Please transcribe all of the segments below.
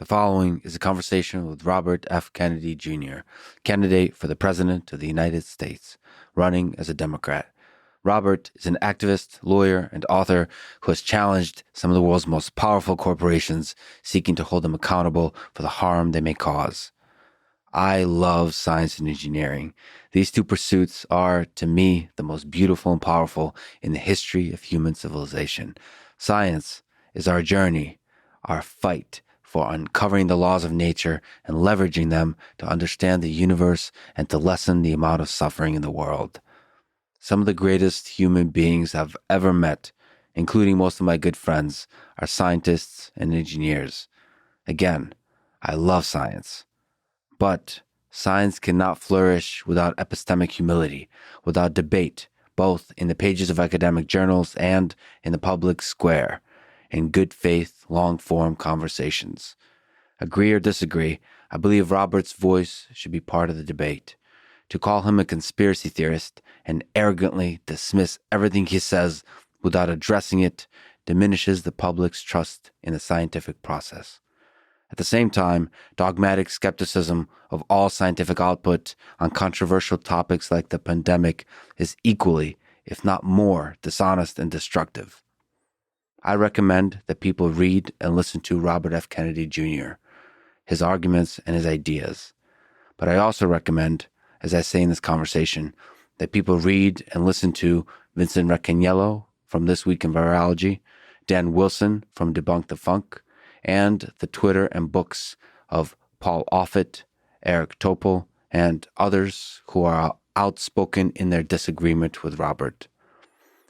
The following is a conversation with Robert F. Kennedy Jr., candidate for the President of the United States, running as a Democrat. Robert is an activist, lawyer, and author who has challenged some of the world's most powerful corporations, seeking to hold them accountable for the harm they may cause. I love science and engineering. These two pursuits are, to me, the most beautiful and powerful in the history of human civilization. Science is our journey, our fight for uncovering the laws of nature and leveraging them to understand the universe and to lessen the amount of suffering in the world. Some of the greatest human beings I've ever met, including most of my good friends, are scientists and engineers. Again, I love science. But science cannot flourish without epistemic humility, without debate, both in the pages of academic journals and in the public square, in good faith, long-form conversations. Agree or disagree, I believe Robert's voice should be part of the debate. To call him a conspiracy theorist and arrogantly dismiss everything he says without addressing it diminishes the public's trust in the scientific process. At the same time, dogmatic skepticism of all scientific output on controversial topics like the pandemic is equally, if not more, dishonest and destructive. I recommend that people read and listen to Robert F. Kennedy Jr., his arguments and his ideas. But I also recommend, as I say in this conversation, that people read and listen to Vincent Recaniello from This Week in Virology, Dan Wilson from Debunk the Funk, and the Twitter and books of Paul Offit, Eric Topol, and others who are outspoken in their disagreement with Robert.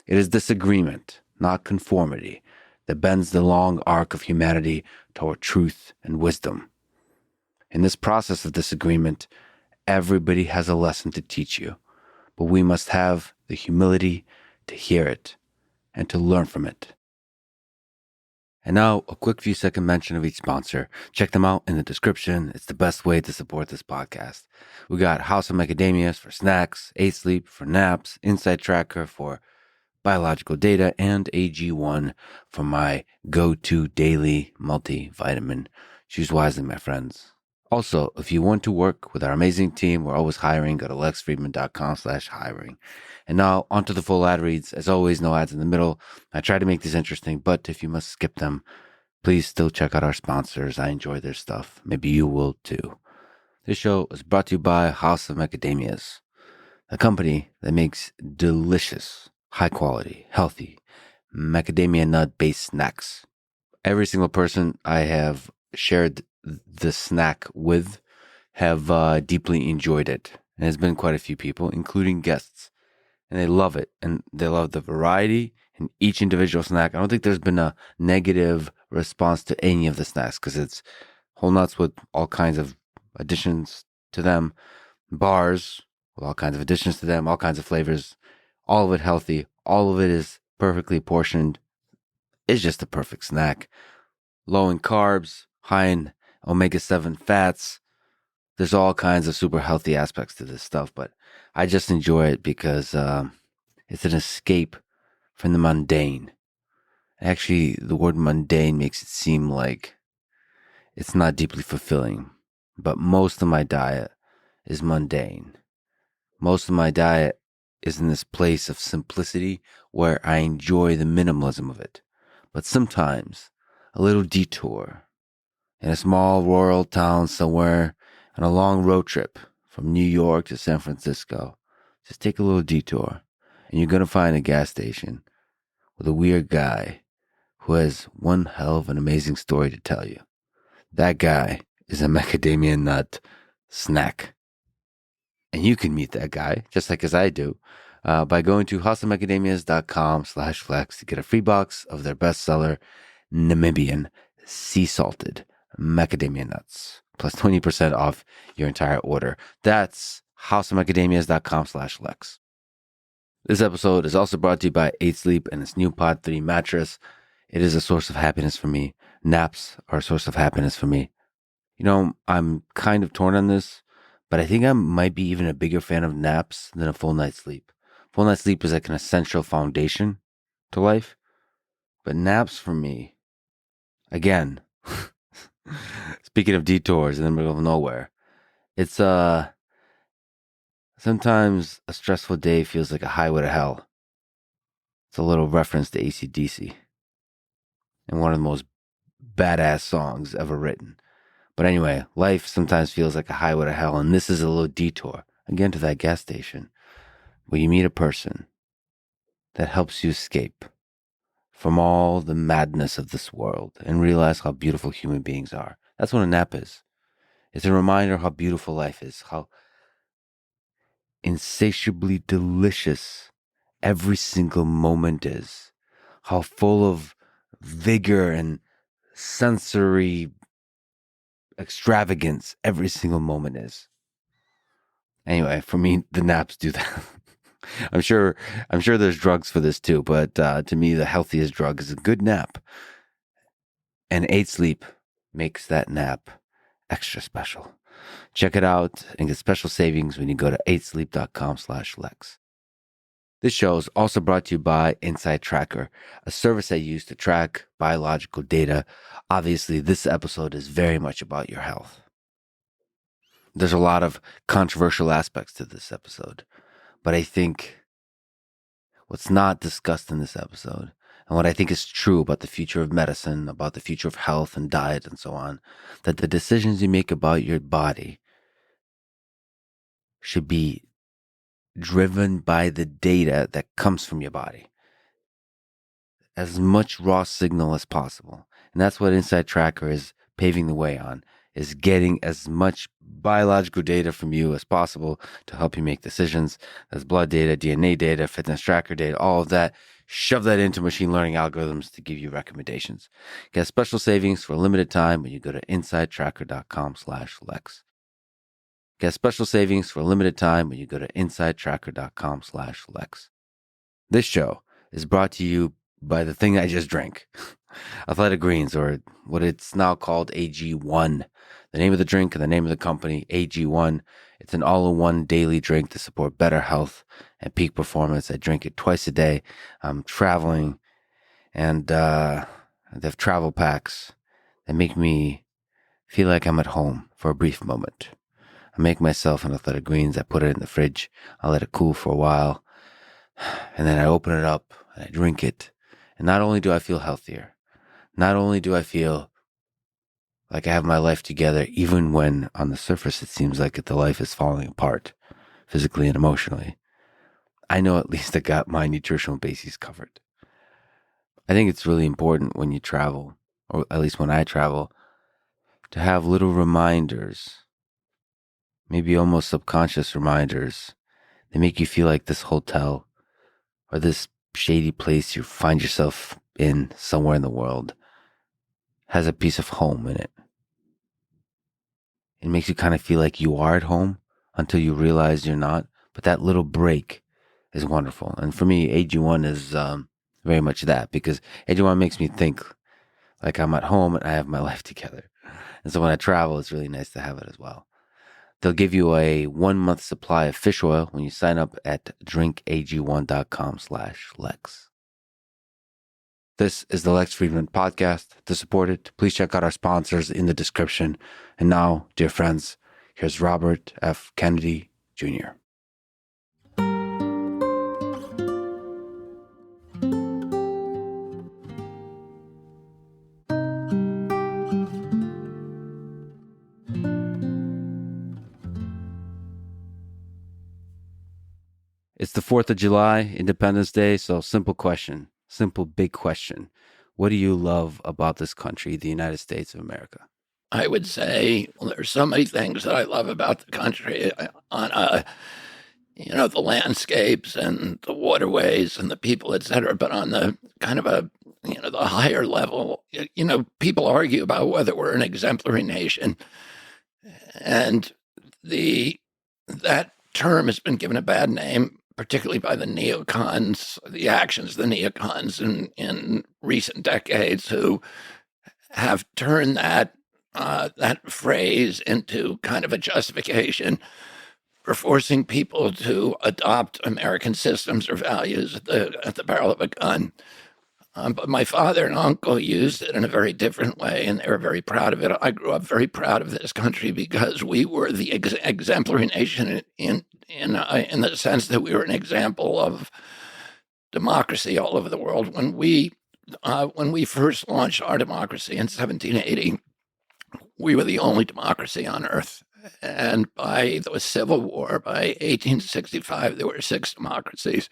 It is disagreement, not conformity, that bends the long arc of humanity toward truth and wisdom. In this process of disagreement, everybody has a lesson to teach you, but we must have the humility to hear it and to learn from it. And now, a quick few-second mention of each sponsor. Check them out in the description. It's the best way to support this podcast. We got House of Macadamias for snacks, A-Sleep for naps, Insight Tracker for biological data, and AG1 for my go-to daily multivitamin. Choose wisely, my friends. Also, if you want to work with our amazing team, we're always hiring. Go to lexfriedman.com/hiring. And now, onto the full ad reads. As always, no ads in the middle. I try to make these interesting, but if you must skip them, please still check out our sponsors. I enjoy their stuff. Maybe you will too. This show is brought to you by House of Macadamias, a company that makes delicious, high-quality, healthy, macadamia nut-based snacks. Every single person I have shared the snack with have deeply enjoyed it. And there's been quite a few people, including guests. And they love it. And they love the variety in each individual snack. I don't think there's been a negative response to any of the snacks because it's whole nuts with all kinds of additions to them, bars with all kinds of additions to them, all kinds of flavors, all of it healthy. All of it is perfectly portioned. It's just a perfect snack. Low in carbs, high in omega-7 fats. There's all kinds of super healthy aspects to this stuff, but I just enjoy it because it's an escape from the mundane. Actually, the word mundane makes it seem like it's not deeply fulfilling, but most of my diet is mundane. Most of my diet is in this place of simplicity where I enjoy the minimalism of it. But sometimes a little detour in a small rural town somewhere on a long road trip from New York to San Francisco. Just take a little detour and you're going to find a gas station with a weird guy who has one hell of an amazing story to tell you. That guy is a macadamia nut snack. And you can meet that guy, just like as I do, by going to houseofmacadamias.com/flex to get a free box of their bestseller, Namibian sea salted macadamia nuts, plus 20% off your entire order. That's houseofmacadamias.com/lex. This episode is also brought to you by 8Sleep and its new Pod 3 mattress. It is a source of happiness for me. Naps are a source of happiness for me. You know, I'm kind of torn on this, but I think I might be even a bigger fan of naps than a full night's sleep. Full night's sleep is like an essential foundation to life, but naps for me, again, Speaking of detours in the middle of nowhere, it's sometimes a stressful day feels like a highway to hell. It's a little reference to AC/DC and one of the most badass songs ever written. But anyway, life sometimes feels like a highway to hell, and this is a little detour again to that gas station where you meet a person that helps you escape from all the madness of this world and realize how beautiful human beings are. That's what a nap is. It's a reminder how beautiful life is, how insatiably delicious every single moment is, how full of vigor and sensory extravagance every single moment is. Anyway, for me, the naps do that. I'm sure there's drugs for this too, but to me, the healthiest drug is a good nap. And 8 sleep makes that nap extra special. Check it out and get special savings when you go to 8sleep.com/Lex. This show is also brought to you by Inside Tracker, a service I use to track biological data. Obviously, this episode is very much about your health. There's a lot of controversial aspects to this episode, but I think what's not discussed in this episode and what I think is true about the future of medicine, about the future of health and diet and so on, that the decisions you make about your body should be driven by the data that comes from your body. As much raw signal as possible. And that's what Inside Tracker is paving the way on, is getting as much biological data from you as possible to help you make decisions. That's blood data, DNA data, fitness tracker data, all of that. Shove that into machine learning algorithms to give you recommendations. Get special savings for a limited time when you go to insidetracker.com/Lex. Get special savings for a limited time when you go to insidetracker.com/Lex. This show is brought to you by the thing I just drank, Athletic Greens, or what it's now called AG1. The name of the drink and the name of the company, AG1. It's an all-in-one daily drink to support better health and peak performance. I drink it twice a day. I'm traveling, and they have travel packs that make me feel like I'm at home for a brief moment. I make myself an Athletic Greens. I put it in the fridge. I let it cool for a while, and then I open it up and I drink it. And not only do I feel healthier, not only do I feel like I have my life together, even when on the surface it seems like the life is falling apart, physically and emotionally, I know at least I got my nutritional bases covered. I think it's really important when you travel, or at least when I travel, to have little reminders, maybe almost subconscious reminders, that make you feel like this hotel or this shady place you find yourself in somewhere in the world has a piece of home in it. It makes you kind of feel like you are at home until you realize you're not. But that little break is wonderful. And for me, AG1 is very much that, because AG1 makes me think like I'm at home and I have my life together. And so when I travel, it's really nice to have it as well. They'll give you a 1-month supply of fish oil when you sign up at drinkag1.com/Lex. This is the Lex Friedman podcast. To support it, please check out our sponsors in the description. And now, dear friends, here's Robert F. Kennedy Jr. It's the 4th of July, Independence Day. So simple question, simple big question. What do you love about this country, the United States of America? I would say, well, there's so many things that I love about the country on the landscapes and the waterways and the people, et cetera. But on the kind of the higher level, people argue about whether we're an exemplary nation. And that term has been given a bad name, particularly by the neocons, the actions of the neocons in recent decades, who have turned that phrase into kind of a justification for forcing people to adopt American systems or values at the barrel of a gun. But my father and uncle used it in a very different way, and they were very proud of it. I grew up very proud of this country because we were the exemplary nation in the sense that we were an example of democracy all over the world. When we first launched our democracy in 1780, we were the only democracy on earth. And by the Civil War, by 1865, there were 6 democracies.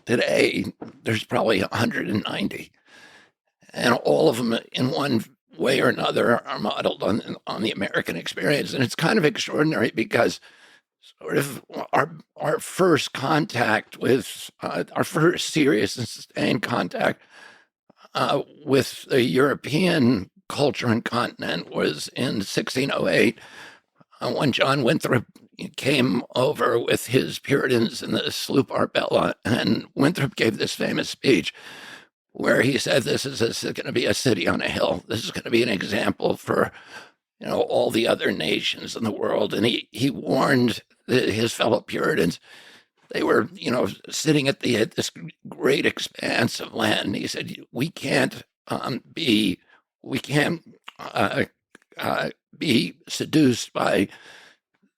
Today, there's probably 190. And all of them, in one way or another, are modeled on the American experience. And it's kind of extraordinary because sort of our first contact with, our first serious and sustained contact with the European culture and continent was in 1608, when John Winthrop came over with his Puritans in the sloop Arbella, and Winthrop gave this famous speech where he said, "This is going to be a city on a hill. This is going to be an example for, all the other nations in the world." And he warned his fellow Puritans. They were, sitting at this great expanse of land. And he said, "We can't be seduced by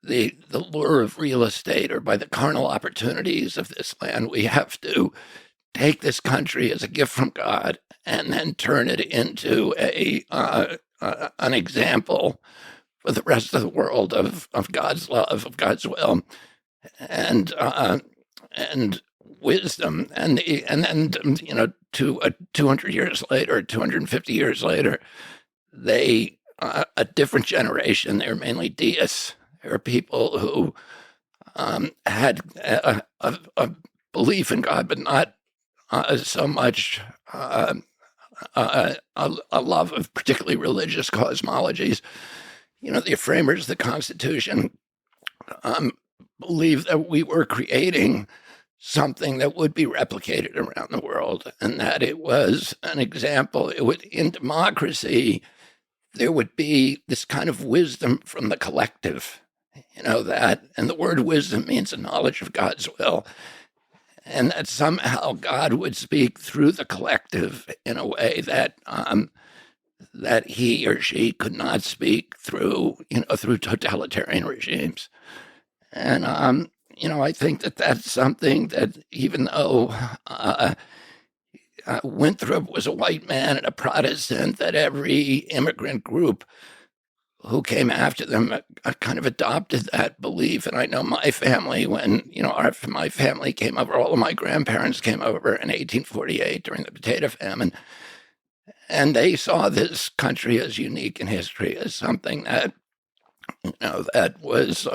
the lure of real estate or by the carnal opportunities of this land. We have to take this country as a gift from God and then turn it into an example for the rest of the world of God's love, of God's will, and wisdom." And then 200 years later, 250 years later, they a different generation. They were mainly deists. They were people who had a belief in God, but not so much a love of particularly religious cosmologies. The framers of the Constitution believed that we were creating something that would be replicated around the world, and that it was an example. In democracy, there would be this kind of wisdom from the collective, and the word wisdom means a knowledge of God's will, and that somehow God would speak through the collective in a way that that he or she could not speak through totalitarian regimes. And I think that that's something that, even though Winthrop was a white man and a Protestant, that every immigrant group who came after them kind of adopted that belief. And I know my family, when, my family came over, all of my grandparents came over in 1848 during the potato famine. And they saw this country as unique in history, as something that, that was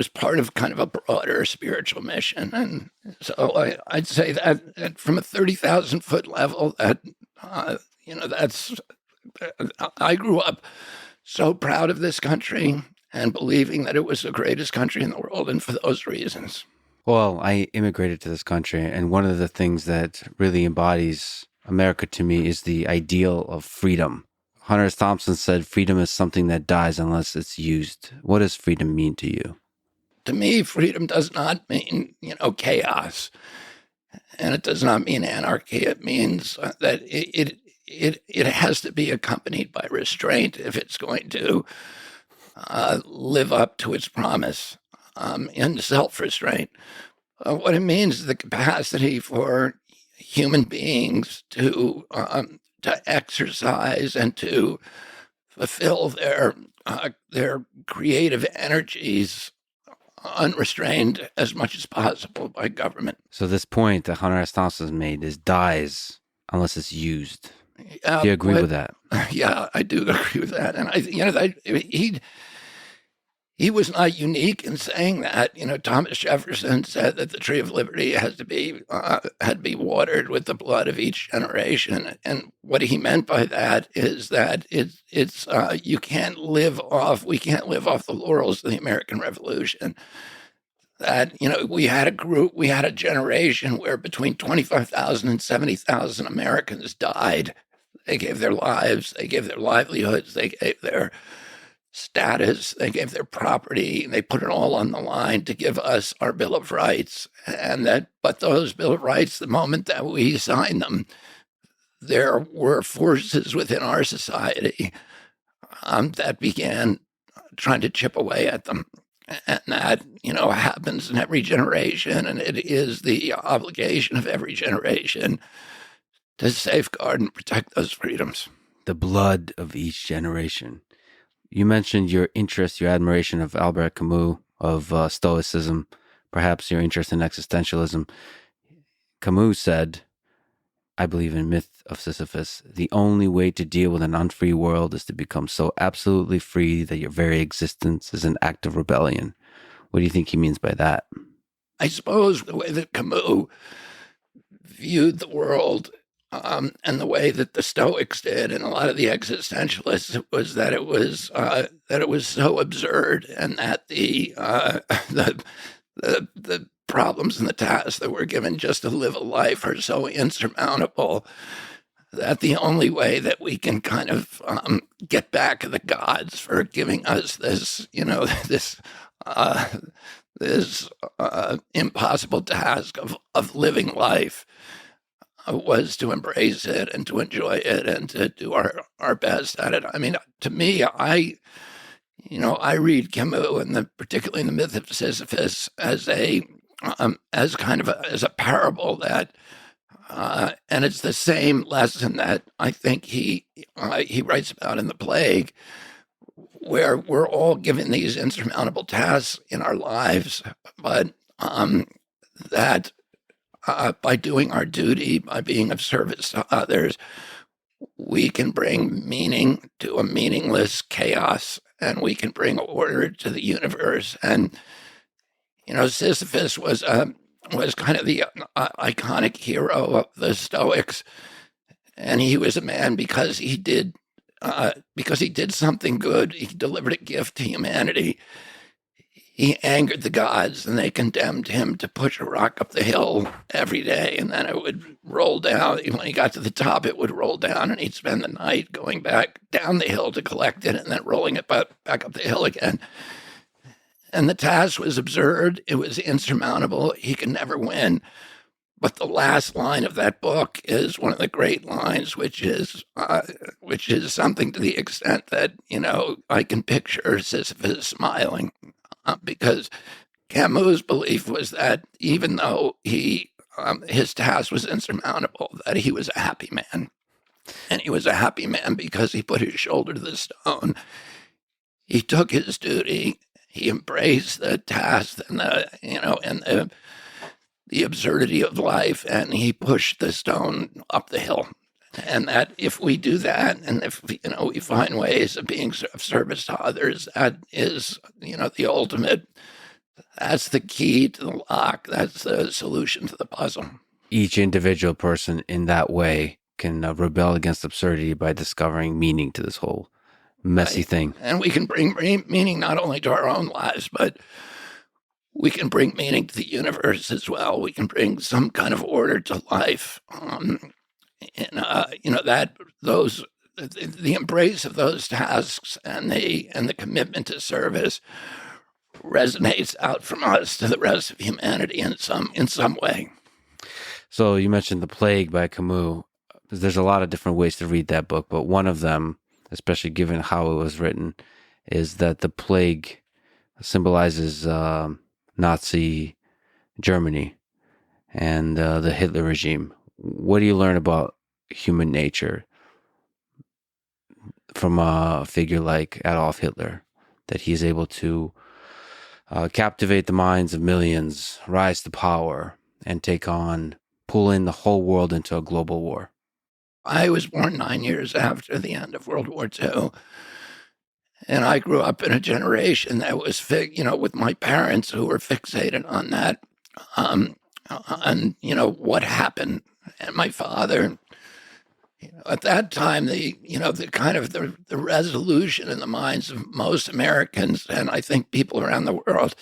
part of kind of a broader spiritual mission. And so I'd say that from a 30,000-foot level, that, that's, I grew up so proud of this country and believing that it was the greatest country in the world, and for those reasons. Well, I immigrated to this country, and one of the things that really embodies America to me is the ideal of freedom. Hunter S. Thompson said, "Freedom is something that dies unless it's used." What does freedom mean to you? To me, freedom does not mean, chaos. And it does not mean anarchy. It means that it has to be accompanied by restraint if it's going to live up to its promise, in self-restraint. What it means is the capacity for human beings to exercise and to fulfill their creative energies unrestrained as much as possible by government. So this point that Hunter S. Thompson made is dies unless it's used. Do you agree with that? Yeah, I do agree with that. And he was not unique in saying that. Thomas Jefferson said that the tree of liberty had to be watered with the blood of each generation. And what he meant by that is that we can't live off the laurels of the American Revolution. That, we had a generation where between 25,000 and 70,000 Americans died. They gave their lives, they gave their livelihoods, they gave their status, they gave their property, they put it all on the line to give us our Bill of Rights. But those Bill of Rights, the moment that we signed them, there were forces within our society that began trying to chip away at them. And that, happens in every generation. And it is the obligation of every generation to safeguard and protect those freedoms. The blood of each generation. You mentioned your interest, your admiration of Albert Camus, of Stoicism, perhaps your interest in existentialism. Camus said, I believe in Myth of Sisyphus, the only way to deal with an unfree world is to become so absolutely free that your very existence is an act of rebellion. What do you think he means by that? I suppose the way that Camus viewed the world and the way that the Stoics did, and a lot of the existentialists, was that it was so absurd, and that the problems and the tasks that we're given just to live a life are so insurmountable that the only way that we can kind of get back at the gods for giving us this, this impossible task of living life was to embrace it and to enjoy it and to do our best at it. I mean, to me, I read Camus and particularly in the Myth of Sisyphus as kind of as a parable that, and it's the same lesson that I think he writes about in The Plague, where we're all given these insurmountable tasks in our lives, but that by doing our duty, by being of service to others, we can bring meaning to a meaningless chaos, and we can bring order to the universe. And Sisyphus was kind of the iconic hero of the Stoics, and he was a man because he did something good. He delivered a gift to humanity. He angered the gods, and they condemned him to push a rock up the hill every day, and then it would roll down. When he got to the top, it would roll down, and he'd spend the night going back down the hill to collect it, and then rolling it back up the hill again. And the task was absurd. It was insurmountable. He could never win. But the last line of that book is one of the great lines, which is something to the extent that, I can picture Sisyphus smiling. Because Camus' belief was that even though his task was insurmountable, that he was a happy man. And he was a happy man because he put his shoulder to the stone. He took his duty. He embraced the task and the absurdity of life, and he pushed the stone up the hill. And that if we do that, and if we find ways of being of service to others, that is the ultimate. That's the key to the lock. That's the solution to the puzzle. Each individual person in that way can rebel against absurdity by discovering meaning to this whole messy thing. And we can bring meaning not only to our own lives, but we can bring meaning to the universe as well. We can bring some kind of order to life. The embrace of those tasks and the commitment to service resonates out from us to the rest of humanity in some way. So you mentioned The Plague by Camus. There's a lot of different ways to read that book, but one of them, especially given how it was written, is that the plague symbolizes Nazi Germany and the Hitler regime. What do you learn about human nature from a figure like Adolf Hitler, that he is able to captivate the minds of millions, rise to power, and pull in the whole world into a global war? I was born 9 years after the end of World War II. And I grew up in a generation that was, with my parents who were fixated on that, on what happened. And my father, at that time, the resolution in the minds of most Americans, and I think people around the world,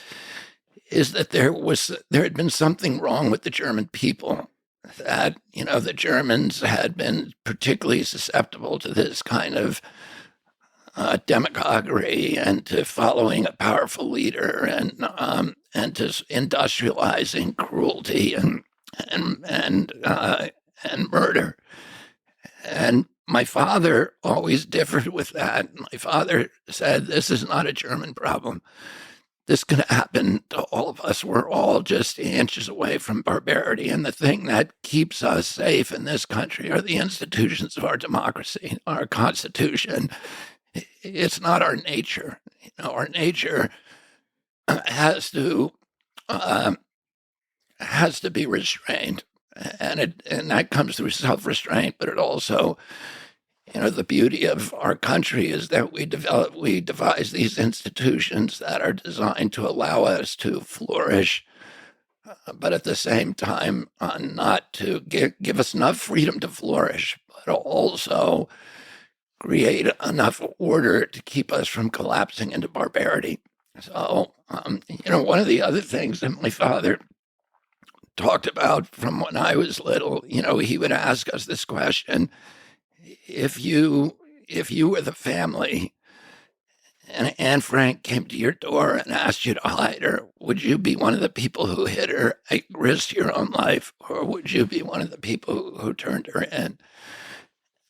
is that there had been something wrong with the German people. That, the Germans had been particularly susceptible to this kind of demagoguery and to following a powerful leader and to industrializing cruelty and murder. And my father always differed with that. My father said, "This is not a German problem. This can happen to all of us. We're all just inches away from barbarity. And the thing that keeps us safe in this country are the institutions of our democracy, our Constitution. It's not our nature. Our nature has to be restrained, and that comes through self-restraint. But it also, the beauty of our country is that we devise these institutions that are designed to allow us to flourish, but at the same time, not to give us enough freedom to flourish, but also create enough order to keep us from collapsing into barbarity." So, one of the other things that my father talked about from when I was little, he would ask us this question: if you were the family and Anne Frank came to your door and asked you to hide her, would you be one of the people who hid her at risk to your own life, or would you be one of the people who turned her in?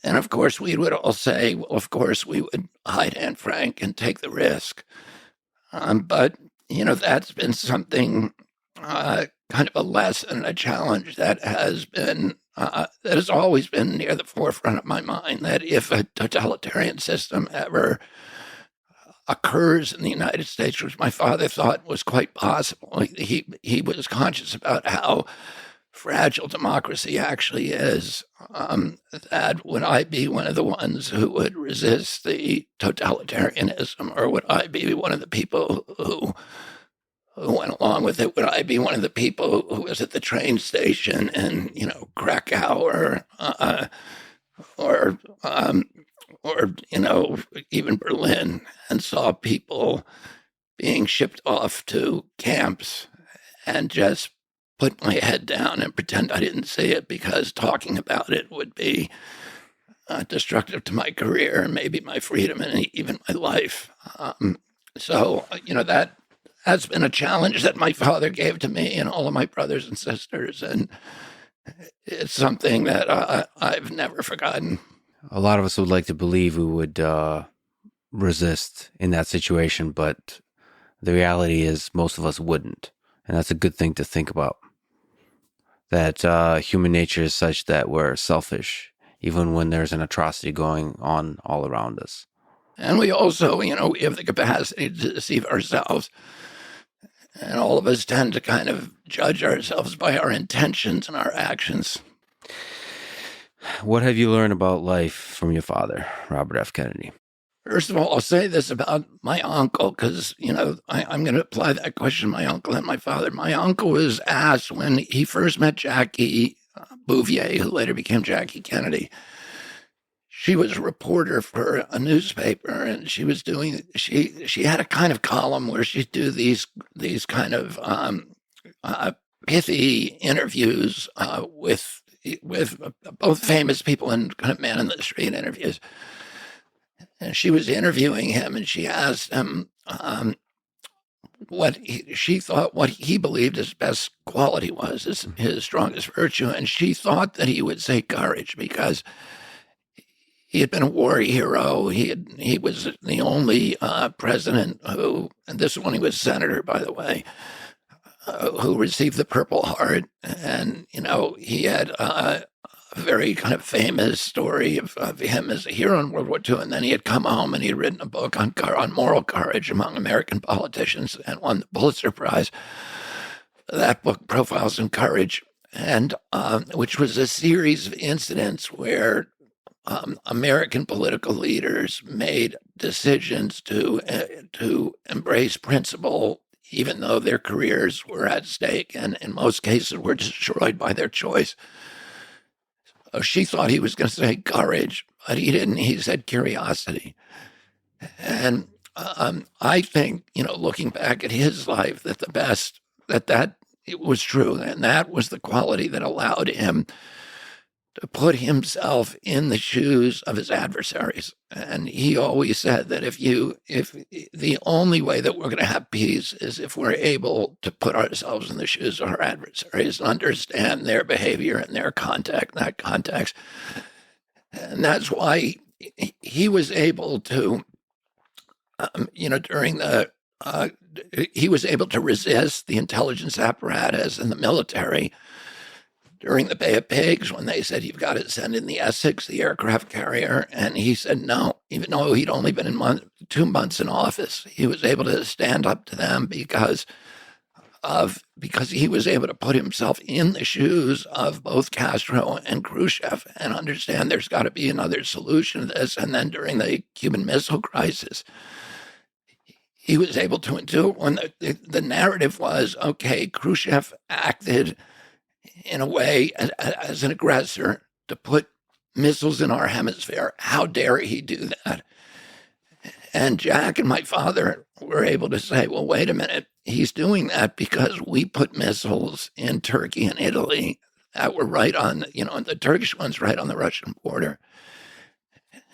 And of course, we would all say, well, of course, we would hide Anne Frank and take the risk. But, that's been something, kind of a lesson, a challenge that has always been near the forefront of my mind, that if a totalitarian system ever occurs in the United States, which my father thought was quite possible, he was conscious about how fragile democracy actually is, that would I be one of the ones who would resist the totalitarianism, or would I be one of the people who went along with it? Would I be one of the people who was at the train station in, Krakow or even Berlin, and saw people being shipped off to camps and just put my head down and pretend I didn't see it, because talking about it would be destructive to my career and maybe my freedom and even my life. So, that has been a challenge that my father gave to me and all of my brothers and sisters. And it's something that I've never forgotten. A lot of us would like to believe we would resist in that situation, but the reality is most of us wouldn't. And that's a good thing to think about. That human nature is such that we're selfish, even when there's an atrocity going on all around us. And we also, we have the capacity to deceive ourselves. And all of us tend to kind of judge ourselves by our intentions and our actions. What have you learned about life from your father, Robert F. Kennedy? First of all, I'll say this about my uncle, because, I'm going to apply that question to my uncle and my father. My uncle was asked when he first met Jackie Bouvier, who later became Jackie Kennedy. She was a reporter for a newspaper, and she had a kind of column where she'd do these kind of pithy interviews with both famous people and kind of man in the street interviews. And she was interviewing him, and she asked him what he believed his best quality was, his strongest virtue. And she thought that he would say courage, because he had been a war hero. He was the only president who, and this is when he was senator, by the way, who received the Purple Heart. And, he had a very kind of famous story of him as a hero in World War II. And then he had come home and he had written a book on moral courage among American politicians and won the Pulitzer Prize. That book, Profiles in Courage, and which was a series of incidents where American political leaders made decisions to embrace principle, even though their careers were at stake, and in most cases were destroyed by their choice. So she thought he was going to say courage, but he didn't. He said curiosity. And I think, looking back at his life, that it was true, and that was the quality that allowed him to put himself in the shoes of his adversaries. And he always said that if the only way that we're going to have peace is if we're able to put ourselves in the shoes of our adversaries, understand their behavior and their context. And that's why he was able to, he was able to resist the intelligence apparatus and the military during the Bay of Pigs when they said, you've got to send in the Essex, the aircraft carrier. And he said no, even though he'd only been in 2 months in office. He was able to stand up to them because he was able to put himself in the shoes of both Castro and Khrushchev and understand there's got to be another solution to this. And then during the Cuban Missile Crisis, he was able to do it when the narrative was, okay, Khrushchev acted in a way as an aggressor to put missiles in our hemisphere. How dare he do that? And Jack and my father were able to say, well, wait a minute. He's doing that because we put missiles in Turkey and Italy that were right on, the Turkish ones right on the Russian border.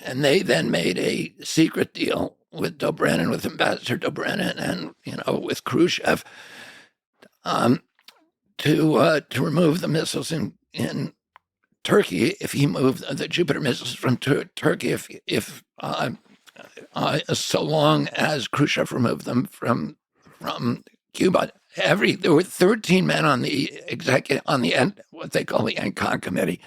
And they then made a secret deal with Dobrynin, with Ambassador Dobrynin, and, with Khrushchev, to remove the missiles in Turkey if he moved the Jupiter missiles from Turkey, if so long as Khrushchev removed them from Cuba. There were 13 men on the what they call the ENCON committee,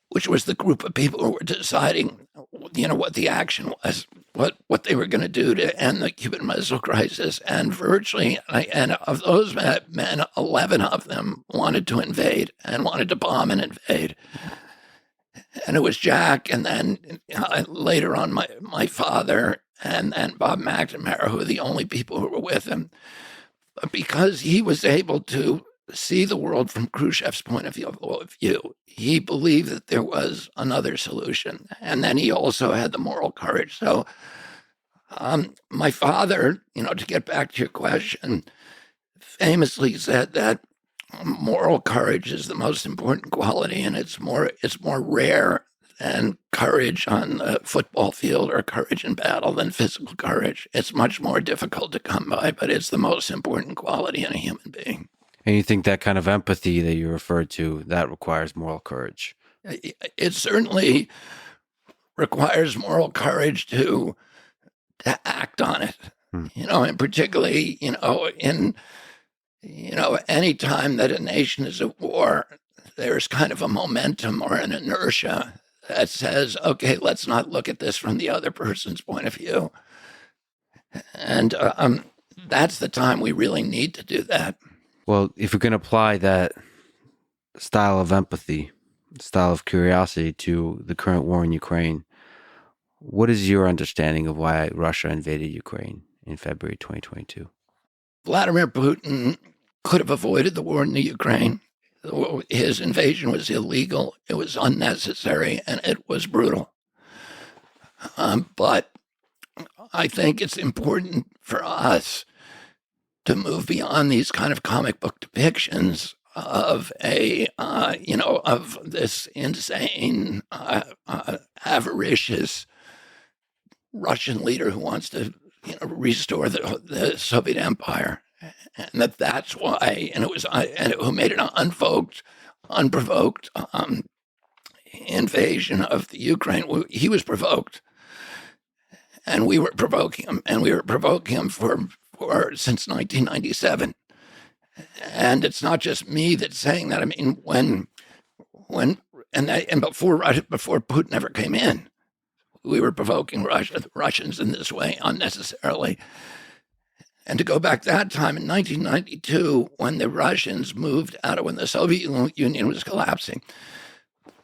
which was the group of people who were deciding, what the action was, what they were going to do to end the Cuban Missile Crisis. And and of those men, 11 of them wanted to invade and wanted to bomb and invade. And it was Jack, and then later on my father and Bob McNamara, who were the only people who were with him, because he was able to see the world from Khrushchev's point of view. He believed that there was another solution. And then he also had the moral courage. So my father, to get back to your question, famously said that moral courage is the most important quality, and it's more rare than courage on the football field or courage in battle than physical courage. It's much more difficult to come by, but it's the most important quality in a human being. And you think that kind of empathy that you referred to, that requires moral courage? It certainly requires moral courage to act on it. And particularly, any time that a nation is at war, there's kind of a momentum or an inertia that says, okay, let's not look at this from the other person's point of view. And that's the time we really need to do that. Well, if we can apply that style of empathy, style of curiosity to the current war in Ukraine, what is your understanding of why Russia invaded Ukraine in February 2022? Vladimir Putin could have avoided the war in the Ukraine. His invasion was illegal, it was unnecessary, and it was brutal. But I think it's important for us to move beyond these kind of comic book depictions of of this insane, avaricious Russian leader who wants to, restore the Soviet Empire, and that's why, and who made an unprovoked invasion of the Ukraine. He was provoked, and we were provoking him, for since 1997. And it's not just me that's saying that. I mean, before Putin ever came in, we were provoking the Russians in this way unnecessarily. And to go back that time in 1992, when the Russians when the Soviet Union was collapsing,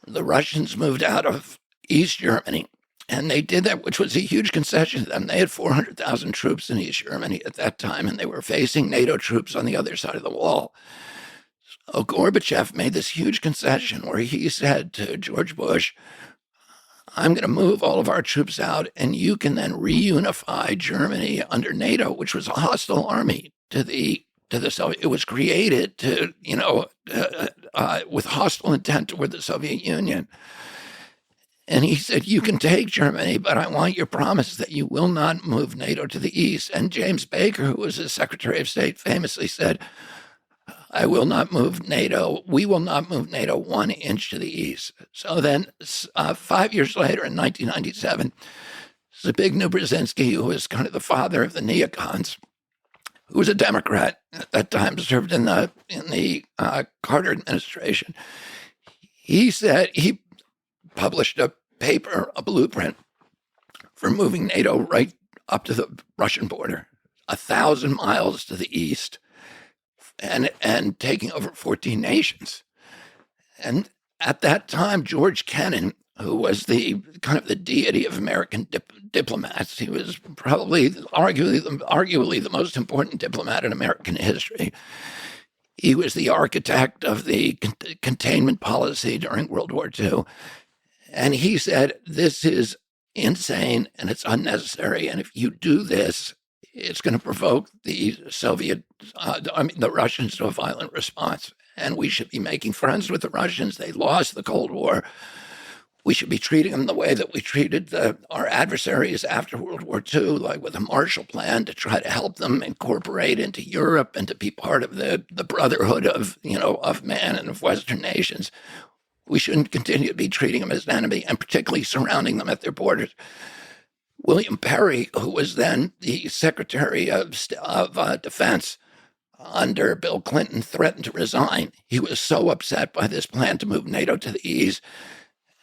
the Russians moved out of East Germany. And they did that, which was a huge concession to them. They had 400,000 troops in East Germany at that time, and they were facing NATO troops on the other side of the wall. So Gorbachev made this huge concession where he said to George Bush, I'm going to move all of our troops out, and you can then reunify Germany under NATO, which was a hostile army to the Soviet. It was created to, with hostile intent toward the Soviet Union. And he said, you can take Germany, but I want your promise that you will not move NATO to the east. And James Baker, who was his Secretary of State, famously said, I will not move NATO. We will not move NATO 1 inch to the east. So then 5 years later, in 1997, Zbigniew Brzezinski, who was kind of the father of the neocons, who was a Democrat at that time, served in the Carter administration, he said he published a paper, a blueprint for moving NATO right up to the Russian border, 1,000 miles to the east, and taking over 14 nations. And at that time, George Kennan, who was the kind of the deity of American diplomats, he was probably arguably the most important diplomat in American history. He was the architect of the containment policy during World War II. And he said, this is insane and it's unnecessary. And if you do this, it's going to provoke the Russians to a violent response. And we should be making friends with the Russians. They lost the Cold War. We should be treating them the way that we treated our adversaries after World War II, like with a Marshall Plan to try to help them incorporate into Europe and to be part of the brotherhood of man and of Western nations. We shouldn't continue to be treating them as an enemy and particularly surrounding them at their borders. William Perry, who was then the Secretary of Defense under Bill Clinton, threatened to resign. He was so upset by this plan to move NATO to the east.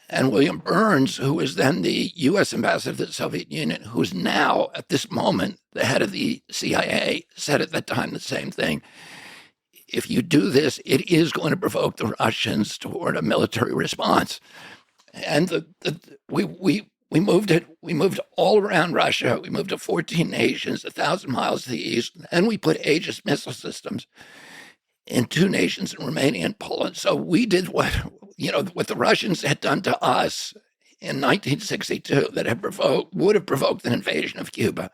And William Burns, who was then the U.S. ambassador to the Soviet Union, who's now, at this moment, the head of the CIA, said at that time the same thing. If you do this, it is going to provoke the Russians toward a military response. And we moved it. We moved all around Russia. We moved to 14 nations, 1,000 miles to the east. And we put Aegis missile systems in 2 nations in Romania and Poland. So we did what the Russians had done to us in 1962 that would have provoked an invasion of Cuba.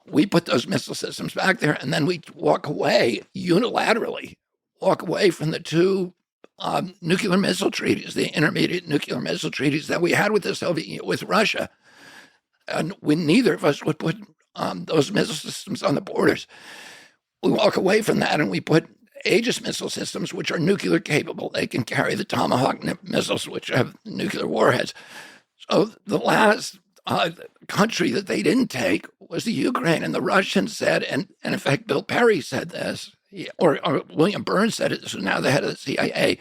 We put those missile systems back there, and then we walk away unilaterally, from the 2 nuclear missile treaties, the intermediate nuclear missile treaties that we had with the Soviet Union, with Russia. And neither of us would put those missile systems on the borders. We walk away from that, and we put Aegis missile systems, which are nuclear capable. They can carry the Tomahawk missiles, which have nuclear warheads. So the last country that they didn't take was the Ukraine. And the Russians said, and in fact, Bill Perry said this, or William Burns said it, so now the head of the CIA,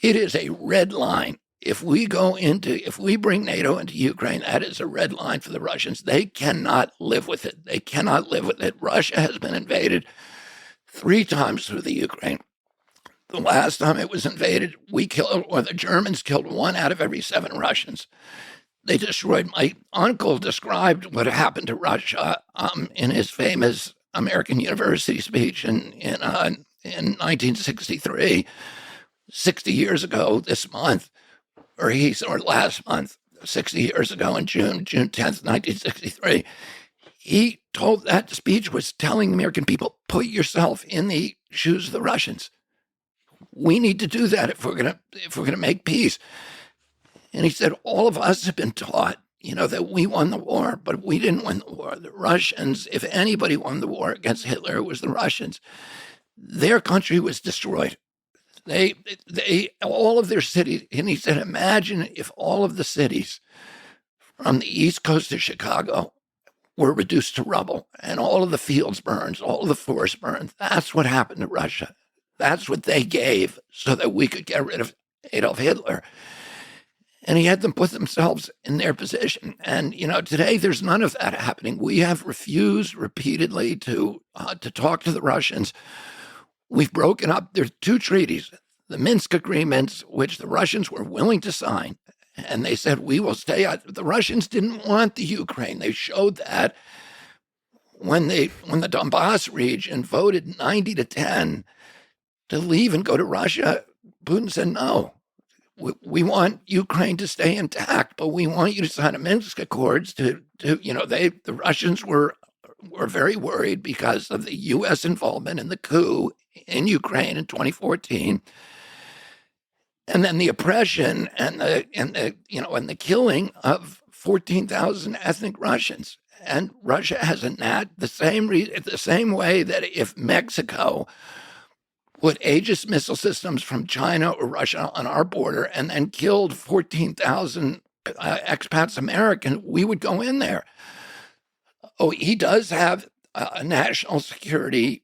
it is a red line. If we bring NATO into Ukraine, that is a red line for the Russians. They cannot live with it. They cannot live with it. Russia has been invaded 3 times through the Ukraine. The last time it was invaded, the Germans killed 1 out of every 7 Russians. They destroyed. My uncle described what happened to Russia in his famous American University speech in 1963, 60 years ago this month, or last month, 60 years ago in June 10th, 1963. He told that speech was telling American people, put yourself in the shoes of the Russians. We need to do that if we're gonna make peace. And he said, all of us have been taught, that we won the war, but we didn't win the war. The Russians, if anybody won the war against Hitler, it was the Russians. Their country was destroyed. They all of their cities, and he said, imagine if all of the cities from the East Coast of Chicago were reduced to rubble and all of the fields burned, all of the forests burned. That's what happened to Russia. That's what they gave so that we could get rid of Adolf Hitler. And he had them put themselves in their position. And, today there's none of that happening. We have refused repeatedly to talk to the Russians. We've broken up. There's 2 treaties, the Minsk agreements, which the Russians were willing to sign. And they said, we will stay out. The Russians didn't want the Ukraine. They showed that when the Donbass region voted 90-10 to leave and go to Russia, Putin said, no. We want Ukraine to stay intact, but we want you to sign a Minsk Accords the Russians were were very worried because of the U.S. involvement in the coup in Ukraine in 2014, and then the oppression and the killing of 14,000 ethnic Russians. And Russia has the same way that if Mexico put Aegis missile systems from China or Russia on our border and then killed 14,000 expats American, we would go in there. Oh, he does have a national security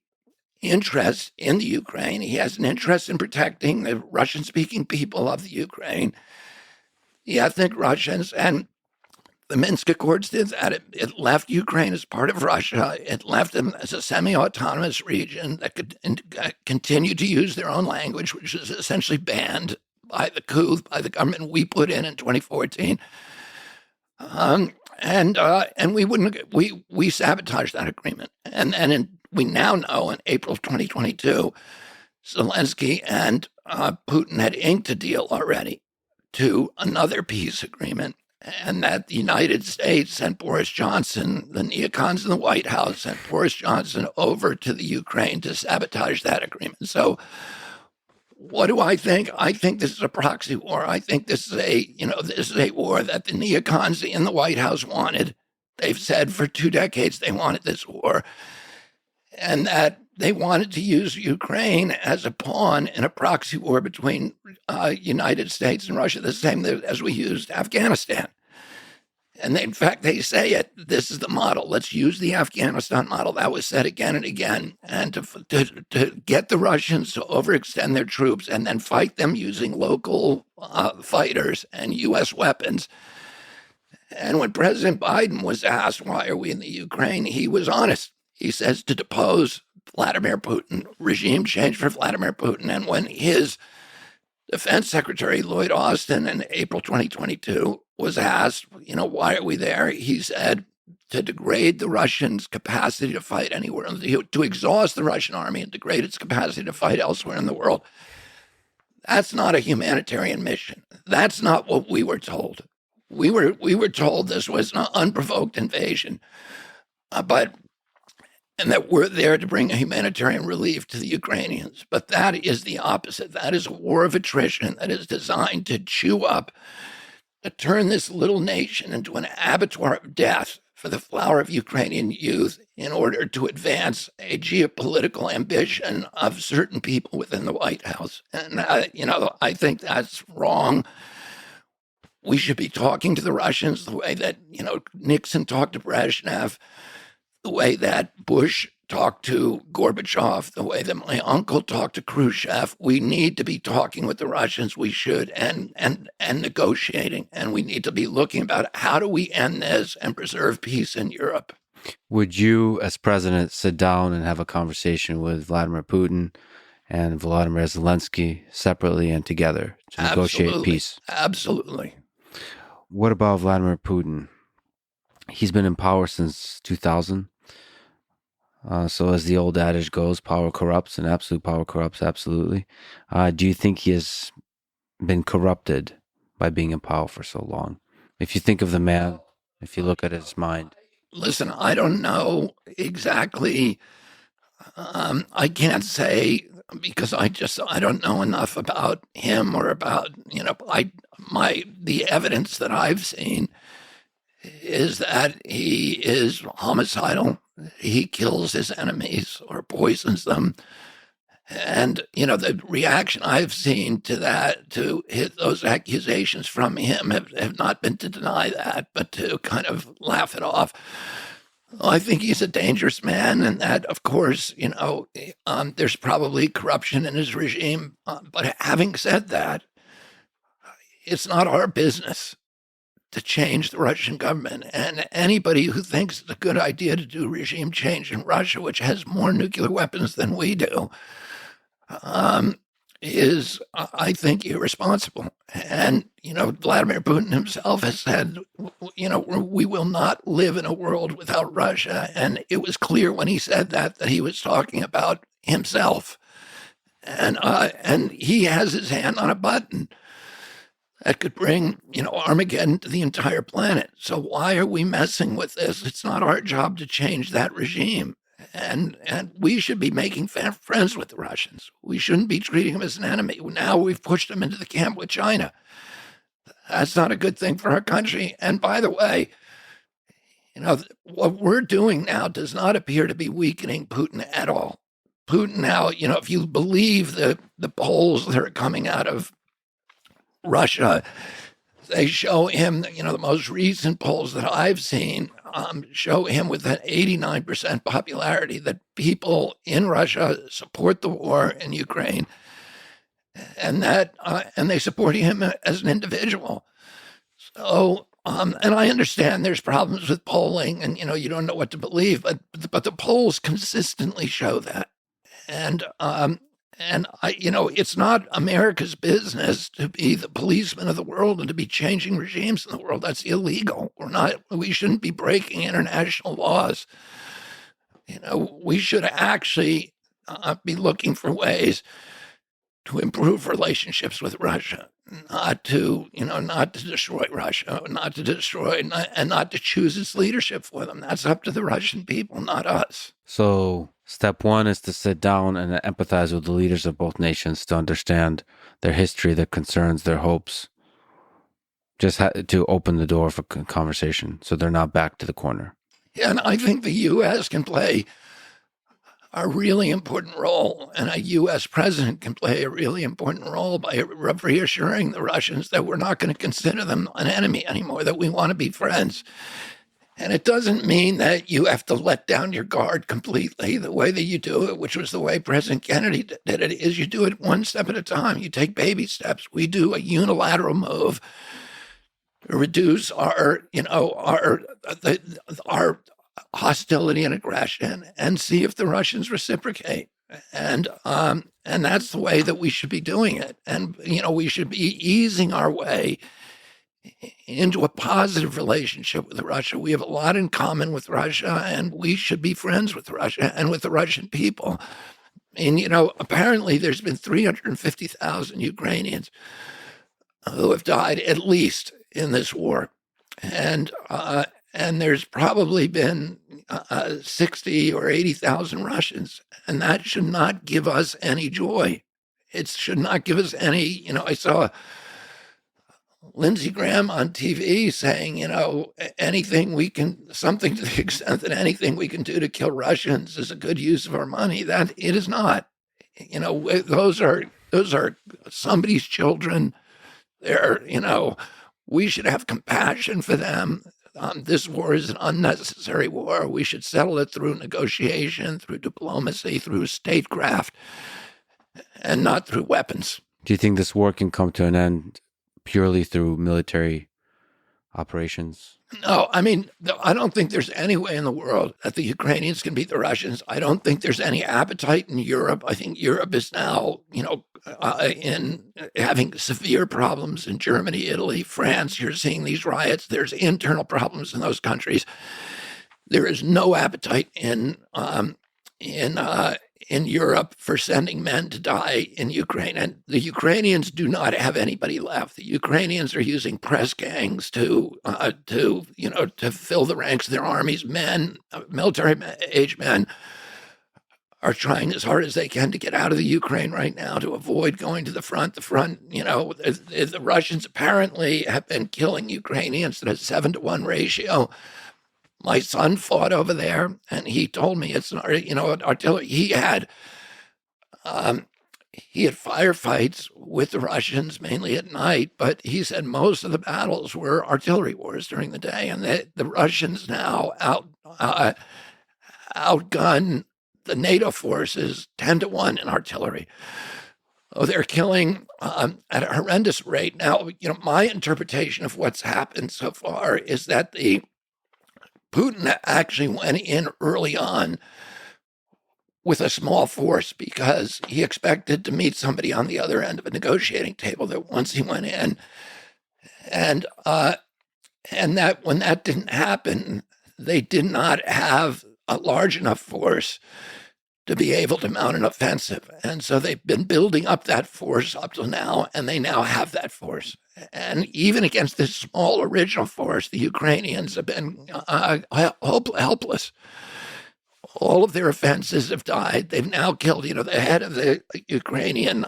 interest in the Ukraine. He has an interest in protecting the Russian-speaking people of the Ukraine, the ethnic Russians, and the Minsk Accords did that. It left Ukraine as part of Russia. It left them as a semi-autonomous region that could continue to use their own language, which is essentially banned by the coup, by the government we put in 2014. And we sabotaged that agreement. And we now know in April of 2022, Zelensky and Putin had inked a deal already to another peace agreement, and that the United States sent Boris Johnson, the neocons in the White House, sent Boris Johnson over to the Ukraine to sabotage that agreement. So what do I think? I think this is a proxy war. I think this is a war that the neocons in the White House wanted. They've said for 2 decades they wanted this war, and that they wanted to use Ukraine as a pawn in a proxy war between United States and Russia, the same as we used Afghanistan. And in fact, they say it. This is the model. Let's use the Afghanistan model. That was said again and again. And to get the Russians to overextend their troops and then fight them using local fighters and U.S. weapons. And when President Biden was asked, why are we in the Ukraine, he was honest. He says to depose Vladimir Putin, regime change for Vladimir Putin. And when his Defense Secretary Lloyd Austin in April 2022 was asked, why are we there? He said to degrade the Russians' capacity to fight anywhere, to exhaust the Russian army and degrade its capacity to fight elsewhere in the world. That's not a humanitarian mission. That's not what we were told. We were told this was an unprovoked invasion, and that we're there to bring a humanitarian relief to the Ukrainians. But that is the opposite. That is a war of attrition that is designed to chew up, to turn this little nation into an abattoir of death for the flower of Ukrainian youth in order to advance a geopolitical ambition of certain people within the White House. And, I think that's wrong. We should be talking to the Russians the way that, Nixon talked to Brezhnev, the way that Bush talked to Gorbachev, the way that my uncle talked to Khrushchev. We need to be talking with the Russians. We should, and negotiating. And we need to be looking about how do we end this and preserve peace in Europe. Would you, as president, sit down and have a conversation with Vladimir Putin and Volodymyr Zelensky separately and together to negotiate peace? Absolutely. What about Vladimir Putin? He's been in power since 2000. So as the old adage goes, power corrupts and absolute power corrupts absolutely. Do you think he has been corrupted by being in power for so long? If you think of the man, if you look at his mind. Listen, I don't know exactly. I can't say because I don't know enough about him or about, the evidence that I've seen is that he is homicidal. He kills his enemies or poisons them. And, the reaction I've seen to that, to hit those accusations from him have not been to deny that, but to kind of laugh it off. I think he's a dangerous man, and that, of course, there's probably corruption in his regime. But having said that, it's not our business to change the Russian government. And anybody who thinks it's a good idea to do regime change in Russia, which has more nuclear weapons than we do, is, I think, irresponsible. And, Vladimir Putin himself has said, we will not live in a world without Russia. And it was clear when he said that he was talking about himself. And he has his hand on a button. that could bring, Armageddon to the entire planet. So why are we messing with this? It's not our job to change that regime. And we should be making friends with the Russians. We shouldn't be treating them as an enemy. Now we've pushed them into the camp with China. That's not a good thing for our country. And by the way, what we're doing now does not appear to be weakening Putin at all. Putin now, if you believe the polls that are coming out of Russia, they show him, the most recent polls that I've seen show him with an 89% popularity, that people in Russia support the war in Ukraine, and they support him as an individual. So, and I understand there's problems with polling, and you don't know what to believe, but the polls consistently show that, and it's not America's business to be the policeman of the world and to be changing regimes in the world. That's illegal. We shouldn't be breaking international laws. We should actually be looking for ways to improve relationships with Russia, not to destroy Russia, not to choose its leadership for them. That's up to the Russian people, not us. So step one is to sit down and empathize with the leaders of both nations to understand their history, their concerns, their hopes. Just to open the door for conversation so they're not back to the corner. Yeah, and I think the U.S. can play a really important role, and a U.S. president can play a really important role by reassuring the Russians that we're not going to consider them an enemy anymore, that we want to be friends. And it doesn't mean that you have to let down your guard completely. The way that you do it, which was the way President Kennedy did it, is you do it one step at a time. You take baby steps. We do a unilateral move to reduce our hostility and aggression, and see if the Russians reciprocate. And that's the way that we should be doing it. And, we should be easing our way into a positive relationship with Russia. We have a lot in common with Russia, and we should be friends with Russia and with the Russian people. And, apparently there's been 350,000 Ukrainians who have died at least in this war. And there's probably been 60 or 80,000 Russians, and that should not give us any joy. It should not give us any, I saw Lindsey Graham on TV saying, something to the extent that anything we can do to kill Russians is a good use of our money. That it is not. Those are somebody's children. We should have compassion for them. This war is an unnecessary war. We should settle it through negotiation, through diplomacy, through statecraft, and not through weapons. Do you think this war can come to an end purely through military operations? No, I mean, I don't think there's any way in the world that the Ukrainians can beat the Russians. I don't think there's any appetite in Europe. I think Europe is now, in having severe problems in Germany, Italy, France. You're seeing these riots. There's internal problems in those countries. There is no appetite in Europe for sending men to die in Ukraine. And the Ukrainians do not have anybody left. The Ukrainians are using press gangs to fill the ranks of their armies. Men, military-age men, are trying as hard as they can to get out of the Ukraine right now to avoid going to the front. The Russians apparently have been killing Ukrainians at a 7-to-1 ratio. My son fought over there, and he told me it's artillery. He had firefights with the Russians mainly at night, but he said most of the battles were artillery wars during the day, and the Russians now outgun the NATO forces 10-to-1 in artillery. Oh, they're killing at a horrendous rate. Now, my interpretation of what's happened so far is that Putin actually went in early on with a small force because he expected to meet somebody on the other end of a negotiating table that once he went in. And that when that didn't happen, they did not have a large enough force to be able to mount an offensive. And so they've been building up that force up till now, and they now have that force. And even against this small original force, the Ukrainians have been helpless. All of their offenses have died. They've now killed, the head of the Ukrainian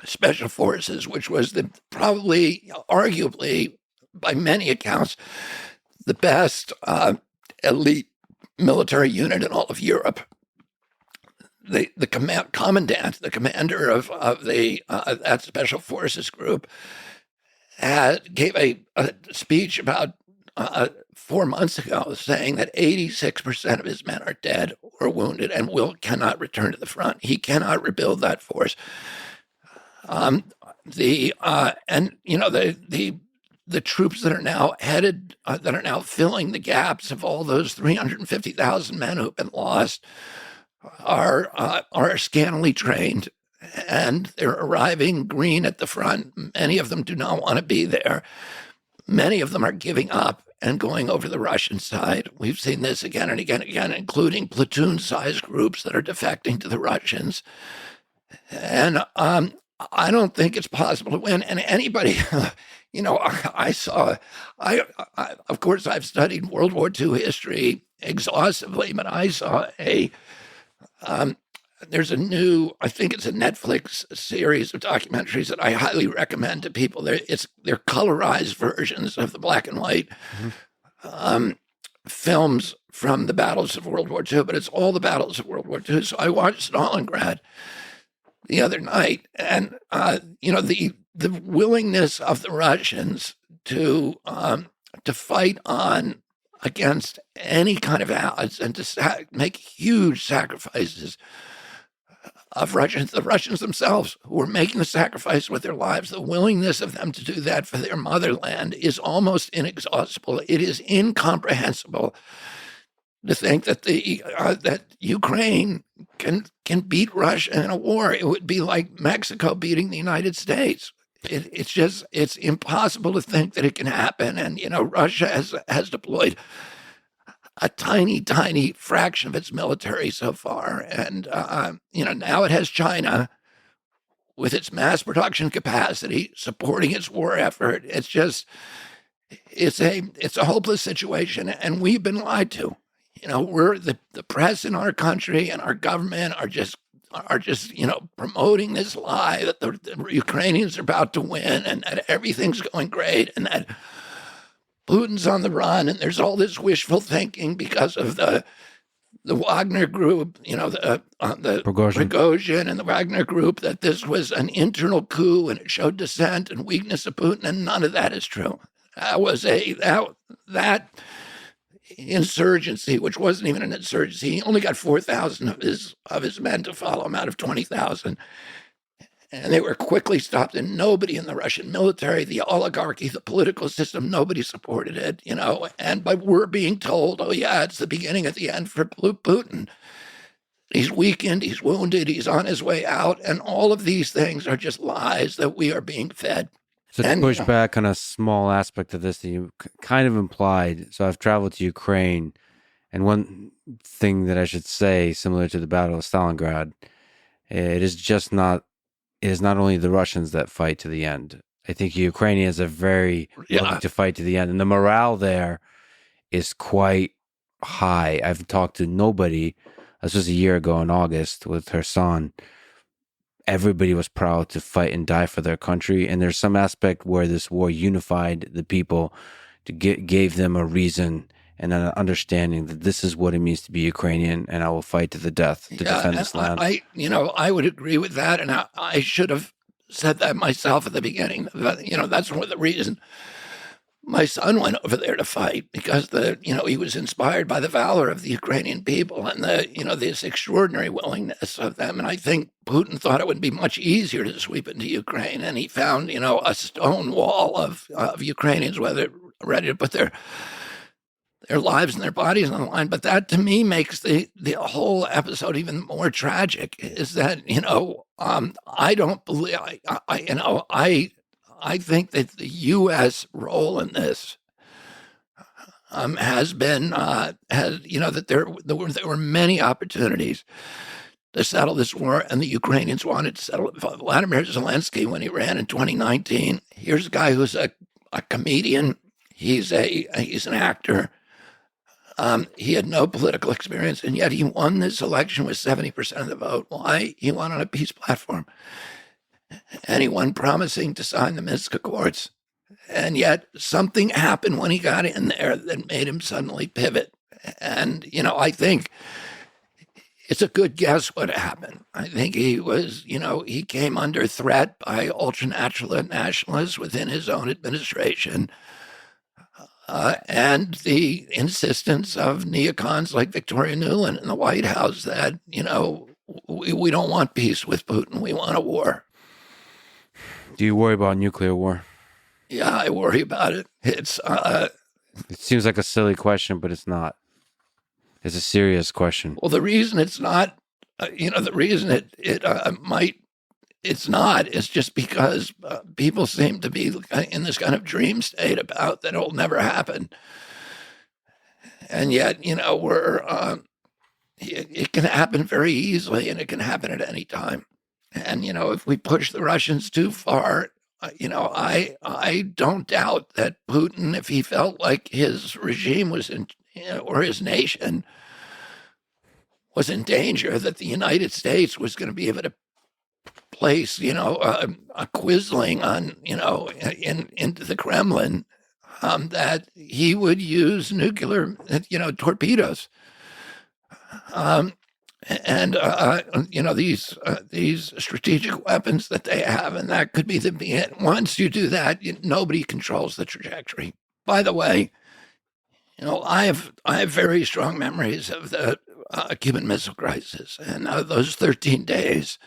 special forces, which was probably, arguably, by many accounts, the best elite military unit in all of Europe. The commandant, the commander of the that special forces group, gave a speech about 4 months ago, saying that 86% of his men are dead or wounded and cannot return to the front. He cannot rebuild that force. The troops that are now headed, that are now filling the gaps of all those 350,000 men who've been lost, are scantily trained, and they're arriving green at the front. Many of them do not want to be there. Many of them are giving up and going over the Russian side. We've seen this again and again and again, including platoon-sized groups that are defecting to the Russians. And I don't think it's possible to win. And anybody, of course, I've studied World War II history exhaustively, but I saw there's a new, I think it's a Netflix series of documentaries that I highly recommend to people. They're colorized versions of the black and white films from the battles of World War II, but it's all the battles of World War II. So I watched Stalingrad the other night, and the willingness of the Russians to fight on against any kind of odds and to make huge sacrifices of Russians, the Russians themselves, who were making the sacrifice with their lives, the willingness of them to do that for their motherland is almost inexhaustible. It is incomprehensible to think that that Ukraine can beat Russia in a war. It would be like Mexico beating the United States. It's impossible to think that it can happen. And Russia has deployed a tiny, tiny fraction of its military so far, and now it has China with its mass production capacity supporting its war effort. It's a hopeless situation, and we've been lied to. We're the press in our country and our government are just promoting this lie that the Ukrainians are about to win and that everything's going great and that Putin's on the run, and there's all this wishful thinking because of the Wagner group, the Prigozhin and the Wagner group, that this was an internal coup and it showed dissent and weakness of Putin, and none of that is true. That was that insurgency, which wasn't even an insurgency. He only got 4,000 of his men to follow him out of 20,000. And they were quickly stopped, and nobody in the Russian military, the oligarchy, the political system, nobody supported it, but we're being told, oh yeah, it's the beginning of the end for Putin. He's weakened, he's wounded, he's on his way out, and all of these things are just lies that we are being fed. So to push back on a small aspect of this that you kind of implied, so I've traveled to Ukraine, and one thing that I should say, similar to the Battle of Stalingrad, it is not only the Russians that fight to the end. I think Ukrainians are very willing to fight to the end, and the morale there is quite high. I've talked to nobody. This was a year ago in August with her son. Everybody was proud to fight and die for their country, and there's some aspect where this war unified the people, gave them a reason and an understanding that this is what it means to be Ukrainian, and I will fight to the death to defend this land. I would agree with that, and I should have said that myself at the beginning. That's one of the reasons my son went over there to fight, because he was inspired by the valor of the Ukrainian people and this extraordinary willingness of them. And I think Putin thought it would be much easier to sweep into Ukraine, and he found a stone wall of Ukrainians ready to put their lives and their bodies on the line. But that, to me, makes the whole episode even more tragic, is that, I don't believe, I think that the U.S. role in this has been, that there were many opportunities to settle this war, and the Ukrainians wanted to settle it. Vladimir Zelensky, when he ran in 2019, here's a guy who's a comedian. He's an actor. He had no political experience, and yet he won this election with 70% of the vote. Why? He won on a peace platform. And he won promising to sign the Minsk Accords. And yet something happened when he got in there that made him suddenly pivot. And, I think it's a good guess what happened. I think he was, he came under threat by ultra nationalists within his own administration. And the insistence of neocons like Victoria Nuland in the White House that, we don't want peace with Putin. We want a war. Do you worry about nuclear war? Yeah, I worry about it. It seems like a silly question, but it's not. It's a serious question. Well, the reason it's not, the reason it's not is just because people seem to be in this kind of dream state about that it'll never happen. And yet, it can happen very easily, and it can happen at any time. And, if we push the Russians too far, I don't doubt that Putin, if he felt like his regime was or his nation was in danger, that the United States was going to be able to place, a Quisling on, into the Kremlin, that he would use nuclear, torpedoes. These strategic weapons that they have, and that could be once you do that, nobody controls the trajectory. By the way, I have very strong memories of the Cuban Missile Crisis, and those 13 days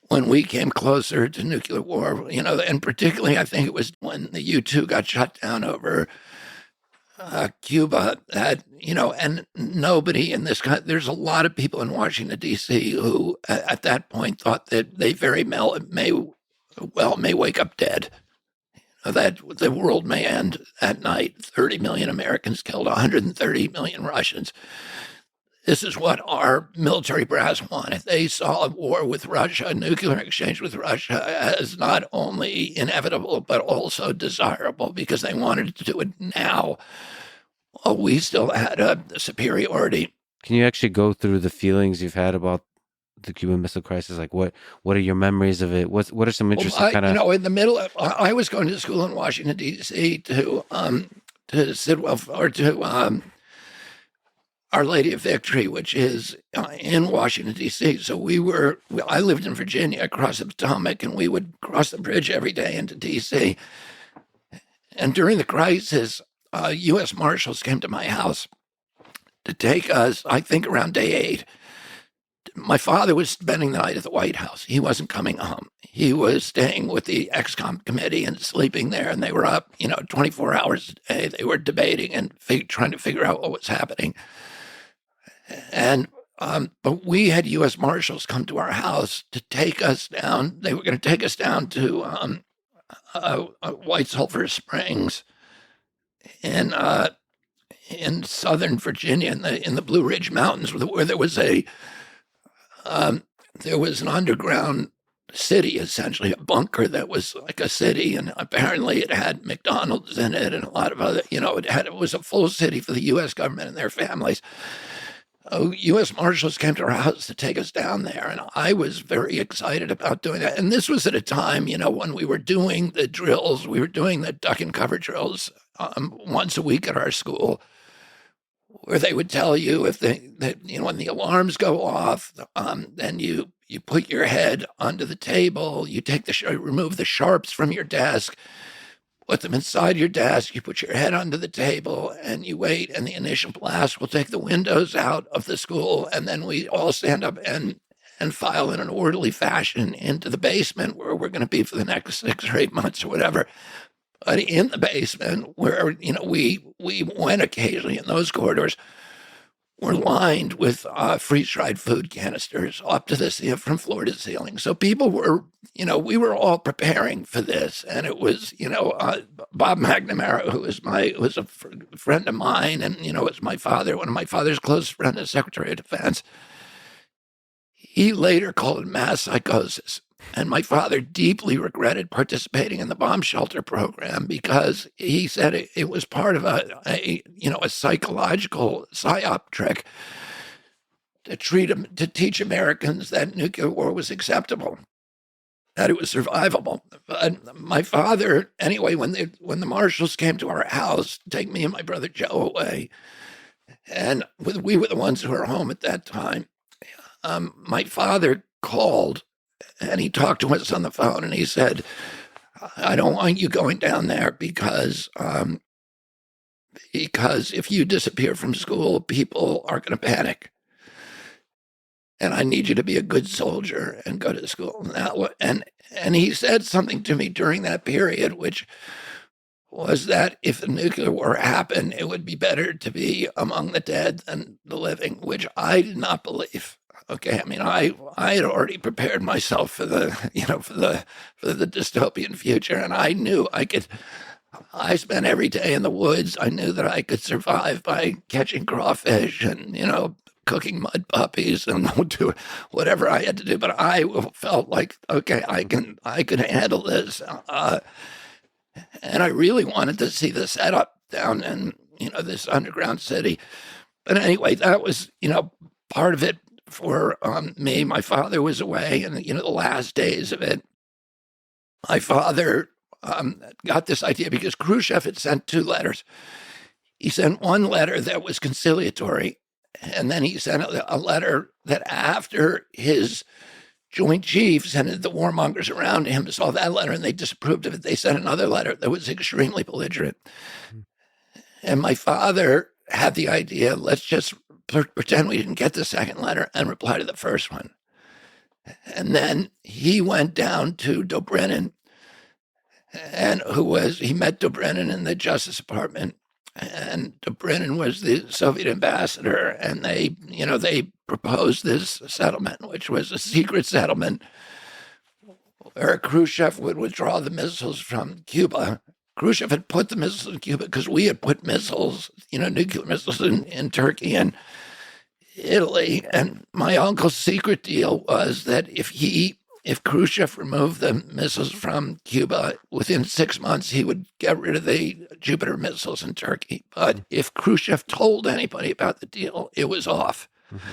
when we came closer to nuclear war. And particularly, I think it was when the U-2 got shut down over Cuba, that, and nobody in this country, there's a lot of people in Washington, D.C. who at that point thought that they very may wake up dead, that the world may end that night. 30 million Americans killed, 130 million Russians. This is what our military brass wanted. They saw a war with Russia, a nuclear exchange with Russia, as not only inevitable, but also desirable, because they wanted to do it now. Well, we still had a superiority. Can you actually go through the feelings you've had about the Cuban Missile Crisis? Like, what are your memories of it? What are some interesting kind of... in the middle, I was going to school in Washington, D.C. to Sidwell, or to Our Lady of Victory, which is in Washington, D.C. So I lived in Virginia across the Potomac, and we would cross the bridge every day into D.C. And during the crisis, U.S. Marshals came to my house to take us, I think around day 8. My father was spending the night at the White House. He wasn't coming home. He was staying with the ExComm committee and sleeping there, and they were up, 24 hours a day. They were debating and trying to figure out what was happening. And but we had U.S. Marshals come to our house to take us down. They were going to take us down to White Sulphur Springs in southern Virginia, in the Blue Ridge Mountains, where there was an underground city, essentially a bunker that was like a city, and apparently it had McDonald's in it and a lot of other. It was a full city for the U.S. government and their families. U.S. Marshals came to our house to take us down there, and I was very excited about doing that. And this was at a time, when we were doing the drills, we were doing the duck and cover drills once a week at our school, where they would tell you when the alarms go off, then you put your head under the table, you remove the sharps from your desk, put them inside your desk, you put your head under the table, and you wait, and the initial blast will take the windows out of the school, and then we all stand up and file in an orderly fashion into the basement, where we're going to be for the next 6 or 8 months or whatever. But in the basement, where we went occasionally in those corridors, were lined with freeze-dried food canisters up to the ceiling, from floor to ceiling. So people were, we were all preparing for this, and it was, Bob McNamara, who was a friend of mine, and was my father, one of my father's close friends, as Secretary of Defense. He later called it mass psychosis. And my father deeply regretted participating in the bomb shelter program because he said it was part of a psychological psyop trick to teach Americans that nuclear war was acceptable, that it was survivable. But my father, anyway, when the marshals came to our house to take me and my brother Joe away, and we were the ones who were home at that time, my father called and he talked to us on the phone and he said, I don't want you going down there because if you disappear from school, people are going to panic. And I need you to be a good soldier and go to school. And he said something to me during that period, which was that if the nuclear war happened, it would be better to be among the dead than the living, which I did not believe. Okay, I mean, I had already prepared myself for the dystopian future, and I knew I could. I spent every day in the woods. I knew that I could survive by catching crawfish and cooking mud puppies and do whatever I had to do. But I felt like, okay, I can handle this, and I really wanted to see the setup down in this underground city. But anyway, that was part of it. For me, my father was away, and the last days of it, my father got this idea because Khrushchev had sent 2 letters. He sent one letter that was conciliatory, and then he sent a letter that after his Joint Chiefs and the warmongers around him saw that letter and they disapproved of it, they sent another letter that was extremely belligerent. And my father had the idea, let's just pretend we didn't get the second letter and reply to the first one. And then he went down to Dobrynin, and he met Dobrynin in the Justice Department, and Dobrynin was the Soviet ambassador, and they proposed this settlement, which was a secret settlement where Khrushchev would withdraw the missiles from Cuba. Khrushchev had put the missiles in Cuba because we had put missiles, nuclear missiles in Turkey and Italy. And my uncle's secret deal was that if Khrushchev removed the missiles from Cuba, within 6 months, he would get rid of the Jupiter missiles in Turkey. But if Khrushchev told anybody about the deal, it was off. Mm-hmm.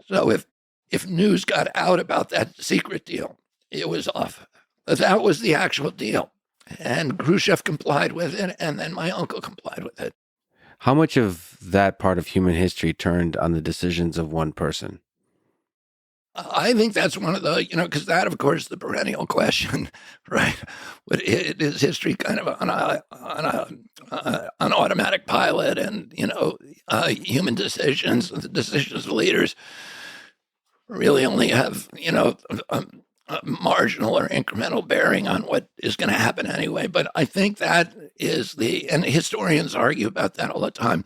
So if news got out about that secret deal, it was off. But that was the actual deal. And Khrushchev complied with it, and then my uncle complied with it. How much of that part of human history turned on the decisions of one person? I think that's one of the, because that, of course, is the perennial question, right? But is history kind of on an automatic pilot, and human decisions, the decisions of leaders, really only have a marginal or incremental bearing on what is going to happen anyway. But I think that is and historians argue about that all the time.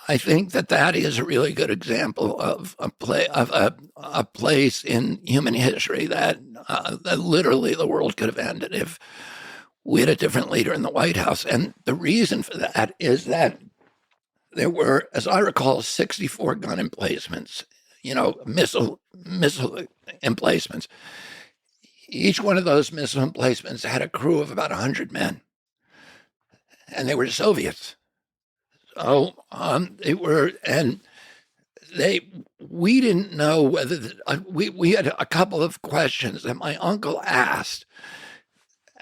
I think that is a really good example of a place in human history that literally the world could have ended if we had a different leader in the White House. And the reason for that is that there were, as I recall, 64 gun emplacements, missile emplacements. Each one of those missile emplacements had a crew of about 100 men, and they were Soviets. So we didn't know whether we had a couple of questions that my uncle asked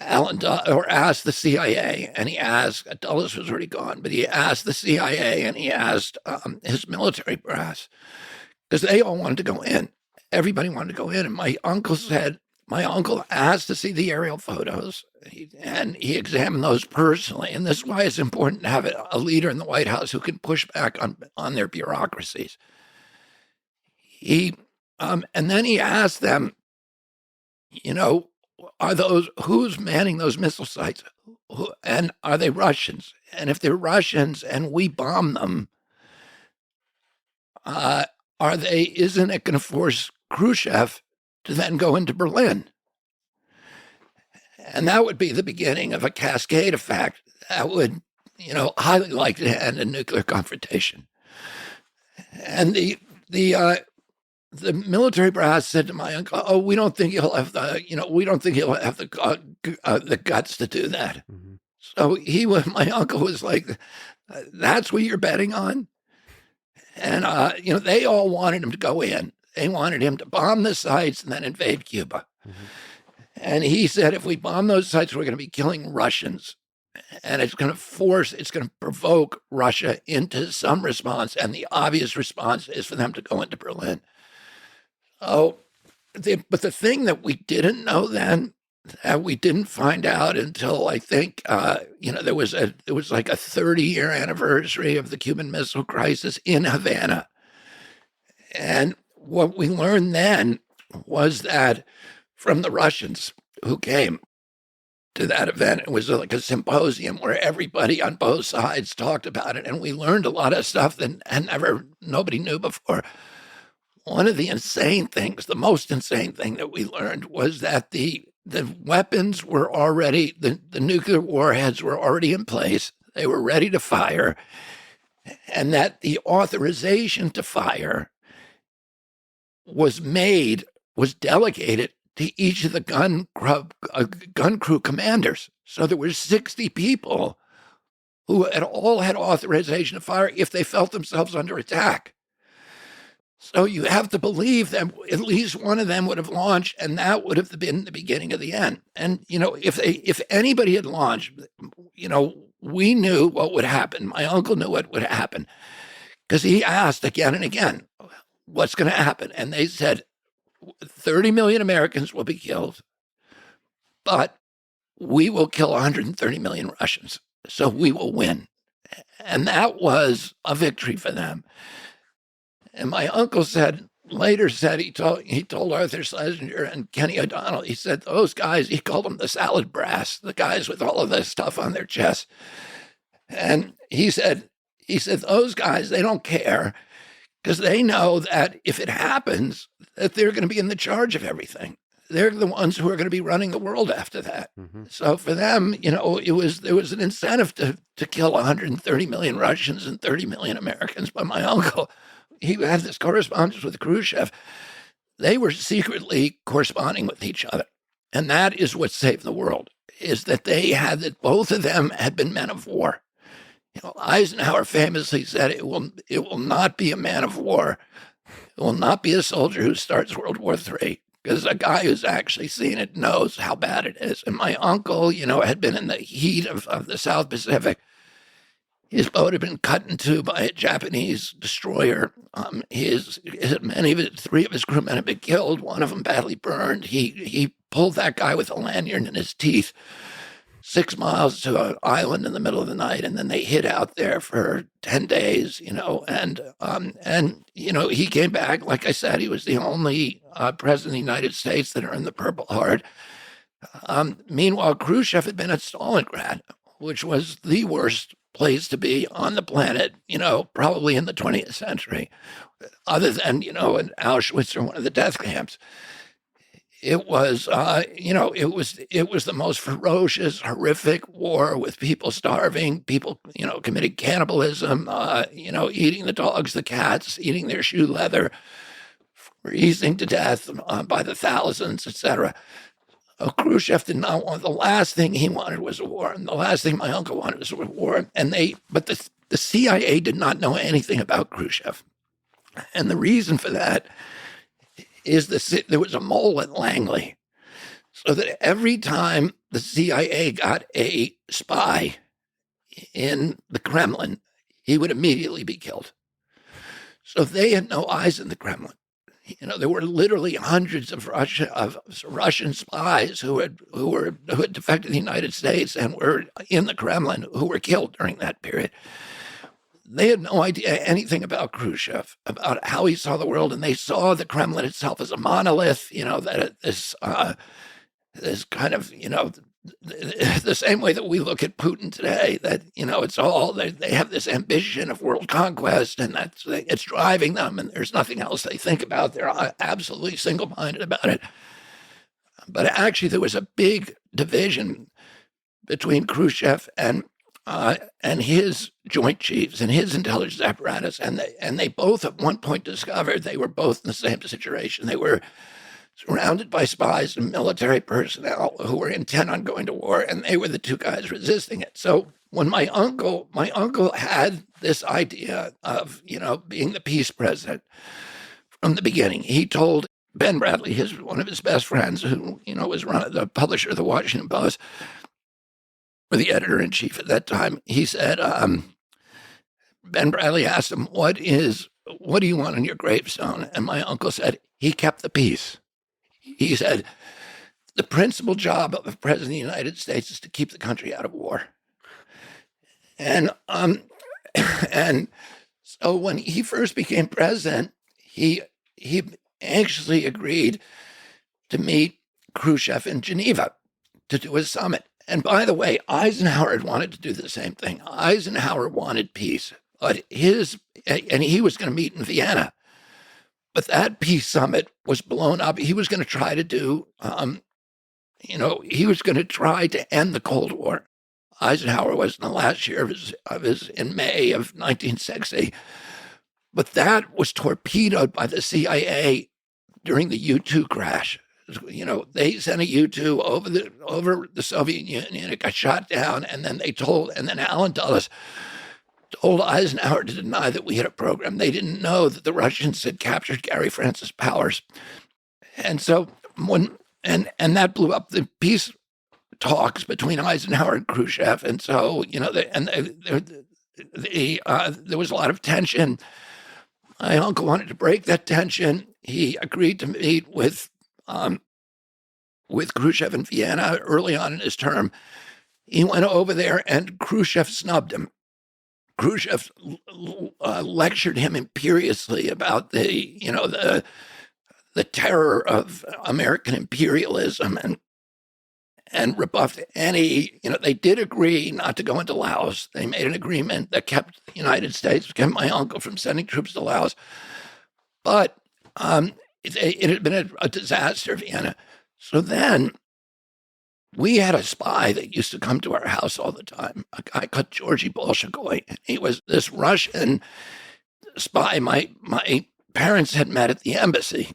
asked the CIA, and he asked, Dulles was already gone, but he asked the CIA and he asked his military brass, because they all wanted to go in. Everybody wanted to go in. And my uncle asked to see the aerial photos, and he examined those personally. And this is why it's important to have a leader in the White House who can push back on their bureaucracies. And then he asked them, who's manning those missile sites? And are they Russians? And if they're Russians and we bomb them, isn't it going to force Khrushchev to then go into Berlin? And that would be the beginning of a cascade effect that would, highly likely to end in nuclear confrontation. And the the military brass said to my uncle, "Oh, we don't think he'll have we don't think he'll have the guts to do that." Mm-hmm. So my uncle was like, "That's what you're betting on," and they all wanted him to go in. They wanted him to bomb the sites and then invade Cuba. Mm-hmm. And he said, if we bomb those sites, we're going to be killing Russians. And it's going to provoke Russia into some response. And the obvious response is for them to go into Berlin. But the thing that we didn't know then, that we didn't find out until I think, there was like a 30-year anniversary of the Cuban Missile Crisis in Havana. And what we learned then was that from the Russians who came to that event, it was like a symposium where everybody on both sides talked about it, and we learned a lot of stuff that nobody knew before. One of the most insane thing that we learned was that the weapons were already, the nuclear warheads were already in place. They were ready to fire, and that the authorization to fire was delegated to each of the gun crew commanders. So there were 60 people who had all had authorization to fire if they felt themselves under attack. So you have to believe that at least one of them would have launched, and that would have been the beginning of the end. And, if anybody had launched, we knew what would happen. My uncle knew what would happen because he asked again and again, what's going to happen? And they said, 30 million Americans will be killed, but we will kill 130 million Russians. So we will win. And that was a victory for them. And my uncle later said, he told Arthur Schlesinger and Kenny O'Donnell, he said, those guys, he called them the salad brass, the guys with all of this stuff on their chests. And he said, those guys, they don't care because they know that if it happens, that they're going to be in the charge of everything. They're the ones who are going to be running the world after that. Mm-hmm. So for them, there was an incentive to kill 130 million Russians and 30 million Americans. But my uncle, he had this correspondence with Khrushchev. They were secretly corresponding with each other. And that is what saved the world, is that both of them had been men of war. Eisenhower famously said, it will not be a man of war. It will not be a soldier who starts World War III, because a guy who's actually seen it knows how bad it is. And my uncle, had been in the heat of the South Pacific. His boat had been cut in two by a Japanese destroyer. Three of his crewmen had been killed. One of them badly burned. He pulled that guy with a lanyard in his teeth 6 miles to an island in the middle of the night, and then they hid out there for 10 days, and he came back. Like I said, he was the only president of the United States that earned the Purple Heart. Meanwhile, Khrushchev had been at Stalingrad, which was the worst place to be on the planet, probably in the 20th century, other than, in Auschwitz or one of the death camps. It was, it was the most ferocious, horrific war with people starving, people, committing cannibalism, eating the dogs, the cats, eating their shoe leather, freezing to death by the thousands, etc. Khrushchev did not want, the last thing he wanted was a war. And the last thing my uncle wanted was a war. But the CIA did not know anything about Khrushchev. And the reason for that is there was a mole at Langley, so that every time the CIA got a spy in the Kremlin, he would immediately be killed. So they had no eyes in the Kremlin. There were literally hundreds of Russian spies who had defected the United States and were in the Kremlin who were killed during that period. They had no idea anything about Khrushchev, about how he saw the world, and they saw the Kremlin itself as a monolith, that this kind of, the same way that we look at Putin today, that, it's all, they have this ambition of world conquest, and it's driving them, and there's nothing else they think about. They're absolutely single-minded about it. But actually, there was a big division between Khrushchev and and his Joint Chiefs and his intelligence apparatus, and they both at one point discovered they were both in the same situation. They were surrounded by spies and military personnel who were intent on going to war, and they were the two guys resisting it. So when my uncle had this idea of, being the peace president from the beginning, he told Ben Bradley, one of his best friends, who, was the publisher of the Washington Post, or the editor-in-chief at that time, he said, Ben Bradley asked him, what do you want on your gravestone? And my uncle said, he kept the peace. He said, the principal job of the president of the United States is to keep the country out of war. And and so when he first became president, he anxiously agreed to meet Khrushchev in Geneva to do a summit. And by the way, Eisenhower had wanted to do the same thing. Eisenhower wanted peace, but and he was going to meet in Vienna. But that peace summit was blown up. He was going to try to do, he was going to try to end the Cold War. Eisenhower was in the last year of his in May of 1960. But that was torpedoed by the CIA during the U-2 crash. They sent a U-2 over the Soviet Union. It got shot down, and then Allen Dulles told Eisenhower to deny that we had a program. They didn't know that the Russians had captured Gary Francis Powers. And so and that blew up the peace talks between Eisenhower and Khrushchev. And so, there was a lot of tension. My uncle wanted to break that tension. He agreed to meet with Khrushchev in Vienna early on in his term. He went over there, and Khrushchev snubbed him. Khrushchev lectured him imperiously about the terror of American imperialism and rebuffed any. They did agree not to go into Laos. They made an agreement that kept the United States, kept my uncle from sending troops to Laos. But it had been a disaster, Vienna. So then we had a spy that used to come to our house all the time, a guy called Georgy Bolshoi. He was this Russian spy my parents had met at the embassy.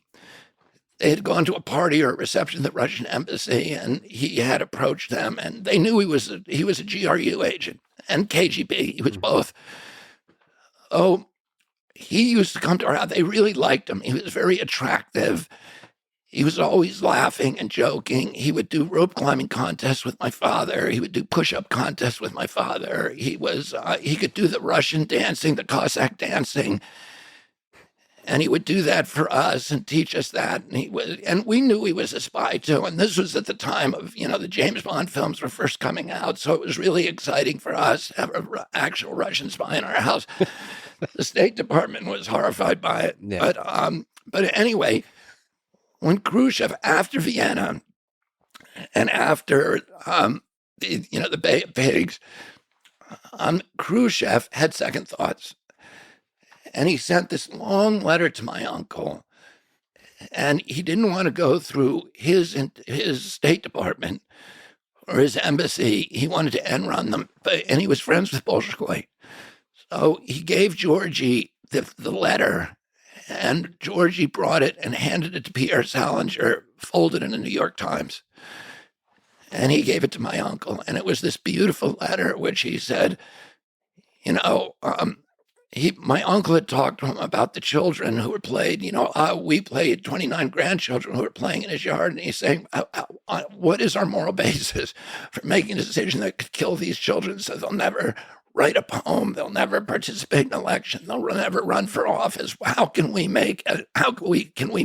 They had gone to a party or a reception at the Russian embassy, and he had approached them, and they knew he was a GRU agent and KGB. He was both. Oh, he used to come to our house. They really liked him. He was very attractive. He was always laughing and joking. He would do rope climbing contests with my father. He would do push-up contests with my father. He could do the Russian dancing, the Cossack dancing. And he would do that for us and teach us that. And we knew he was a spy too. And this was at the time of, the James Bond films were first coming out. So it was really exciting for us to have an actual Russian spy in our house. The State Department was horrified by it. Yeah. But anyway, when Khrushchev, after Vienna and after, the Bay of Pigs, Khrushchev had second thoughts. And he sent this long letter to my uncle. And he didn't want to go through his State Department or his embassy. He wanted to end run them. And he was friends with Bolshoi. So he gave Georgie the letter. And Georgie brought it and handed it to Pierre Salinger, folded in the New York Times. And he gave it to my uncle. And it was this beautiful letter, which he said, my uncle had talked to him about the children who were played. We played 29 grandchildren who were playing in his yard. And he's saying, what is our moral basis for making a decision that could kill these children so they'll never write a poem, they'll never participate in an election, they'll never run for office? How can we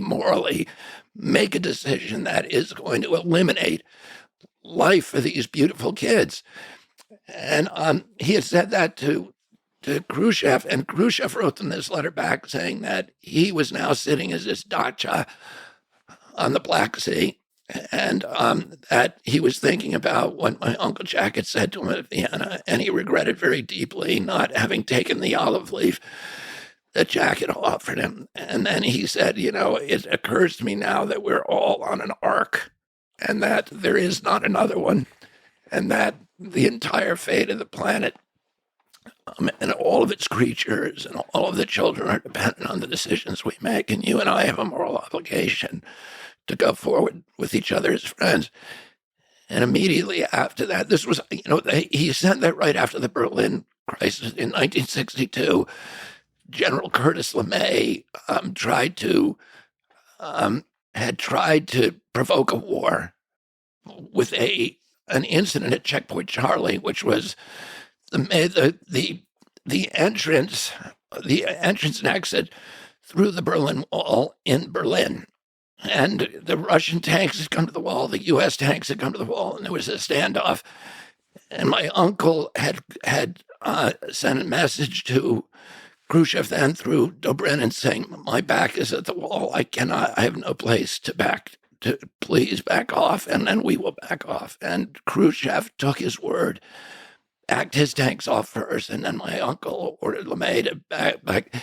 morally make a decision that is going to eliminate life for these beautiful kids? And he had said that to Khrushchev, and Khrushchev wrote them this letter back saying that he was now sitting as his dacha on the Black Sea, and that he was thinking about what my Uncle Jack had said to him at Vienna, and he regretted very deeply not having taken the olive leaf that Jack had offered him. And then he said, it occurs to me now that we're all on an ark, and that there is not another one, and that the entire fate of the planet. And all of its creatures and all of the children are dependent on the decisions we make. And you and I have a moral obligation to go forward with each other as friends. And immediately after that, this was, he sent that right after the Berlin crisis in 1962. General Curtis LeMay had tried to provoke a war with an incident at Checkpoint Charlie, which was the entrance and exit through the Berlin Wall in Berlin. And the Russian tanks had come to the wall, the U.S. tanks had come to the wall, and there was a standoff. And my uncle had sent a message to Khrushchev then through Dobrynin saying, "My back is at the wall. I have no place to please back off, and then we will back off." And Khrushchev took his word, backed his tanks off first, and then my uncle ordered LeMay to back.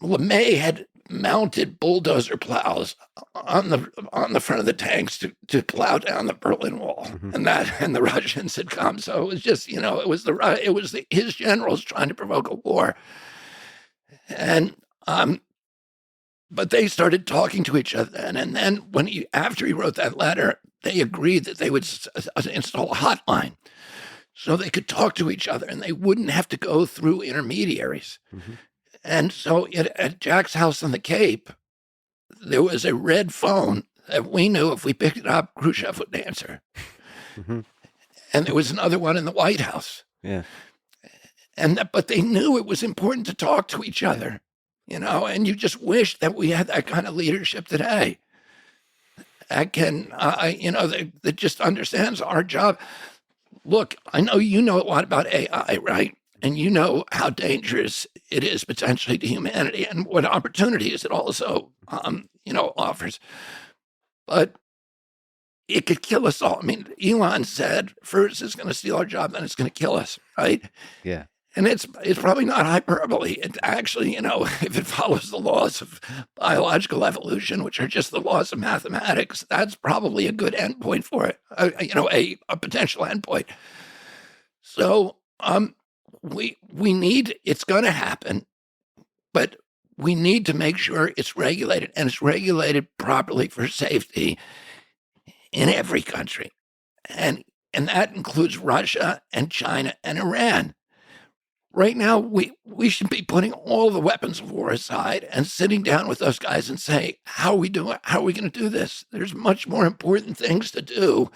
LeMay had mounted bulldozer plows on the front of the tanks to plow down the Berlin Wall, and the Russians had come. So it was just, his generals trying to provoke a war, and but they started talking to each other, and then after he wrote that letter, they agreed that they would install a hotline so they could talk to each other and they wouldn't have to go through intermediaries. Mm-hmm. And so at Jack's house on the Cape, there was a red phone that we knew if we picked it up, Khrushchev would answer. Mm-hmm. And there was another one in the White House. Yeah. But they knew it was important to talk to each other, and you just wish that we had that kind of leadership today. That that just understands our job. Look, I know you know a lot about AI, right? And you know how dangerous it is potentially to humanity and what opportunities it also, offers. But it could kill us all. I mean, Elon said, first it's going to steal our job, then it's going to kill us, right? Yeah. And it's probably not hyperbole. It actually, if it follows the laws of biological evolution, which are just the laws of mathematics, that's probably a good endpoint for it, a potential endpoint. So, we need, it's going to happen, but we need to make sure it's regulated, and it's regulated properly for safety in every country. And that includes Russia and China and Iran. Right now, we should be putting all the weapons of war aside and sitting down with those guys and saying, how are we doing? How are we going to do this? There's much more important things to do.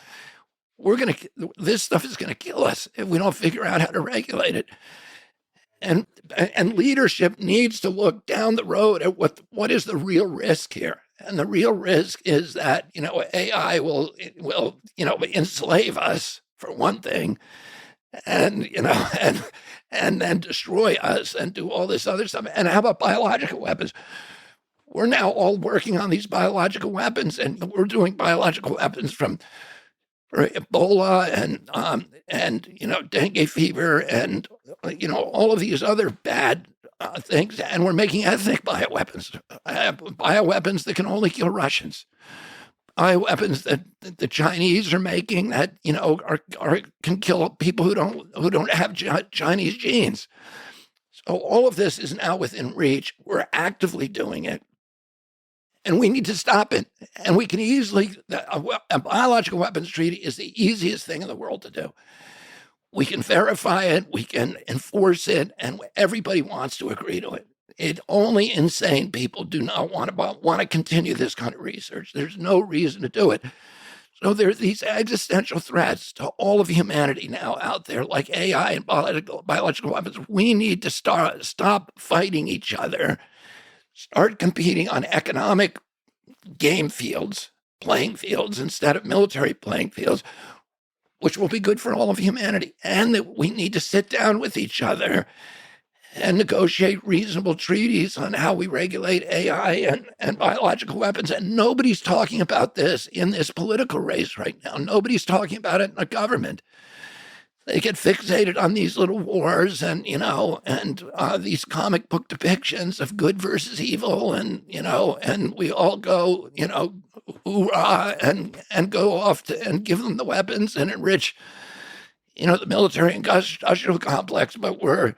This stuff is going to kill us if we don't figure out how to regulate it. And leadership needs to look down the road at what is the real risk here. And the real risk is that, AI will enslave us, for one thing, and then destroy us and do all this other stuff. And how about biological weapons? We're now all working on these biological weapons, and we're doing biological weapons for Ebola and dengue fever and all of these other bad things, and we're making ethnic bioweapons, bioweapons that can only kill Russians, bioweapons that the Chinese are making that can kill people who don't have Chinese genes. So all of this is now within reach. We're actively doing it. And we need to stop it. And we can a biological weapons treaty is the easiest thing in the world to do. We can verify it, we can enforce it, and everybody wants to agree to it. Only insane people do not want to continue this kind of research. There's no reason to do it. So there are these existential threats to all of humanity now out there, like AI and biological weapons. We need to stop fighting each other. Start competing on economic playing fields instead of military playing fields, which will be good for all of humanity. And that we need to sit down with each other and negotiate reasonable treaties on how we regulate AI and biological weapons. And nobody's talking about this in this political race right now. Nobody's talking about it in the government. They get fixated on these little wars and these comic book depictions of good versus evil. And we all go, hoorah, and go off and give them the weapons and enrich the military industrial complex, but we're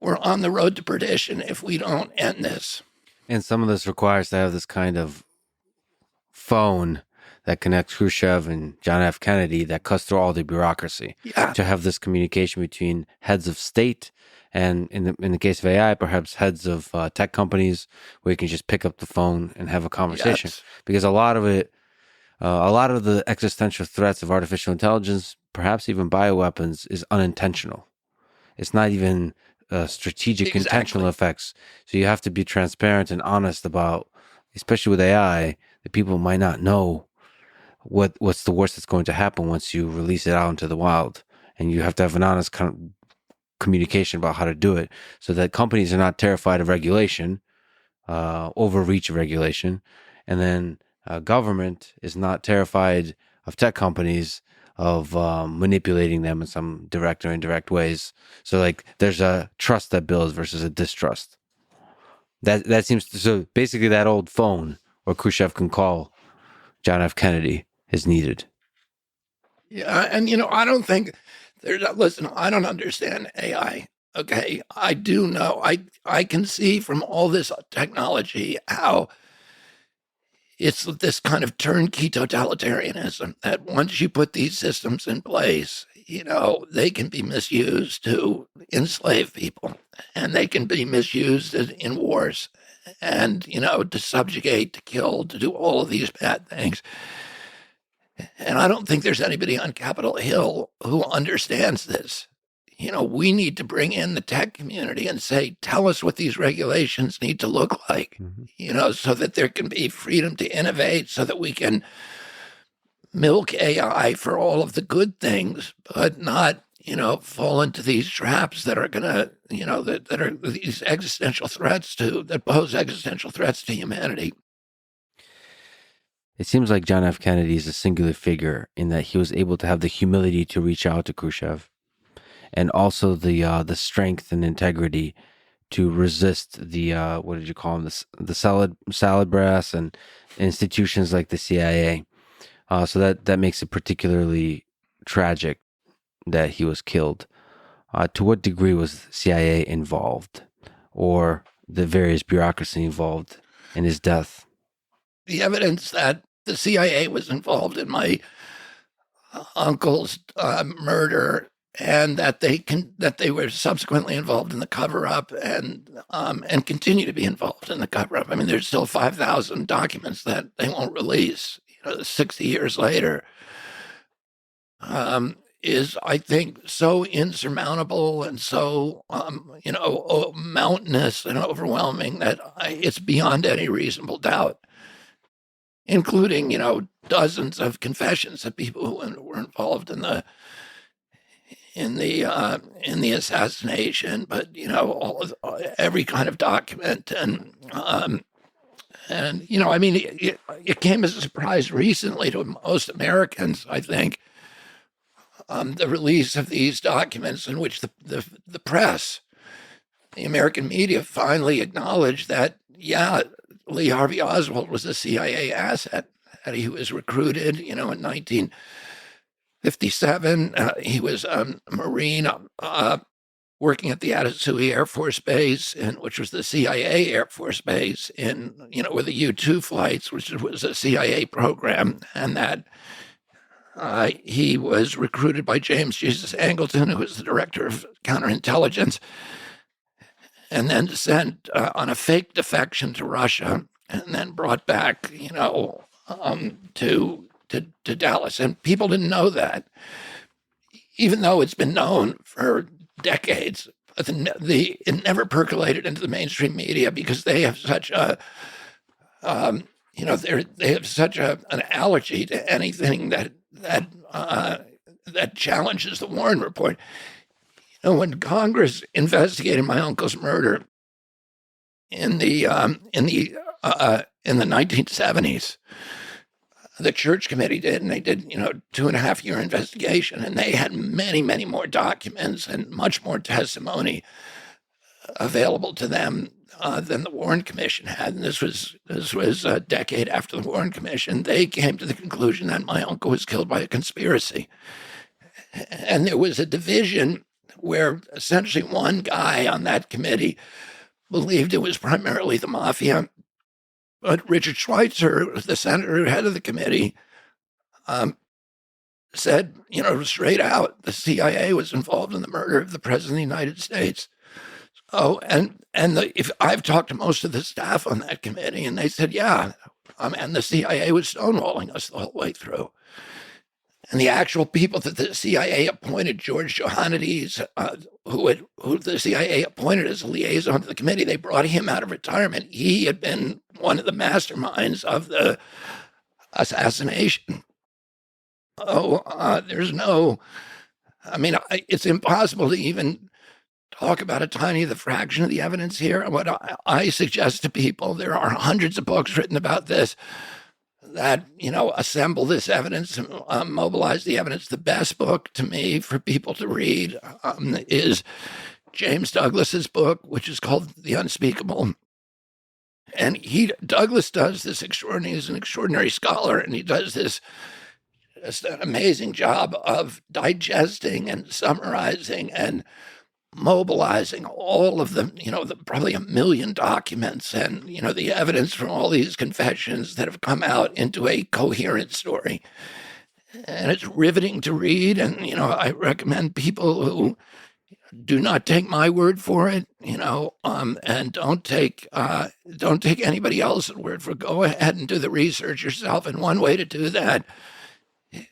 on the road to perdition if we don't end this. And some of this requires to have this kind of phone that connects Khrushchev and John F. Kennedy that cuts through all the bureaucracy. Yeah. To have this communication between heads of state and, in the case of AI, perhaps heads of tech companies, where you can just pick up the phone and have a conversation. Yes. Because a lot of the existential threats of artificial intelligence, perhaps even bioweapons, is unintentional. It's not even strategic, intentional effects. So you have to be transparent and honest about, especially with AI, that people might not know what's the worst that's going to happen once you release it out into the wild. And you have to have an honest communication about how to do it, so that companies are not terrified of regulation, overreach of regulation, and then government is not terrified of tech companies of manipulating them in some direct or indirect ways. So like there's a trust that builds versus a distrust. That seems to, so basically that old phone where Khrushchev can call John F. Kennedy is needed. Yeah, and I don't think listen, I don't understand AI. Okay, I do know. I can see from all this technology how it's this kind of turnkey totalitarianism that once you put these systems in place, they can be misused to enslave people, and they can be misused in wars, and, to subjugate, to kill, to do all of these bad things. And I don't think there's anybody on Capitol Hill who understands this. We need to bring in the tech community and say, tell us what these regulations need to look like, so that there can be freedom to innovate, so that we can milk AI for all of the good things, but not, fall into these traps that are going to, that are these existential threats that pose existential threats to humanity. It seems like John F. Kennedy is a singular figure in that he was able to have the humility to reach out to Khrushchev, and also the strength and integrity to resist the what did you call them, the salad brass and institutions like the CIA. So that makes it particularly tragic that he was killed. To what degree was the CIA involved, or the various bureaucracy involved in his death? The evidence that the CIA was involved in my uncle's murder, and that they were subsequently involved in the cover-up, and continue to be involved in the cover-up. I mean, there's still 5,000 documents that they won't release, 60 years later, is, I think, so insurmountable and so, mountainous and overwhelming that it's beyond any reasonable doubt, including, dozens of confessions of people who were involved in the assassination, but every kind of document, and I mean, it came as a surprise recently to most Americans, I think, the release of these documents, in which the press, the American media, finally acknowledged that, yeah, Lee Harvey Oswald was a CIA asset, that he was recruited, in 1957. He was a Marine working at the Atasui Air Force Base, which was the CIA Air Force Base, with the U-2 flights, which was a CIA program, and that he was recruited by James Jesus Angleton, who was the director of counterintelligence, and then sent on a fake defection to Russia, and then brought back, to Dallas. And people didn't know that, even though it's been known for decades. But it never percolated into the mainstream media because they have such a, they have such an allergy to anything that challenges the Warren Report. When Congress investigated my uncle's murder in the 1970s, the Church Committee did, and they did, 2.5-year investigation, and they had many, many more documents and much more testimony available to them than the Warren Commission had. And this was a decade after the Warren Commission. They came to the conclusion that my uncle was killed by a conspiracy. And there was a division where essentially one guy on that committee believed it was primarily the mafia. But Richard Schweitzer, the senator head of the committee, said, straight out, the CIA was involved in the murder of the President of the United States. Oh, if I've talked to most of the staff on that committee, and they said, yeah, and the CIA was stonewalling us the whole way through. And the actual people that the CIA appointed, George Johannides, who the CIA appointed as a liaison to the committee, they brought him out of retirement. He had been one of the masterminds of the assassination. It's impossible to even talk about a tiny fraction of the evidence here. What I suggest to people, there are hundreds of books written about this that, assemble this evidence and mobilize the evidence. The best book to me for people to read is James Douglas's book, which is called The Unspeakable. And Douglas does this extraordinary, he's an extraordinary scholar, and he does this just an amazing job of digesting and summarizing and mobilizing all of them, probably 1 million documents and, the evidence from all these confessions that have come out into a coherent story. And it's riveting to read. And, I recommend people who do not take my word for it, and don't take anybody else's word for it. Go ahead and do the research yourself. And one way to do that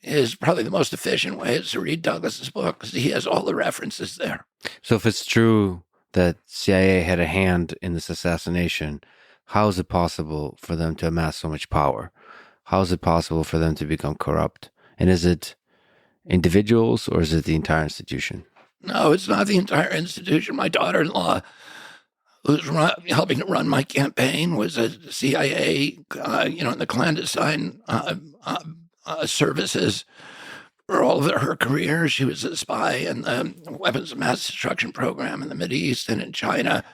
is probably the most efficient way is to read Douglas's book, because he has all the references there. So if it's true that CIA had a hand in this assassination, how is it possible for them to amass so much power? How is it possible for them to become corrupt? And is it individuals or is it the entire institution? No, it's not the entire institution. My daughter-in-law, who's helping to run my campaign, was a CIA, in the clandestine services for all of her career. She was a spy in the weapons of mass destruction program in the Mideast and in China.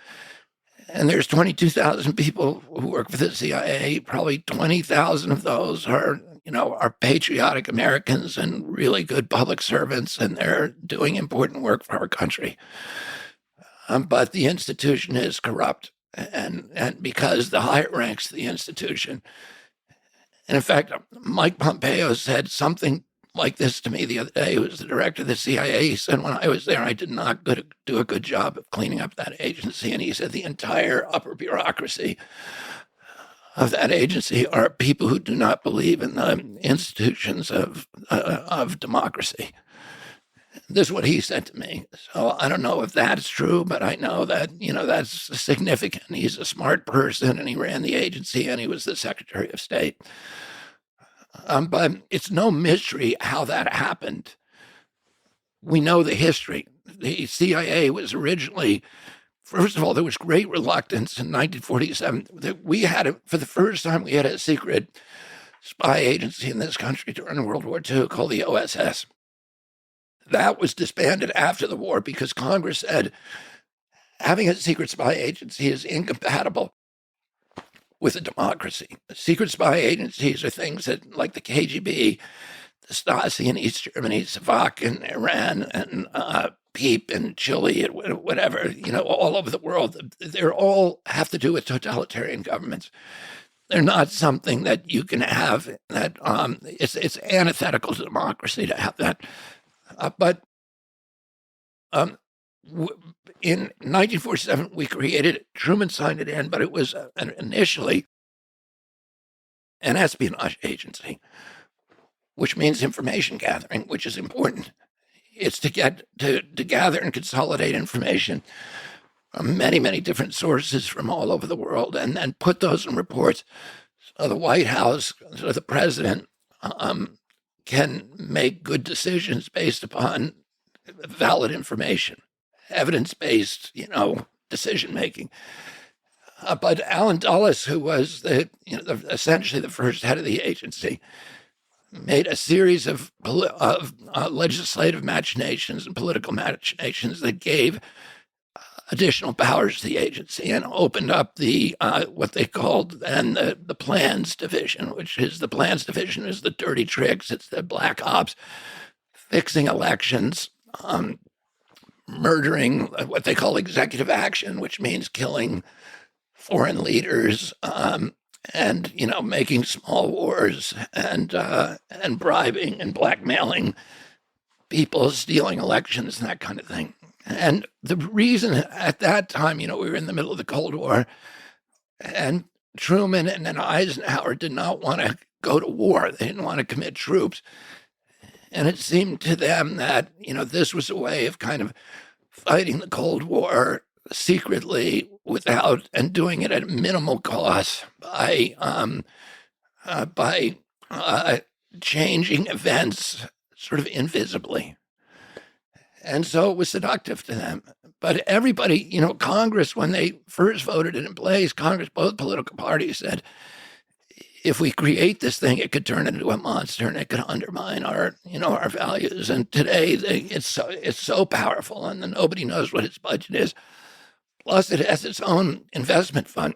And there's 22,000 people who work for the CIA. Probably 20,000 of those are patriotic Americans and really good public servants, and they're doing important work for our country. But the institution is corrupt, and because the higher ranks of the institution. And in fact, Mike Pompeo said something like this to me the other day. He was the director of the CIA. He said, when I was there, I did not do a good job of cleaning up that agency. And he said the entire upper bureaucracy of that agency are people who do not believe in the institutions of democracy. This is what he said to me. So I don't know if that's true, but I know that, that's significant. He's a smart person, and he ran the agency, and he was the Secretary of State. But it's no mystery how that happened. We know the history. The CIA was originally, first of all, there was great reluctance in 1947. For the first time, we had a secret spy agency in this country during World War II called the OSS. That was disbanded after the war because Congress said having a secret spy agency is incompatible with a democracy. Secret spy agencies are things that, like the KGB, the Stasi in East Germany, Savak in Iran, and PEEP in Chile, and whatever, all over the world, they're all have to do with totalitarian governments. They're not something that you can have that it's antithetical to democracy to have that. But in 1947, we created it. Truman signed it in, but it was initially an espionage agency, which means information gathering, which is important. It's to gather and consolidate information from many, many different sources from all over the world, and then put those in reports so the White House, so the president, can make good decisions based upon valid information, evidence-based, decision-making. But Allen Dulles, who was essentially the first head of the agency, made a series of legislative machinations and political machinations that gave additional powers to the agency and opened up the what they called then the plans division, which is the plans division is the dirty tricks, it's the black ops. fixing elections, murdering what they call executive action, which means killing foreign leaders, and making small wars, and bribing and blackmailing people, stealing elections, and that kind of thing. And the reason at that time, we were in the middle of the Cold War, and Truman and then Eisenhower did not want to go to war. They didn't want to commit troops. And it seemed to them that, this was a way of kind of fighting the Cold War secretly without, and doing it at minimal cost by changing events sort of invisibly. And so it was seductive to them. But everybody, Congress, when they first voted it in place, Congress, both political parties said, if we create this thing, it could turn into a monster and it could undermine our values. And today it's so powerful, and then nobody knows what its budget is. Plus, it has its own investment fund,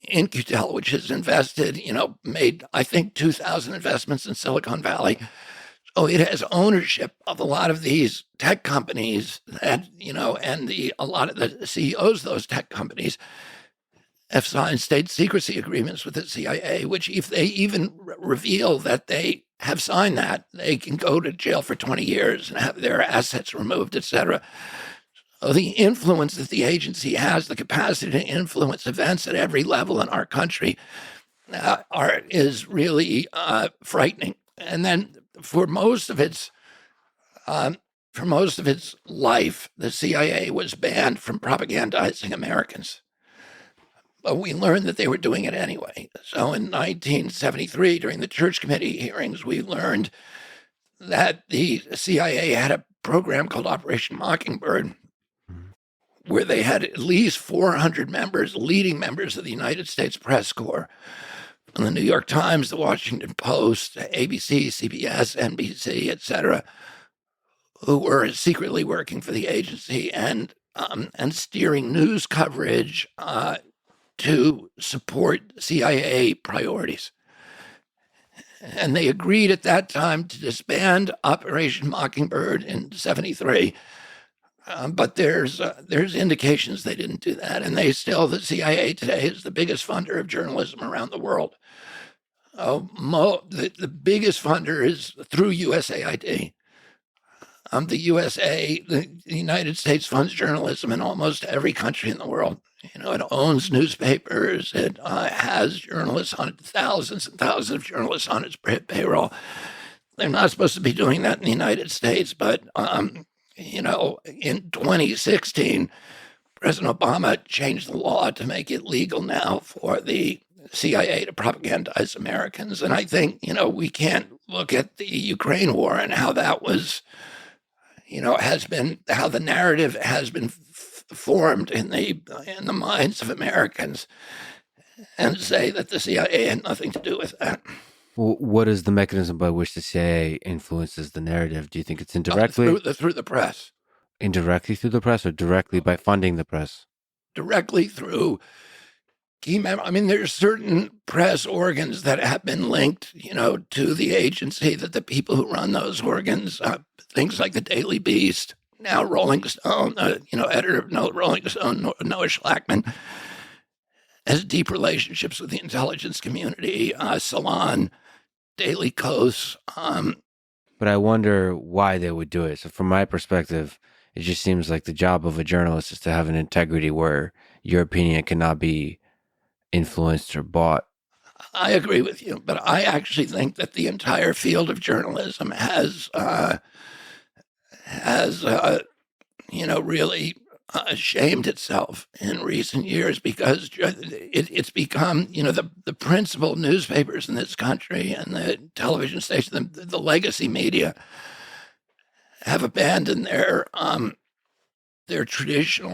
In-Q-Tel, which has invested, made, I think, 2,000 investments in Silicon Valley. So it has ownership of a lot of these tech companies that, and a lot of the CEOs of those tech companies have signed state secrecy agreements with the CIA, which if they even reveal that they have signed that, they can go to jail for 20 years and have their assets removed, et cetera. So the influence that the agency has, the capacity to influence events at every level in our country, is really frightening. And then for most of its life, the CIA was banned from propagandizing Americans. But we learned that they were doing it anyway. So in 1973, during the Church Committee hearings, we learned that the CIA had a program called Operation Mockingbird, where they had at least 400 members, leading members of the United States Press Corps, from the New York Times, the Washington Post, ABC, CBS, NBC, et cetera, who were secretly working for the agency and steering news coverage to support CIA priorities. And they agreed at that time to disband Operation Mockingbird in 1973. But there's indications they didn't do that. And the CIA today is the biggest funder of journalism around the world. The biggest funder is through USAID. The United States funds journalism in almost every country in the world. It owns newspapers. It has journalists on it, thousands and thousands of journalists on its payroll. They're not supposed to be doing that in the United States, but in 2016, President Obama changed the law to make it legal now for the CIA to propagandize Americans. And I think, we can't look at the Ukraine war and how that was, how the narrative has been formed in the minds of Americans and say that the CIA had nothing to do with that. Well, what is the mechanism by which the CIA influences the narrative? Do you think it's indirectly? Through the press. Indirectly through the press, or directly by funding the press? Directly through key members. I mean, there's certain press organs that have been linked, to the agency, that the people who run those organs, things like the Daily Beast, now Rolling Stone, editor of Rolling Stone, Noah Schlackman, has deep relationships with the intelligence community, Salon, Daily Kos. But I wonder why they would do it. So from my perspective, it just seems like the job of a journalist is to have an integrity where your opinion cannot be influenced or bought. I agree with you, but I actually think that the entire field of journalism has really shamed itself in recent years, because it's become, the principal newspapers in this country and the television stations, the legacy media, have abandoned their tradition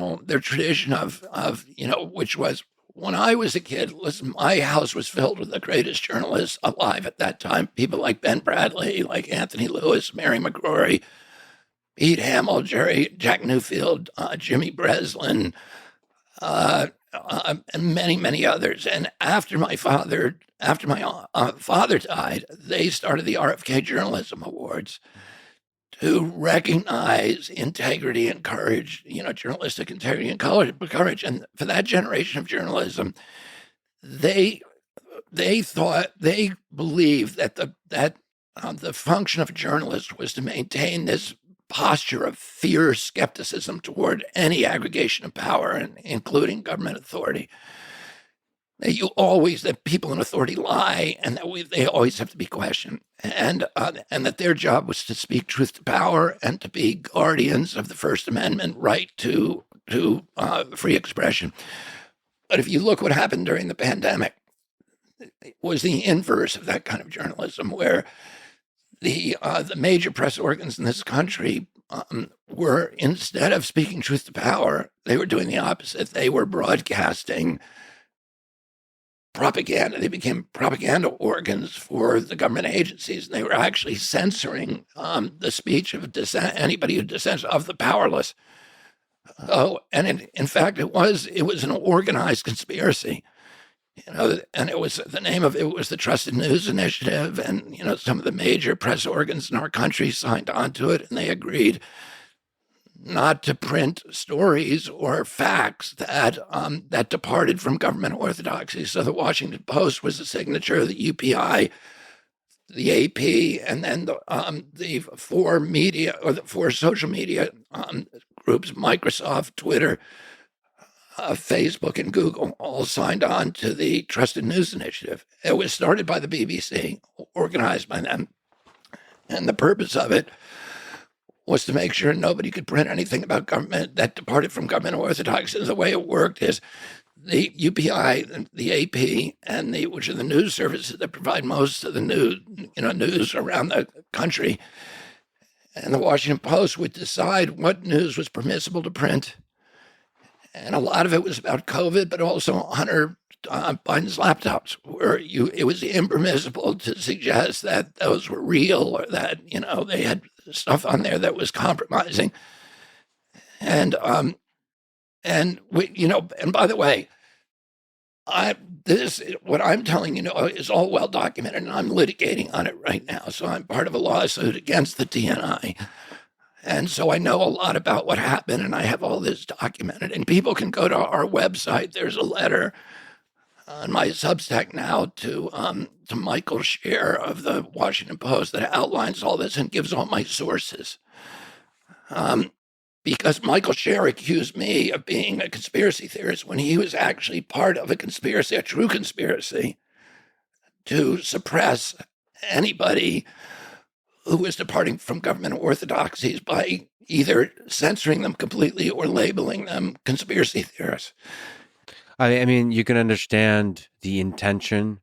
of which was, when I was a kid, listen, my house was filled with the greatest journalists alive at that time. People like Ben Bradley, like Anthony Lewis, Mary McGrory, Pete Hamill, Jack Newfield, Jimmy Breslin, and many, many others. And after my father died, they started the RFK Journalism Awards to recognize integrity and courage, journalistic integrity and courage. And for that generation of journalism, they believed that the function of a journalist was to maintain this posture of fierce skepticism toward any aggregation of power, and including government authority. That people in authority lie, and that they always have to be questioned, and that their job was to speak truth to power and to be guardians of the First Amendment right to free expression. But if you look what happened during the pandemic, it was the inverse of that kind of journalism, where the major press organs in this country were, instead of speaking truth to power, they were doing the opposite. They were broadcasting propaganda. They became propaganda organs for the government agencies. And they were actually censoring the speech of anybody who dissents, of the powerless. And in fact, it was an organized conspiracy. And it was, the name of it was the Trusted News Initiative, and some of the major press organs in our country signed on to it, and they agreed not to print stories or facts that departed from government orthodoxy. So the Washington Post was the signature of the UPI, the AP, and then the four media, or the four social media groups, Microsoft, Twitter, Facebook, and Google, all signed on to the Trusted News Initiative. It was started by the BBC, organized by them. And the purpose of it was to make sure nobody could print anything about government that departed from government orthodoxy. And the way it worked is the UPI, the AP, and which are the news services that provide most of the news around the country, and the Washington Post would decide what news was permissible to print. And a lot of it was about COVID, but also Hunter Biden's laptops, where it was impermissible to suggest that those were real, or that they had stuff on there that was compromising. And and by the way, what I'm telling is all well documented, and I'm litigating on it right now. So I'm part of a lawsuit against the TNI. And so I know a lot about what happened, and I have all this documented. And people can go to our website. There's a letter on my Substack now to Michael Scher of the Washington Post that outlines all this and gives all my sources. Because Michael Scher accused me of being a conspiracy theorist when he was actually part of a conspiracy, a true conspiracy, to suppress anybody who was departing from government orthodoxies by either censoring them completely or labeling them conspiracy theorists. I mean, you can understand the intention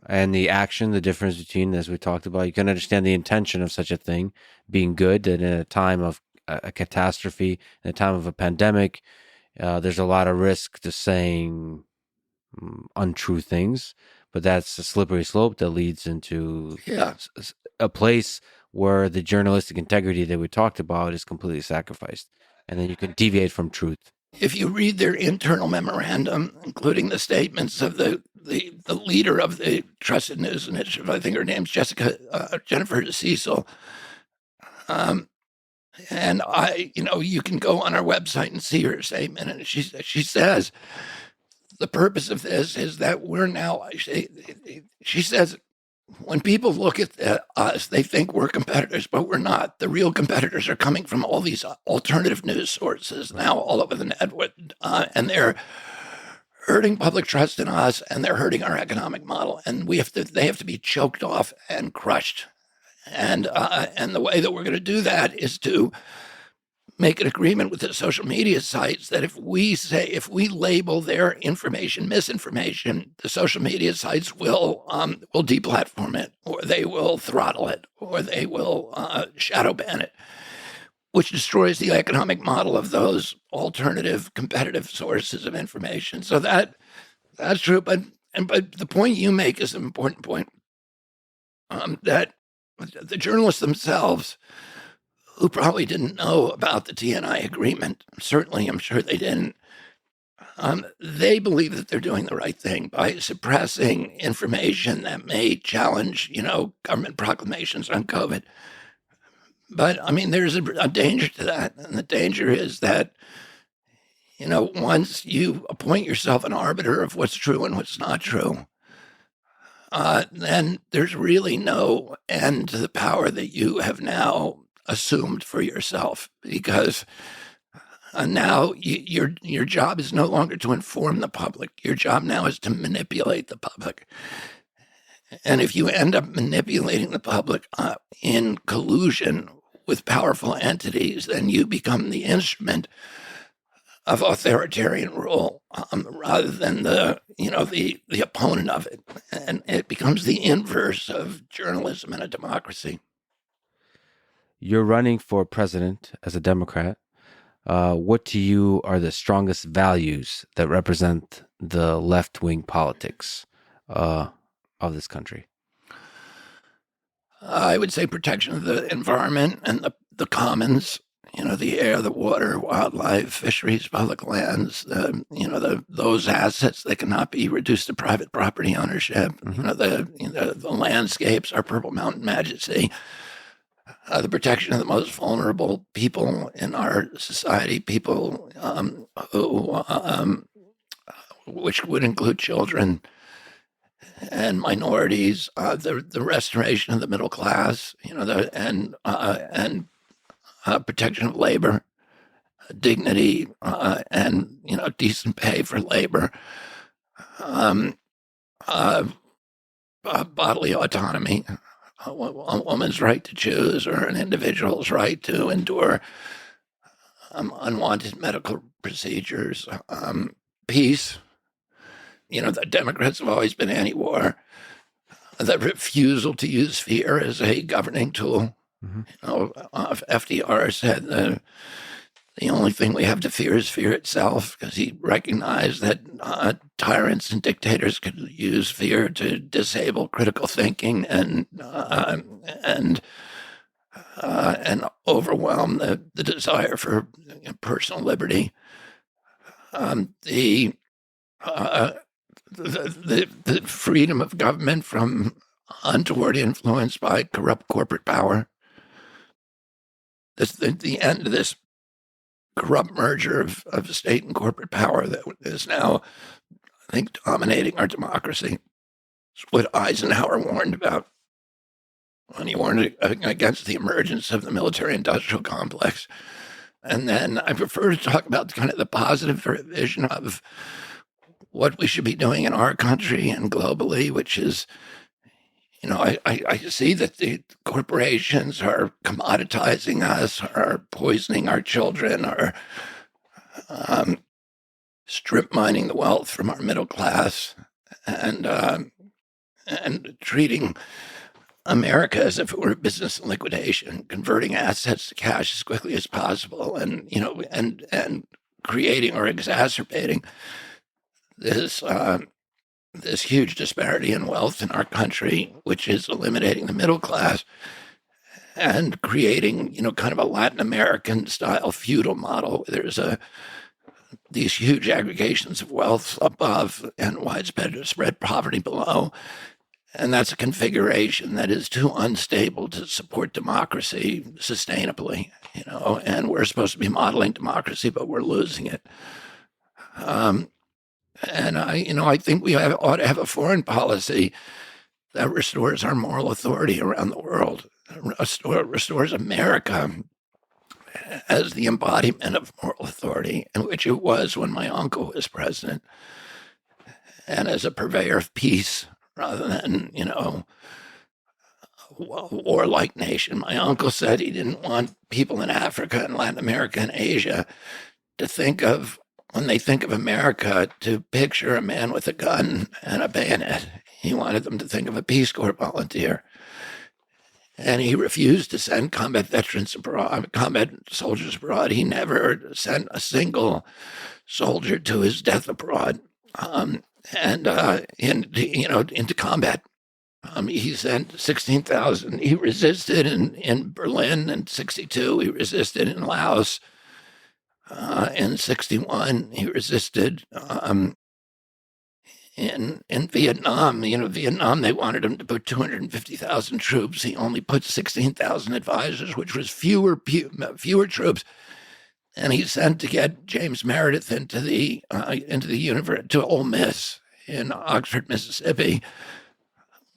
and the action, the difference between, as we talked about, you can understand the intention of such a thing being good, that in a time of a catastrophe, in a time of a pandemic, there's a lot of risk to saying untrue things, but that's a slippery slope that leads into a place where the journalistic integrity that we talked about is completely sacrificed, and then you can deviate from truth. If you read their internal memorandum, including the statements of the leader of the Trusted News Initiative, I think her name's Jennifer Cecil, and you can go on our website and see her statement, and she says the purpose of this is that we're now. She says, when people look at us, they think we're competitors, but we're not. The real competitors are coming from all these alternative news sources now all over the net, and they're hurting public trust in us, and they're hurting our economic model, and they have to be choked off and crushed. And the way that we're going to do that is to make an agreement with the social media sites that if we label their information misinformation, the social media sites will deplatform it, or they will throttle it, or they will shadow ban it, which destroys the economic model of those alternative competitive sources of information. So that's true. But the point you make is an important point, that the journalists themselves, who probably didn't know about the TNI agreement, certainly I'm sure they didn't, they believe that they're doing the right thing by suppressing information that may challenge, government proclamations on COVID. But I mean, there's a danger to that. And the danger is that, once you appoint yourself an arbiter of what's true and what's not true, then there's really no end to the power that you have now assumed for yourself, because now your job is no longer to inform the public. Your job now is to manipulate the public. And if you end up manipulating the public in collusion with powerful entities, then you become the instrument of authoritarian rule, rather than the opponent of it. And it becomes the inverse of journalism in a democracy. You're running for president as a Democrat. What to you are the strongest values that represent the left-wing politics of this country? I would say protection of the environment and the commons, the air, the water, wildlife, fisheries, public lands, those assets that cannot be reduced to private property ownership, the landscapes, our Purple Mountain Majesty, the protection of the most vulnerable people in our society, people which would include children and minorities, the restoration of the middle class, and protection of labor, dignity, and decent pay for labor, bodily autonomy, a woman's right to choose, or an individual's right to endure unwanted medical procedures, peace. The Democrats have always been anti-war. The refusal to use fear as a governing tool. FDR said the only thing we have to fear is fear itself, because he recognized that tyrants and dictators could use fear to disable critical thinking and overwhelm the desire for personal liberty. The freedom of government from untoward influence by corrupt corporate power. The end of this corrupt merger of state and corporate power that is now, I think, dominating our democracy. It's what Eisenhower warned about when he warned against the emergence of the military-industrial complex. And then I prefer to talk about kind of the positive vision of what we should be doing in our country and globally, which is, I see that the corporations are commoditizing us, are poisoning our children, are strip mining the wealth from our middle class, and treating America as if it were a business in liquidation, converting assets to cash as quickly as possible, and creating or exacerbating this huge disparity in wealth in our country, which is eliminating the middle class and creating, kind of a Latin American style feudal model. There's these huge aggregations of wealth above and widespread poverty below. And that's a configuration that is too unstable to support democracy sustainably, and we're supposed to be modeling democracy, but we're losing it. And I think we ought to have a foreign policy that restores our moral authority around the world, restores America as the embodiment of moral authority, in which it was when my uncle was president, and as a purveyor of peace rather than, a warlike nation. My uncle said he didn't want people in Africa and Latin America and Asia to think of, when they think of America, to picture a man with a gun and a bayonet. He wanted them to think of a Peace Corps volunteer. And he refused to send combat veterans abroad, combat soldiers abroad. He never sent a single soldier to his death abroad, into combat. He sent 16,000. He resisted in Berlin in 1962. He resisted in Laos in 1961. He resisted in Vietnam. Vietnam, they wanted him to put 250,000 troops. He only put 16,000 advisors, which was fewer troops. And he sent to get James Meredith into the university, to Ole Miss in Oxford, Mississippi.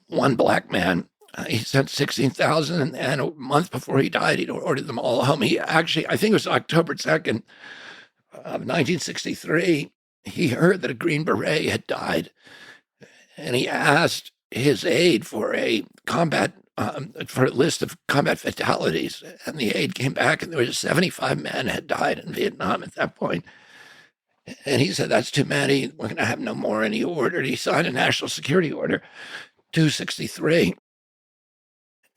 One black man. He sent 16,000, and a month before he died, he'd ordered them all home. He actually, I think it was October 2nd of 1963, he heard that a Green Beret had died, and he asked his aide for a list of combat fatalities, and the aide came back, and there was 75 men had died in Vietnam at that point. And he said, "That's too many. We're going to have no more." And he signed a national security order, 263,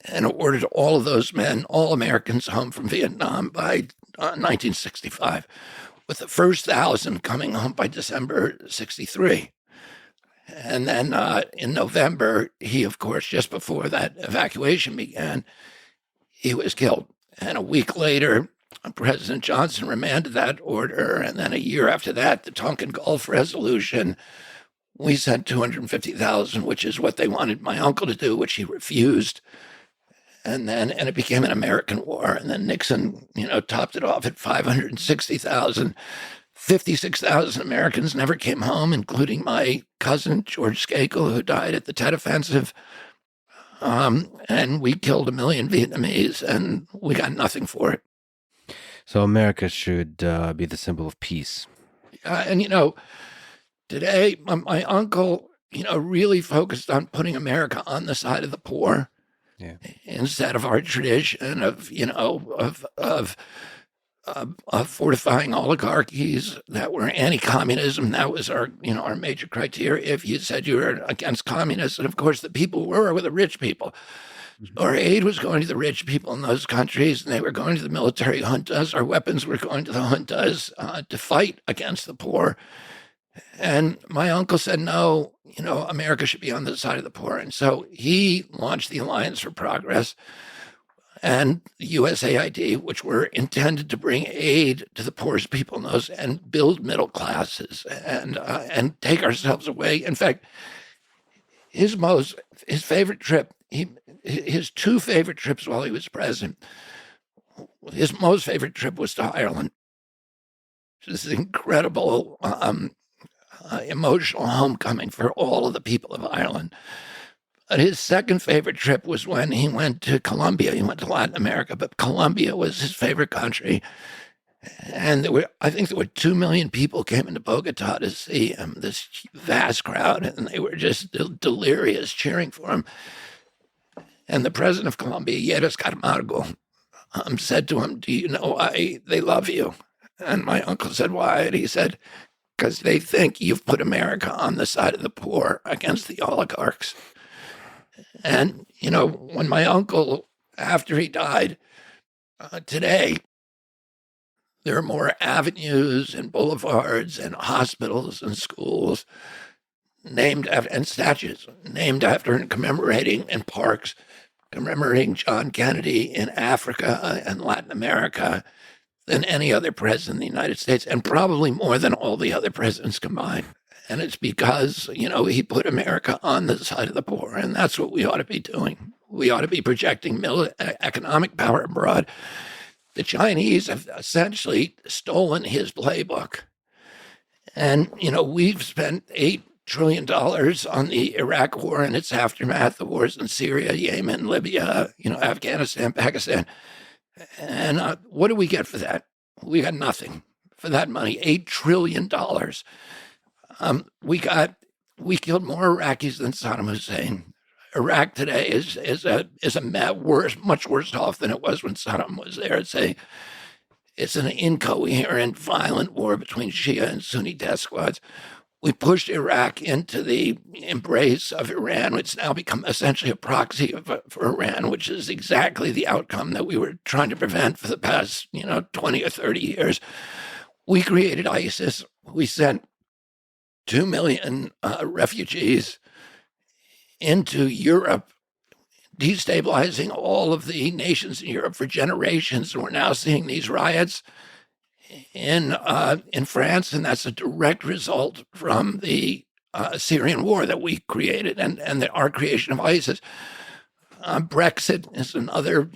and ordered all of those men, all Americans, home from Vietnam by 1965, with the first 1,000 coming home by December 63. And then in November, he, of course, just before that evacuation began, he was killed. And a week later, President Johnson remanded that order. And then a year after that, the Tonkin Gulf Resolution, we sent 250,000, which is what they wanted my uncle to do, which he refused. And it became an American war. And then Nixon, topped it off at 560,000. 56,000 Americans never came home, including my cousin, George Skakel, who died at the Tet Offensive. And we killed 1 million Vietnamese, and we got nothing for it. So America should be the symbol of peace. Today, my uncle, really focused on putting America on the side of the poor. Yeah. Instead of our tradition of fortifying oligarchies that were anti-communism. That was our major criteria. If you said you were against communists, and of course the people were the rich people. Our aid was going to the rich people in those countries, and they were going to the military juntas. Our weapons were going to the juntas to fight against the poor. And my uncle said, no, America should be on the side of the poor. And so he launched the Alliance for Progress and the USAID, which were intended to bring aid to the poorest people in those and build middle classes and take ourselves away. In fact, his favorite trip, his two favorite trips while he was president, his most favorite trip was to Ireland. This incredible emotional homecoming for all of the people of Ireland. But his second favorite trip was when he went to Colombia. He went to Latin America, but Colombia was his favorite country. And I think there were 2 million people came into Bogota to see him, this vast crowd, and they were just delirious cheering for him. And the president of Colombia, Yeras Camargo, said to him, "Do you know why they love you?" And my uncle said, "Why?" And he said, "Because they think you've put America on the side of the poor against the oligarchs." And, when my uncle, after he died, today, there are more avenues and boulevards and hospitals and schools and statues named after and commemorating, and parks commemorating John Kennedy in Africa and Latin America than any other president in the United States, and probably more than all the other presidents combined. And it's because, he put America on the side of the poor, and that's what we ought to be doing. We ought to be projecting economic power abroad. The Chinese have essentially stolen his playbook. And, we've spent $8 trillion on the Iraq war and its aftermath, the wars in Syria, Yemen, Libya, Afghanistan, Pakistan. And what do we get for that? We got nothing for that money, $8 trillion. We killed more Iraqis than Saddam Hussein. Iraq today is much worse off than it was when Saddam was there. It's an incoherent, violent war between Shia and Sunni death squads. We pushed Iraq into the embrace of Iran. It's now become essentially a proxy for Iran, which is exactly the outcome that we were trying to prevent for the past, 20 or 30 years. We created ISIS. We sent 2 million refugees into Europe, destabilizing all of the nations in Europe for generations. And we're now seeing these riots in France, and that's a direct result from the Syrian war that we created and our creation of ISIS. Brexit is another,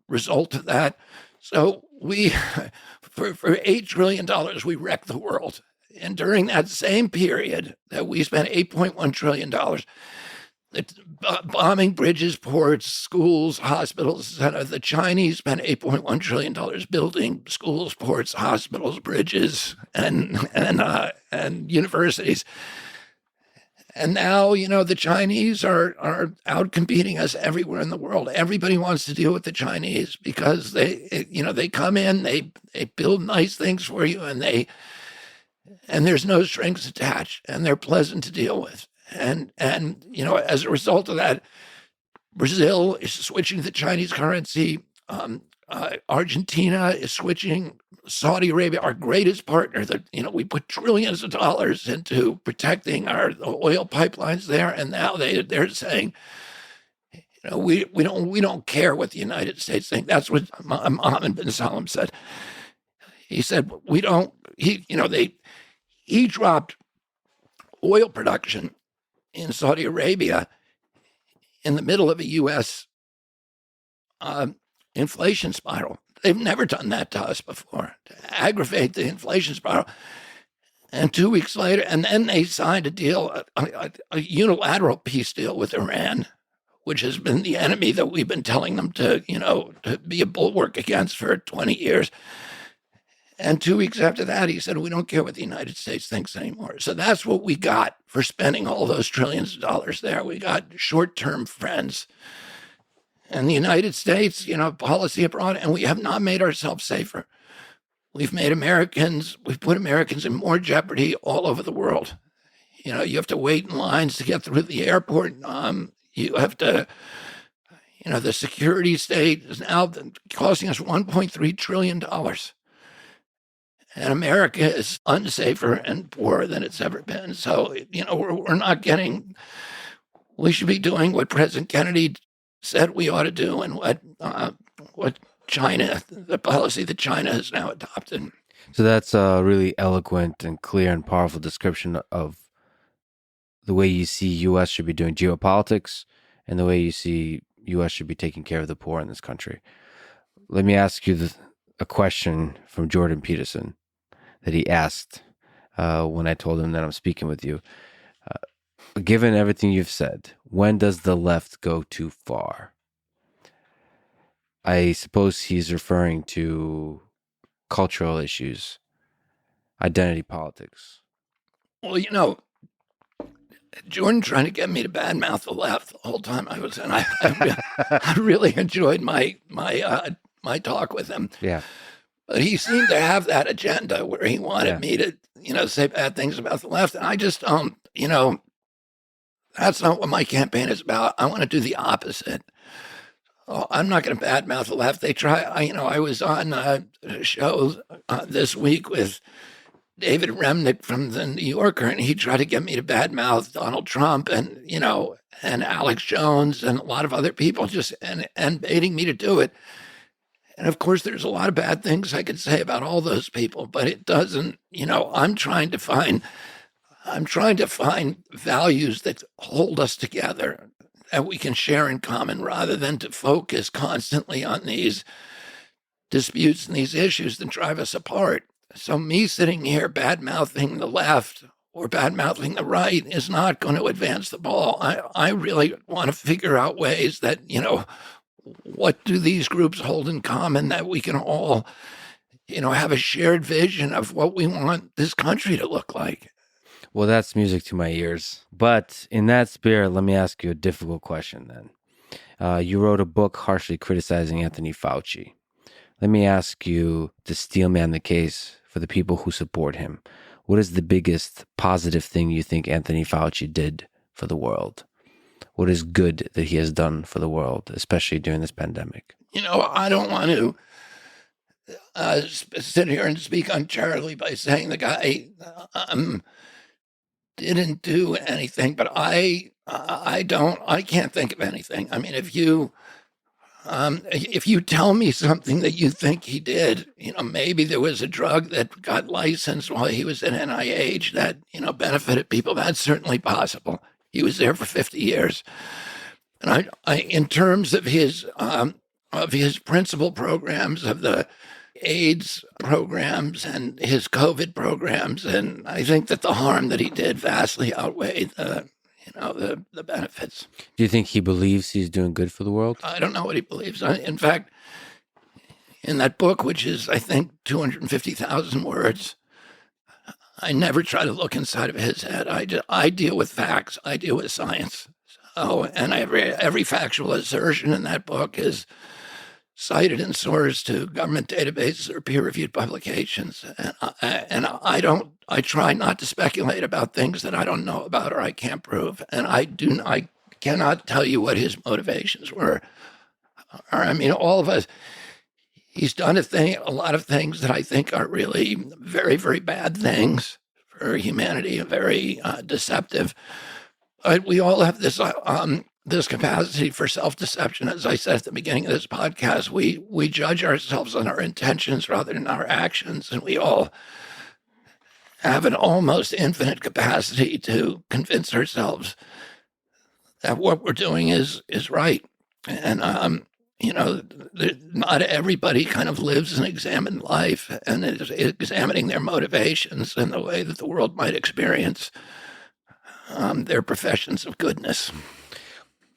result of that. So we, for $8 trillion, we wrecked the world. And during that same period that we spent $8.1 trillion, bombing bridges, ports, schools, hospitals, etc. The Chinese spent $8.1 trillion building schools, ports, hospitals, bridges, and universities. And now, the Chinese are out competing us everywhere in the world. Everybody wants to deal with the Chinese because they come in, they build nice things for you, and there's no strings attached, and they're pleasant to deal with. And as a result of that, Brazil is switching to the Chinese currency. Argentina is switching. Saudi Arabia, our greatest partner, that we put trillions of dollars into protecting our oil pipelines there, and now they're saying, we don't care what the United States think. That's what Mohammed bin Salman said. He said we don't. He dropped oil production in Saudi Arabia in the middle of a U.S. Inflation spiral. They've never done that to us before, to aggravate the inflation spiral. And 2 weeks later, and then they signed a deal, a unilateral peace deal with Iran, which has been the enemy that we've been telling them to be a bulwark against for 20 years. And 2 weeks after that, he said, we don't care what the United States thinks anymore. So that's what we got for spending all those trillions of dollars there. We got short-term friends. And the United States, policy abroad, and we have not made ourselves safer. We've put Americans in more jeopardy all over the world. You have to wait in lines to get through the airport. You have to, the security state is now costing us $1.3 trillion. And America is unsafer and poorer than it's ever been. So, we're not getting, we should be doing what President Kennedy said we ought to do, and what China, the policy that China has now adopted. So that's a really eloquent and clear and powerful description of the way you see U.S. should be doing geopolitics and the way you see U.S. should be taking care of the poor in this country. Let me ask you a question from Jordan Peterson that he asked when I told him that I'm speaking with you. Given everything you've said, when does the left go too far? I suppose he's referring to cultural issues, identity politics. Well, Jordan trying to get me to badmouth the left the whole time I was in. I really enjoyed my talk with him. Yeah. But he seemed to have that agenda where he wanted me to, say bad things about the left. And I just, that's not what my campaign is about. I want to do the opposite. I'm not going to badmouth the left. They try. I was on a show this week with David Remnick from the New Yorker, and he tried to get me to badmouth Donald Trump and and Alex Jones and a lot of other people, and baiting me to do it. And of course, there's a lot of bad things I could say about all those people, but it doesn't. I'm trying to find values that hold us together, that we can share in common, rather than to focus constantly on these disputes and these issues that drive us apart. So me sitting here bad-mouthing the left or bad-mouthing the right is not going to advance the ball. I really want to figure out ways that, what do these groups hold in common that we can all, have a shared vision of what we want this country to look like. Well, that's music to my ears. But in that spirit, let me ask you a difficult question then. You wrote a book harshly criticizing Anthony Fauci. Let me ask you to steelman the case for the people who support him. What is the biggest positive thing you think Anthony Fauci did for the world? What is good that he has done for the world, especially during this pandemic? I don't want to sit here and speak uncharitably by saying the guy didn't do anything, but I can't think of anything. I mean, if you If you tell me something that you think he did, maybe there was a drug that got licensed while he was at NIH that, benefited people. That's certainly possible. He was there for 50 years. And in terms of his principal programs, of the AIDS programs and his COVID programs, and I think that the harm that he did vastly outweighed the benefits. Do you think he believes he's doing good for the world? I don't know what he believes. In fact, in that book, which is, I think, 250,000 words, I never try to look inside of his head. I deal with facts. I deal with science. And every factual assertion in that book is cited and sourced to government databases or peer-reviewed publications. And I try not to speculate about things that I don't know about or I can't prove. And I cannot tell you what his motivations were. I mean, all of us, he's done a lot of things that I think are really very, very bad things for humanity, very deceptive. We all have this capacity for self-deception. As I said at the beginning of this podcast, we judge ourselves on our intentions rather than our actions, and we all have an almost infinite capacity to convince ourselves that what we're doing is right. And not everybody kind of lives an examined life and is examining their motivations in the way that the world might experience their professions of goodness.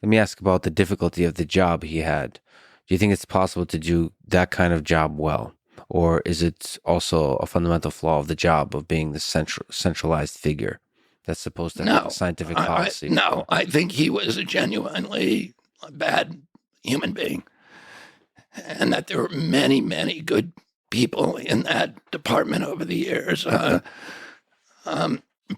Let me ask about the difficulty of the job he had. Do you think it's possible to do that kind of job well? Or is it also a fundamental flaw of the job of being the centralized figure that's supposed to have scientific policy? No, I think he was a genuinely bad human being. And that there were many, many good people in that department over the years.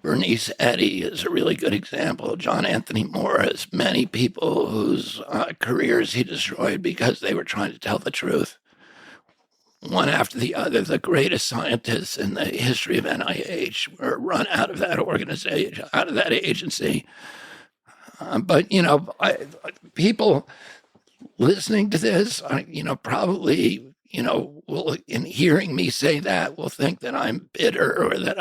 Bernice Eddy is a really good example. John Anthony Morris, many people whose careers he destroyed because they were trying to tell the truth. One after the other, the greatest scientists in the history of NIH were run out of that organization, out of that agency. But people listening to this, probably, will, in hearing me say that, will think that I'm bitter or that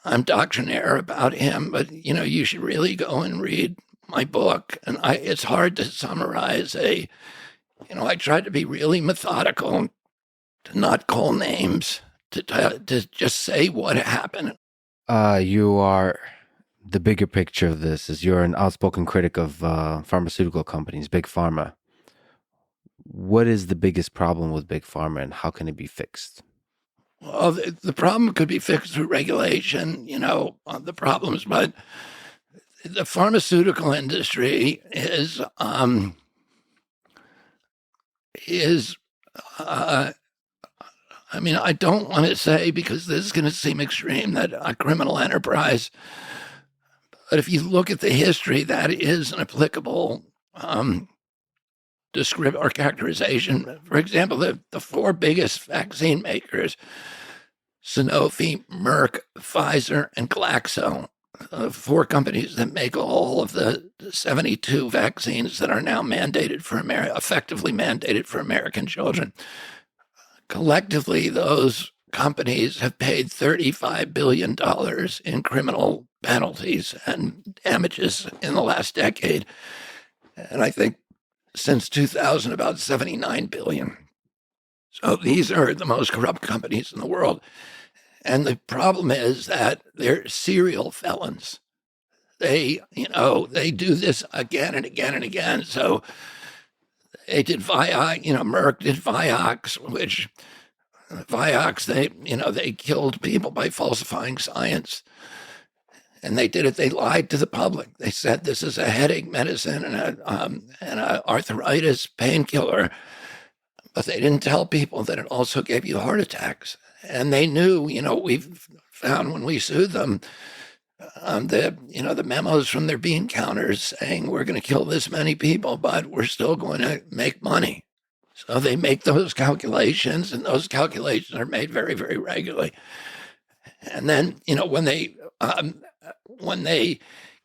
I'm doctrinaire about him. But, you should really go and read my book. And it's hard to summarize I tried to be really methodical, to not call names, to just say what happened. You are, the bigger picture of this is you're an outspoken critic of pharmaceutical companies, Big Pharma. What is the biggest problem with Big Pharma and how can it be fixed? Well, the problem could be fixed through regulation, the problems, but the pharmaceutical industry is I don't want to say, because this is going to seem extreme, that a criminal enterprise, but if you look at the history, that is an applicable description or characterization. For example, the four biggest vaccine makers, Sanofi, Merck, Pfizer, and Glaxo, four companies that make all of the 72 vaccines that are now mandated for effectively mandated for American children. Collectively, those companies have paid $35 billion in criminal penalties and damages in the last decade. And I think since 2000, about $79 billion. So these are the most corrupt companies in the world. And the problem is that they're serial felons. They do this again and again and again. So they did Merck did Vioxx, which they killed people by falsifying science. And they did it. They lied to the public. They said this is a headache medicine and an arthritis painkiller, but they didn't tell people that it also gave you heart attacks. And they knew. We've found when we sued them, the memos from their bean counters saying we're going to kill this many people, but we're still going to make money. So they make those calculations, and those calculations are made very, very regularly. And then when they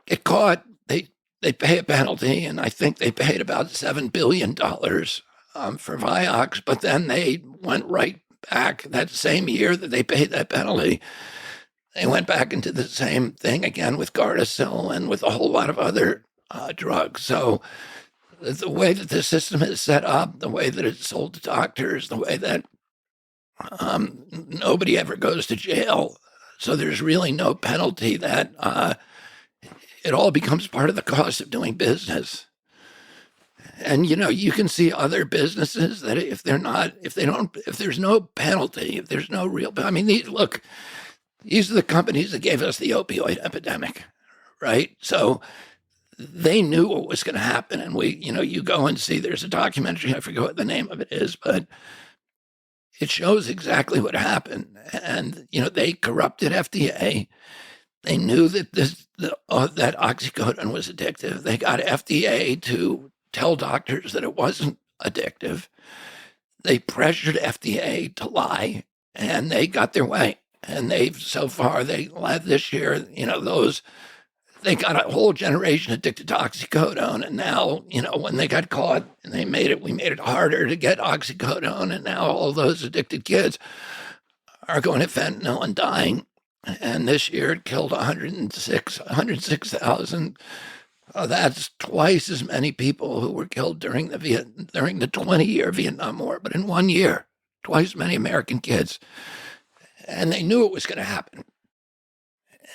get caught, they they pay a penalty, and I think they paid about $7 billion for Vioxx, but then they went right back that same year that they paid that penalty. They went back into the same thing again with Gardasil and with a whole lot of other drugs. So the way that the system is set up, the way that it's sold to doctors, the way that nobody ever goes to jail. So there's really no penalty. That it all becomes part of the cost of doing business. And you can see other businesses that if there's no penalty, if there's no real, I mean, these are the companies that gave us the opioid epidemic, right? So they knew what was going to happen. And you go and see, there's a documentary, I forget what the name of it is, but it shows exactly what happened. And, they corrupted FDA. They knew that that oxycodone was addictive. They got FDA to tell doctors that it wasn't addictive. They pressured FDA to lie, and they got their way. And this year, they got a whole generation addicted to oxycodone. And now, when they got caught and we made it harder to get oxycodone. And now all those addicted kids are going to fentanyl and dying. And this year it killed 106,000. That's twice as many people who were killed during the 20-year Vietnam War. But in 1 year, twice as many American kids. And they knew it was going to happen.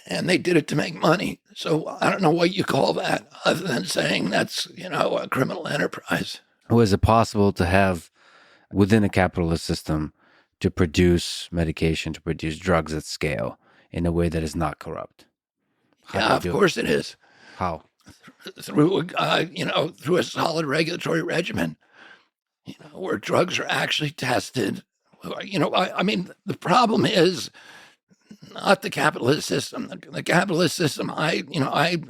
And they did it to make money. So I don't know what you call that other than saying that's, a criminal enterprise. Was it possible to have, within a capitalist system, to produce medication, to produce drugs at scale in a way that is not corrupt? Yeah, of course it is. How? Through a solid regulatory regimen, where drugs are actually tested. I mean, the problem is not the capitalist system. The capitalist system, I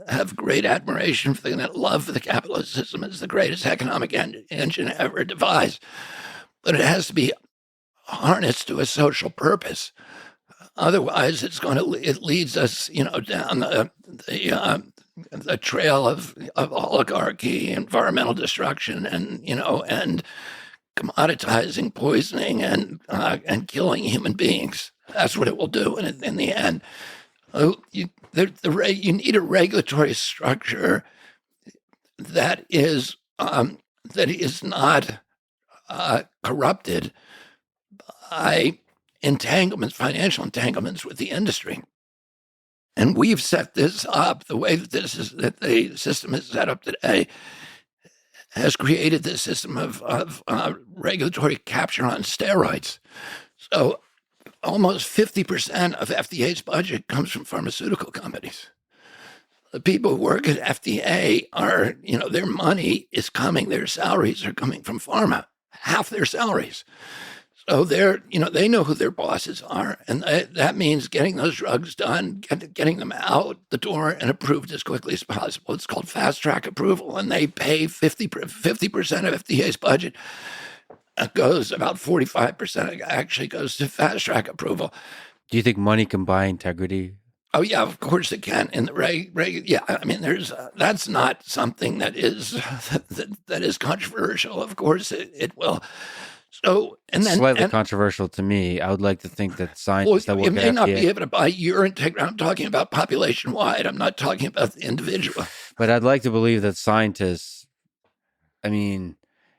have great admiration for love for the capitalist system. It's the greatest economic engine ever devised. But it has to be harnessed to a social purpose. Otherwise, it leads us, down the trail of oligarchy, environmental destruction, and commoditizing, poisoning, and killing human beings. That's what it will do in the end. You need a regulatory structure that is not corrupted by financial entanglements with the industry. And we've set this up the way that the system is set up today has created this system of regulatory capture on steroids. So almost 50% of FDA's budget comes from pharmaceutical companies. The people who work at FDA are, their money is coming, their salaries are coming from pharma, half their salaries. So they know who their bosses are, and that means getting those drugs done, getting them out the door and approved as quickly as possible. It's called fast track approval, and they pay 50% of FDA's budget. It goes about 45% actually goes to fast track approval. Do you think money can buy integrity? Oh yeah, of course it can. In the yeah, I mean, that's not something that is that is controversial. Of course, it will. So, and then slightly controversial to me. I would like to think that scientists that work at FDA, may not be able to buy your integrity. I'm talking about population wide. I'm not talking about the individual. But I'd like to believe that scientists, I mean,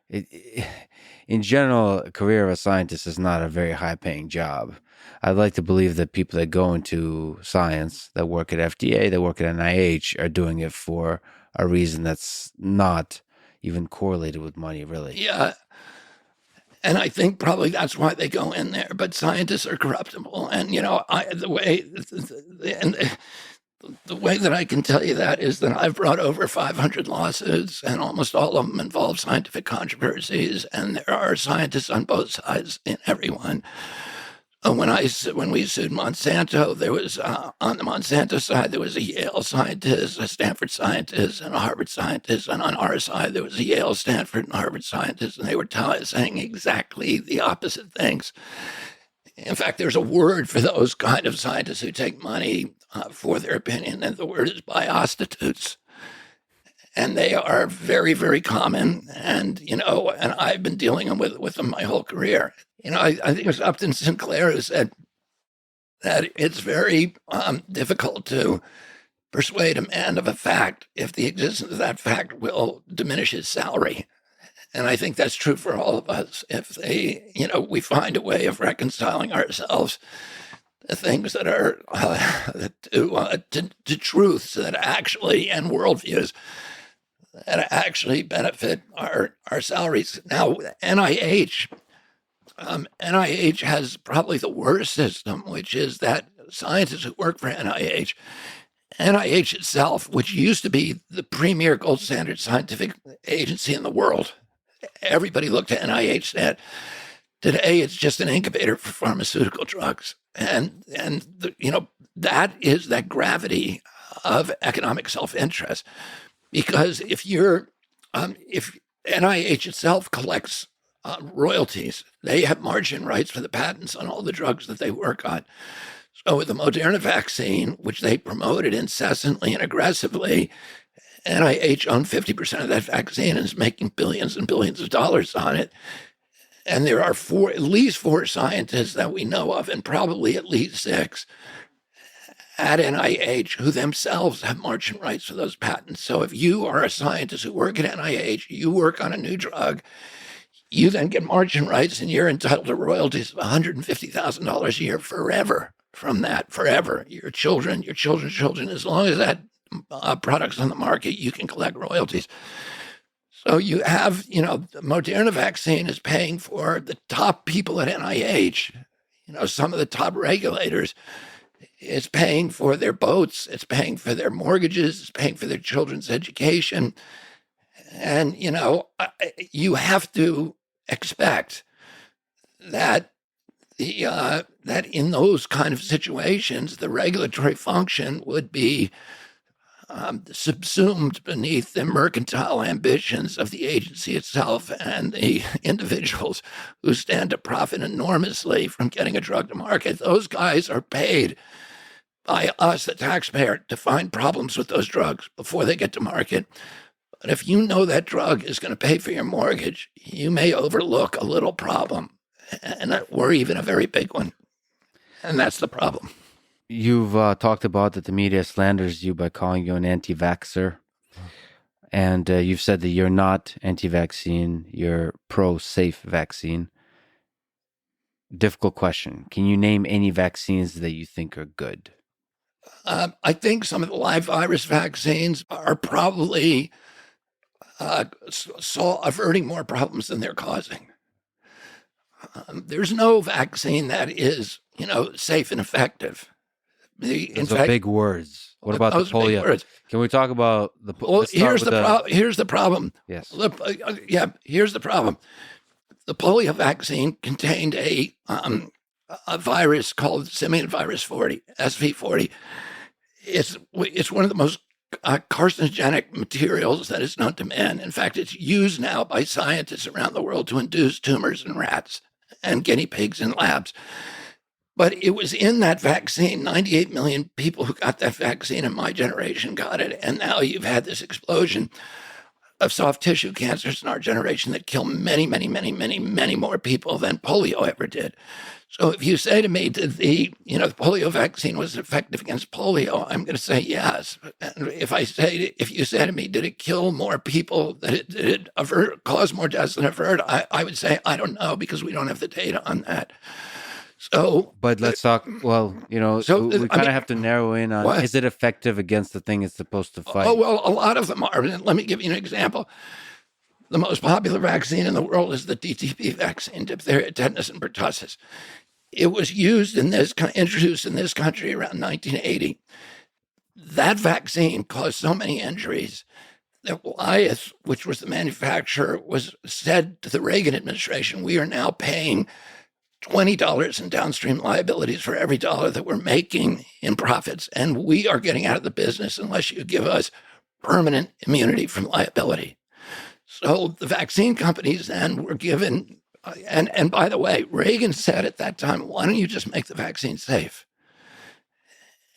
in general, a career of a scientist is not a very high paying job. I'd like to believe that people that go into science, that work at FDA, that work at NIH, are doing it for a reason that's not even correlated with money, really. Yeah. And I think probably that's why they go in there. But scientists are corruptible. And, the way that I can tell you that is that I've brought over 500 lawsuits, and almost all of them involve scientific controversies. And there are scientists on both sides in every one. When we sued Monsanto, there was on the Monsanto side there was a Yale scientist, a Stanford scientist, and a Harvard scientist, and on our side there was a Yale, Stanford, and Harvard scientist, and they were saying exactly the opposite things. In fact, there's a word for those kind of scientists who take money for their opinion, and the word is biostitutes. and they are very, very common. And and I've been dealing with them my whole career. I think it was Upton Sinclair who said that it's very difficult to persuade a man of a fact if the existence of that fact will diminish his salary. And I think that's true for all of us. If we find a way of reconciling ourselves to things that are to truths that actually and worldviews that actually benefit our salaries. Now, NIH has probably the worst system, which is that scientists who work for NIH itself, which used to be the premier gold standard scientific agency in the world, everybody looked at NIH and today it's just an incubator for pharmaceutical drugs. And that is that gravity of economic self-interest. Because if NIH itself collects royalties, they have margin rights for the patents on all the drugs that they work on. So with the Moderna vaccine, which they promoted incessantly and aggressively, NIH owned 50% of that vaccine and is making billions and billions of dollars on it. And there are at least four scientists that we know of, and probably at least six at NIH who themselves have margin rights for those patents. So if you are a scientist who work at NIH, you work on a new drug, you then get margin rights and you're entitled to royalties of $150,000 a year forever from that, forever. Your children's children, as long as that product's on the market, you can collect royalties. So you have, the Moderna vaccine is paying for the top people at NIH, some of the top regulators. It's paying for their boats. It's paying for their mortgages. It's paying for their children's education. And, you have to expect that that in those kind of situations, the regulatory function would be subsumed beneath the mercantile ambitions of the agency itself and the individuals who stand to profit enormously from getting a drug to market. Those guys are paid by us, the taxpayer, to find problems with those drugs before they get to market. But if you know that drug is going to pay for your mortgage, you may overlook a little problem, or even a very big one. And that's the problem. You've talked about that the media slanders you by calling you an anti-vaxxer. And you've said that you're not anti-vaccine, you're pro-safe vaccine. Difficult question. Can you name any vaccines that you think are good? I think some of the live virus vaccines are probably averting more problems than they're causing. There's no vaccine that is, safe and effective. Those are big words. What about the polio? Can we talk about the? Well, here's the problem. Yes. Here's the problem. The polio vaccine contained a virus called simian virus 40, SV40. It's one of the most carcinogenic materials that is known to man. In fact, it's used now by scientists around the world to induce tumors in rats and guinea pigs in labs. But it was in that vaccine. 98 million people who got that vaccine in my generation got it. And now you've had this explosion of soft tissue cancers in our generation that kill many, many, many, many, many more people than polio ever did. So if you say to me that the polio vaccine was effective against polio, I'm going to say yes. And if you say to me, did it kill more people, did it cause more deaths than avert, I would say, I don't know, because we don't have the data on that. So, but let's talk. Well, we kind of have to narrow in on: is it effective against the thing it's supposed to fight? Oh well, a lot of them are. Let me give you an example. The most popular vaccine in the world is the DTP vaccine, diphtheria, tetanus, and pertussis. It was introduced in this country around 1980. That vaccine caused so many injuries that Wyeth, which was the manufacturer, was said to the Reagan administration, "We are now paying $20 in downstream liabilities for every dollar that we're making in profits. And we are getting out of the business unless you give us permanent immunity from liability." So the vaccine companies then were given, and by the way, Reagan said at that time, why don't you just make the vaccine safe?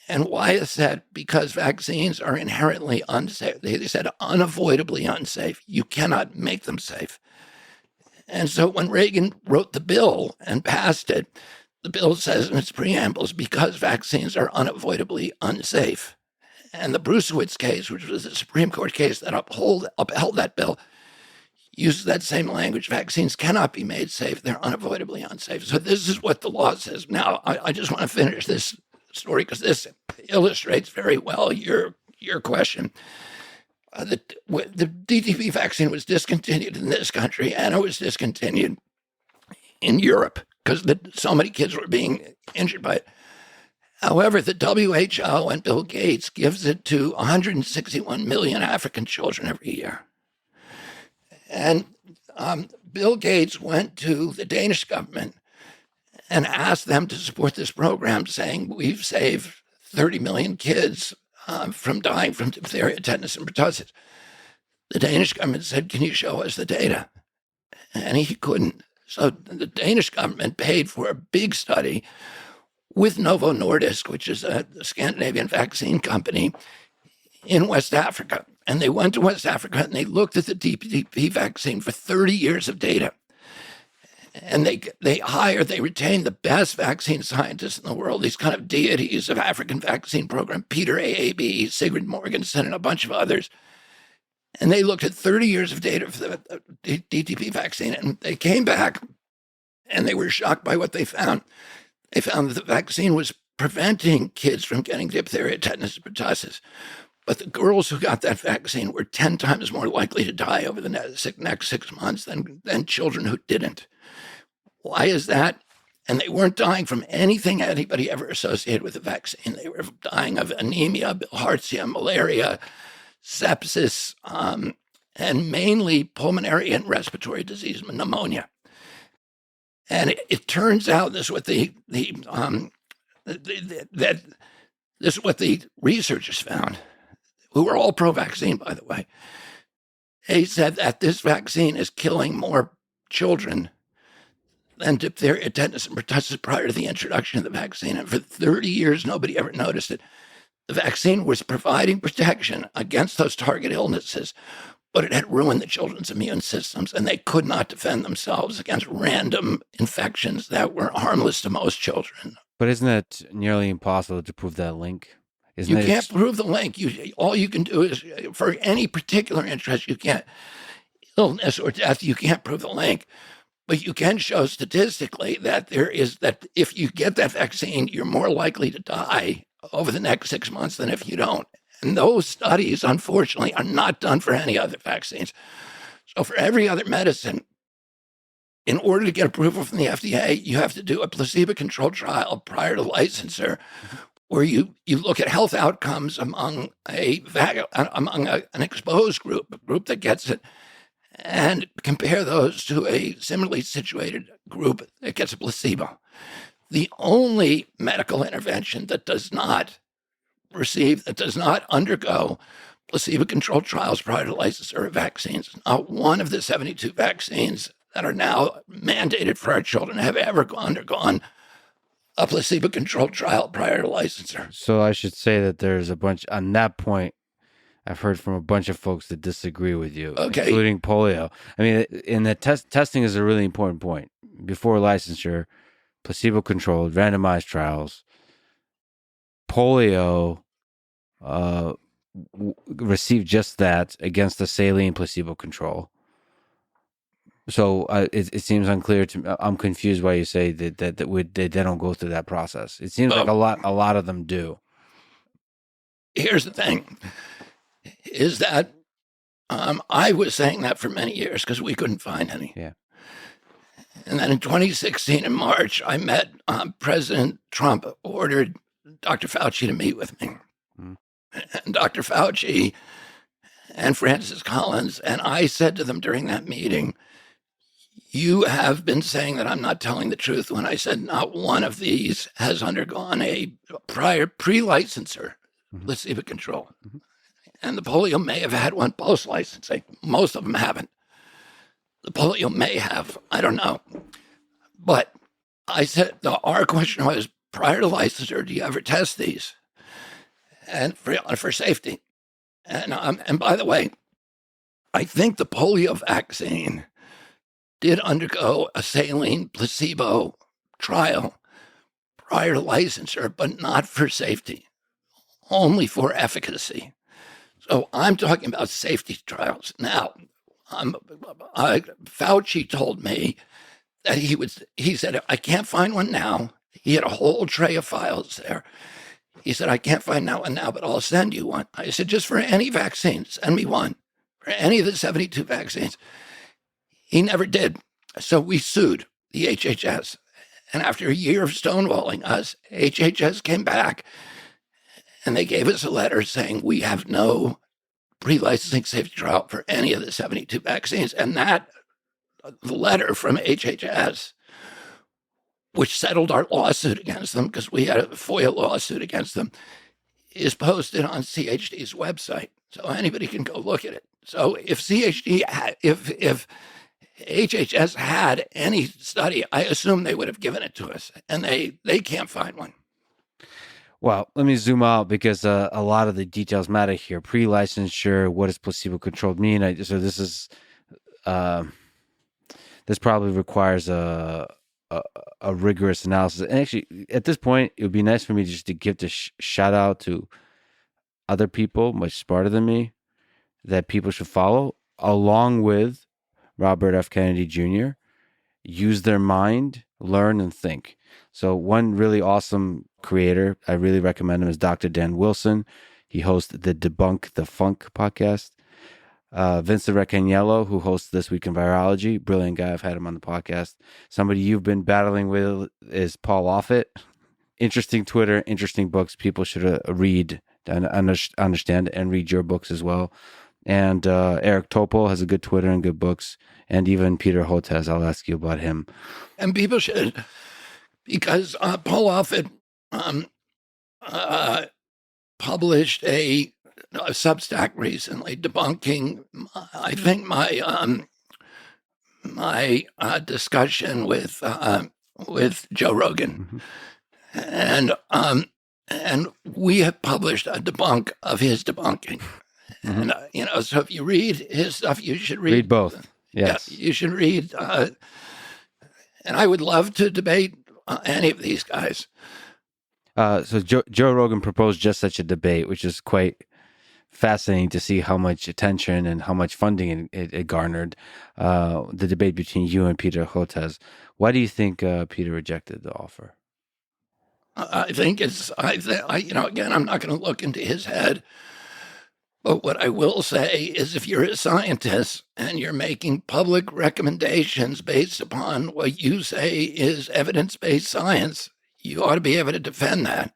And why is that? Because vaccines are inherently unsafe. They said unavoidably unsafe. You cannot make them safe. And so when Reagan wrote the bill and passed it, the bill says in its preambles, because vaccines are unavoidably unsafe. And the Brucewitz case, which was the Supreme Court case that upheld that bill, uses that same language. Vaccines cannot be made safe. They're unavoidably unsafe. So this is what the law says. Now, I just want to finish this story because this illustrates very well your question. The DTP vaccine was discontinued in this country, and it was discontinued in Europe because so many kids were being injured by it. However, the WHO and Bill Gates gives it to 161 million African children every year. And Bill Gates went to the Danish government and asked them to support this program, saying, we've saved 30 million kids from dying from diphtheria, tetanus, and pertussis. The Danish government said, can you show us the data? And he couldn't. So the Danish government paid for a big study with Novo Nordisk, which is a Scandinavian vaccine company, in West Africa. And they went to West Africa and they looked at the DTP vaccine for 30 years of data. And they retained the best vaccine scientists in the world, these kind of deities of African vaccine program, Peter A.A.B., Sigrid Morgensen, and a bunch of others. And they looked at 30 years of data for the DTP vaccine, and they came back and they were shocked by what they found. They found that the vaccine was preventing kids from getting diphtheria, tetanus, and pertussis. But the girls who got that vaccine were 10 times more likely to die over the next 6 months than children who didn't. Why is that? And they weren't dying from anything anybody ever associated with the vaccine. They were dying of anemia, bilharzia, malaria, sepsis, and mainly pulmonary and respiratory disease, pneumonia. And it turns out this is what this is what the researchers found, who were all pro-vaccine, by the way. They said that this vaccine is killing more children than diphtheria, tetanus, and pertussis prior to the introduction of the vaccine. And for 30 years, nobody ever noticed it. The vaccine was providing protection against those target illnesses, but it had ruined the children's immune systems, and they could not defend themselves against random infections that were harmless to most children. But isn't it nearly impossible to prove that link? You can't prove the link. All you can do is, for any particular interest, you can't, illness or death, you can't prove the link. But you can show statistically that that if you get that vaccine, you're more likely to die over the next 6 months than if you don't. And those studies, unfortunately, are not done for any other vaccines. So for every other medicine, in order to get approval from the FDA, you have to do a placebo-controlled trial prior to licensure, where you look at health outcomes among an exposed group, a group that gets it, and compare those to a similarly situated group that gets a placebo. The only medical intervention that does not undergo placebo-controlled trials prior to licensure of vaccines. Not one of the 72 vaccines that are now mandated for our children have ever undergone a placebo-controlled trial prior to licensure. So I should say that there's a bunch, on that point, I've heard from a bunch of folks that disagree with you, including polio. I mean, in the testing is a really important point. Before licensure, placebo-controlled, randomized trials, polio received just that against the saline placebo control. So it seems unclear to me. I'm confused why you say that they don't go through that process. It seems like a lot of them do. Here's the thing, is that I was saying that for many years because we couldn't find any. Yeah. And then in 2016, in March, I met President Trump ordered Dr. Fauci to meet with me. Mm. And Dr. Fauci and Francis Collins, and I said to them during that meeting, you have been saying that I'm not telling the truth when I said not one of these has undergone a prior pre-licensure placebo control. Mm-hmm. And the polio may have had one post-licensing. Most of them haven't. The polio may have. I don't know. But I said, our question was, prior to licensure, do you ever test these? and for safety. And by the way, I think the polio vaccine did undergo a saline placebo trial prior to licensure, but not for safety, only for efficacy. So I'm talking about safety trials. Now, Fauci told me that he said, I can't find one now. He had a whole tray of files there. He said, I can't find that one now, but I'll send you one. I said, just for any vaccine, send me one. For any of the 72 vaccines. He never did. So we sued the HHS. And after a year of stonewalling us, HHS came back and they gave us a letter saying we have no pre-licensing safety trial for any of the 72 vaccines. And that the letter from HHS, which settled our lawsuit against them because we had a FOIA lawsuit against them, is posted on CHD's website. So anybody can go look at it. So if if HHS had any study, I assume they would have given it to us, and they can't find one. Well, let me zoom out because a lot of the details matter here. Pre-licensure, what does placebo-controlled mean? So this is this probably requires a rigorous analysis. And actually, at this point, it would be nice for me just to give the shout out to other people much smarter than me that people should follow, along with Robert F. Kennedy Jr. Use their mind, learn, and think. So one really awesome creator, I really recommend him, is Dr. Dan Wilson. He hosts the Debunk the Funk podcast. Vincent Recaniello, who hosts This Week in Virology, brilliant guy. I've had him on the podcast. Somebody you've been battling with is Paul Offit. Interesting Twitter, interesting books. People should read and understand and read your books as well. And Eric Topol has a good Twitter and good books. And even Peter Hotez, I'll ask you about him. And people should, because Paul Offit published a Substack recently debunking, I think, my discussion with Joe Rogan, and we have published a debunk of his debunking. And so if you read his stuff, you should read both. Yes, yeah, you should read. And I would love to debate any of these guys. So Joe Rogan proposed just such a debate, which is quite fascinating to see how much attention and how much funding it garnered. The debate between you and Peter Hotez. Why do you think Peter rejected the offer? I think again, I'm not going to look into his head. But what I will say is if you're a scientist and you're making public recommendations based upon what you say is evidence-based science, you ought to be able to defend that.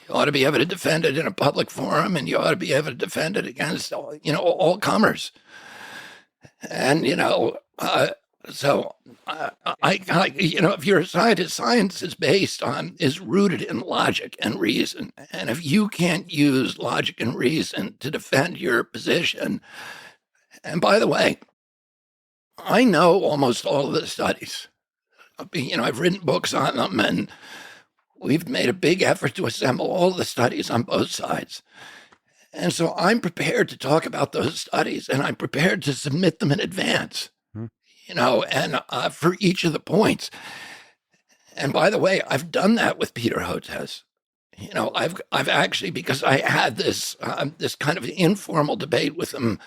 You ought to be able to defend it in a public forum, and you ought to be able to defend it against, all comers. And, so if you're a scientist, science is rooted in logic and reason. And if you can't use logic and reason to defend your position, and by the way, I know almost all of the studies. I've written books on them, and we've made a big effort to assemble all the studies on both sides. And so I'm prepared to talk about those studies, and I'm prepared to submit them in advance. And for each of the points. And by the way, I've done that with Peter Hotez. I've actually, because I had this kind of informal debate with him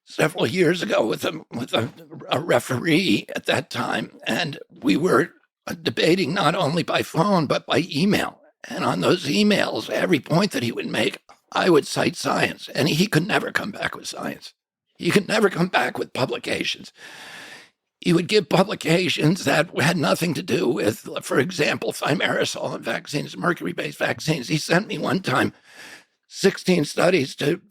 several years ago with a referee at that time, and we were debating not only by phone but by email. And on those emails, every point that he would make, I would cite science, and he could never come back with science. He could never come back with publications. He would give publications that had nothing to do with, for example, thimerosal and vaccines, mercury-based vaccines. He sent me one time 16 studies to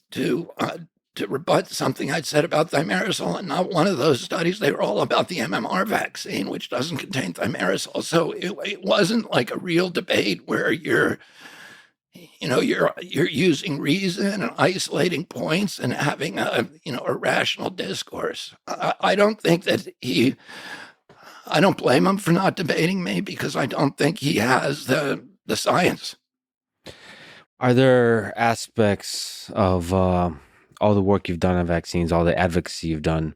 rebut something I'd said about thimerosal, and not one of those studies, they were all about the MMR vaccine, which doesn't contain thimerosal. So it wasn't like a real debate where you're using reason and isolating points and having a rational discourse. I don't think that I don't blame him for not debating me because I don't think he has the science. Are there aspects of all the work you've done on vaccines, all the advocacy you've done,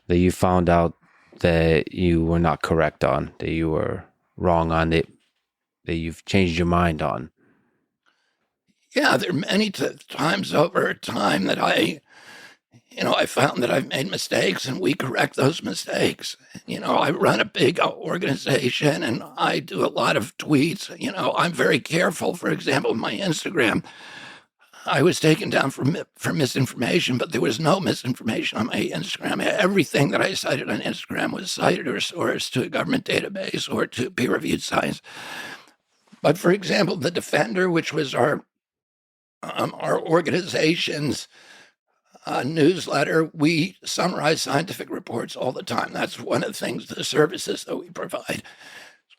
that you found out that you were not correct on, that you were wrong on, that you've changed your mind on? Yeah, there are many times over time that I found that I've made mistakes and we correct those mistakes. I run a big organization and I do a lot of tweets. I'm very careful. For example, my Instagram, I was taken down for misinformation, but there was no misinformation on my Instagram. Everything that I cited on Instagram was cited or sourced to a government database or to peer-reviewed science. But for example, the Defender, which was our organization's newsletter, we summarize scientific reports all the time. That's one of the things, the services that we provide.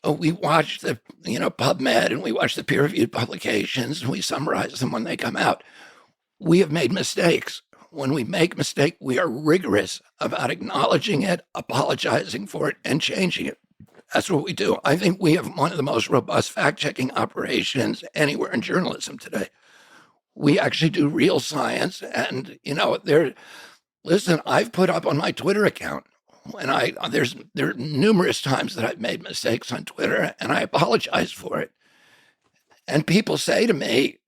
So we watch the, PubMed, and we watch the peer-reviewed publications, and we summarize them when they come out. We have made mistakes. When we make a mistake, we are rigorous about acknowledging it, apologizing for it, and changing it. That's what we do. I think we have one of the most robust fact-checking operations anywhere in journalism today. We actually do real science, and listen, I've put up on my Twitter account when there are numerous times that I've made mistakes on Twitter, and I apologize for it. And people say to me,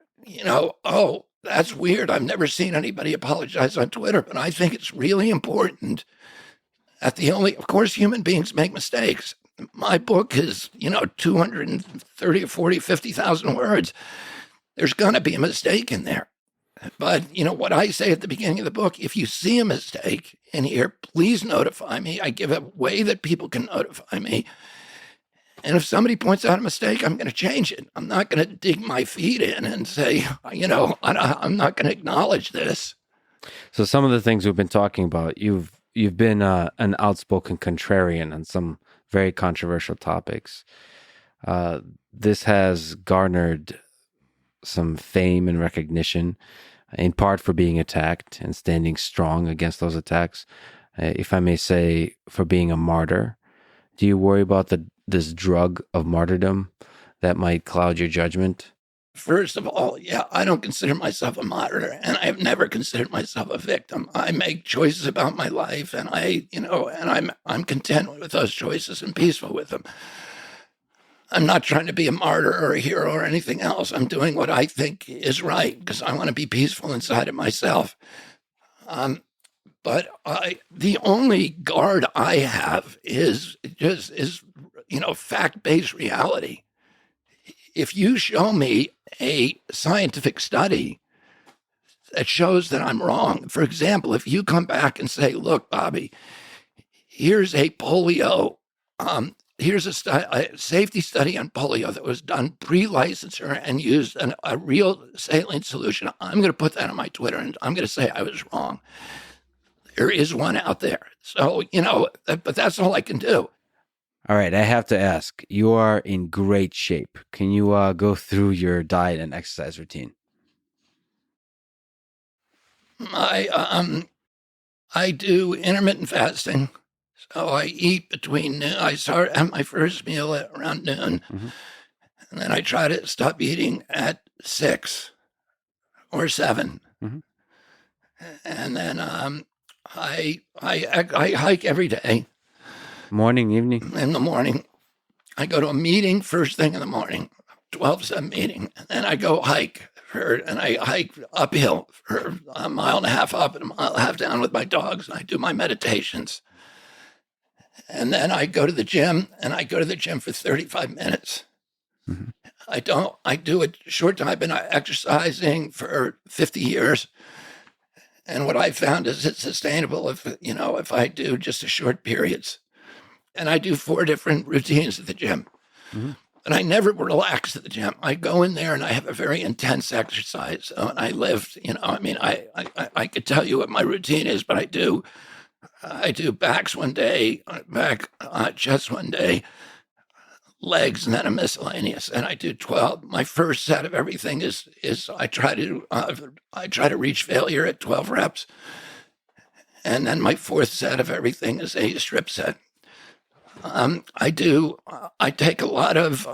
oh, that's weird. I've never seen anybody apologize on Twitter, but I think it's really important that of course, human beings make mistakes. My book is, 230 or 40, 50,000 words. There's going to be a mistake in there. But, what I say at the beginning of the book, if you see a mistake in here, please notify me. I give a way that people can notify me. And if somebody points out a mistake, I'm going to change it. I'm not going to dig my feet in and say, I'm not going to acknowledge this. So some of the things we've been talking about, you've been an outspoken contrarian on some very controversial topics. This has garnered some fame and recognition, in part for being attacked and standing strong against those attacks. If I may say, for being a martyr. Do you worry about this drug of martyrdom that might cloud your judgment? First of all, yeah, I don't consider myself a martyr, and I have never considered myself a victim. I make choices about my life, and I'm content with those choices and peaceful with them. I'm not trying to be a martyr or a hero or anything else. I'm doing what I think is right because I want to be peaceful inside of myself. But the only guard I have is fact-based reality. If you show me a scientific study that shows that I'm wrong, for example, if you come back and say, look, Bobby, here's a polio, here's a safety study on polio that was done pre-licensure and used a real saline solution, I'm going to put that on my Twitter and I'm going to say I was wrong. There is one out there. So, but that's all I can do. All right, I have to ask, you are in great shape. Can you go through your diet and exercise routine? I do intermittent fasting. So I eat between noon. I start at my first meal at around noon. Mm-hmm. And then I try to stop eating at 6 or 7. Mm-hmm. And then I hike every day. Morning, evening? In the morning. I go to a meeting first thing in the morning, 12-7 meeting. And then I go hike. And I hike uphill for a mile and a half up and a mile and a half down with my dogs. And I do my meditations. And then I go to the gym, and I go to the gym for 35 minutes. Mm-hmm. I do a short time. I've been exercising for 50 years. And what I found is it's sustainable if I do just a short periods. And I do 4 different routines at the gym. Mm-hmm. And I never relax at the gym. I go in there and I have a very intense exercise. And I lift, I could tell you what my routine is, but I do backs one day, chest one day, legs, and then a miscellaneous. And I do 12. My first set of everything is I try to reach failure at 12 reps. And then my fourth set of everything is a strip set. I take a lot of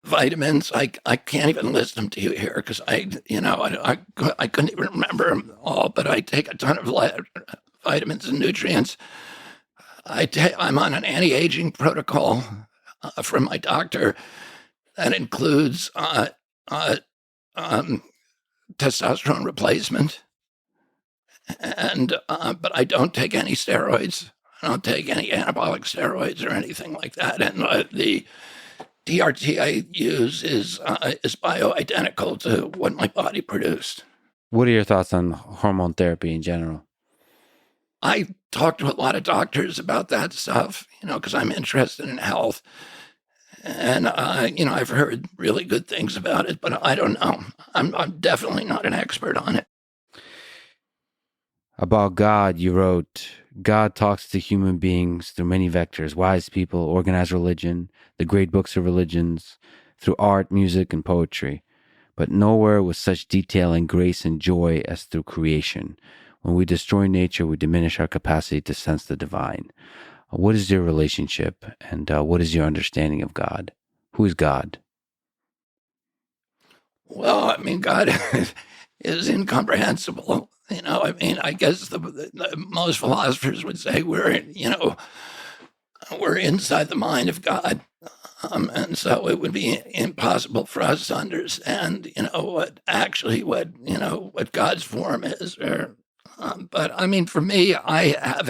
vitamins, I can't even list them to you here because I couldn't even remember them all, but I take a ton of vitamins and nutrients. I'm on an anti-aging protocol from my doctor that includes testosterone replacement, and but I don't take any steroids. I don't take any anabolic steroids or anything like that. And the DRT I use is bioidentical to what my body produced. What are your thoughts on hormone therapy in general? I talk to a lot of doctors about that stuff, because I'm interested in health. And, I've heard really good things about it, but I don't know. I'm definitely not an expert on it. About God, you wrote, God talks to human beings through many vectors: wise people, organized religion, the great books of religions, through art, music, and poetry. But nowhere with such detail and grace and joy as through creation. When we destroy nature, we diminish our capacity to sense the divine. What is your relationship, and what is your understanding of God? Who is God? Well, God is incomprehensible. I guess the most philosophers would say we're inside the mind of God. And so it would be impossible for us to understand, what God's form is. But for me, I have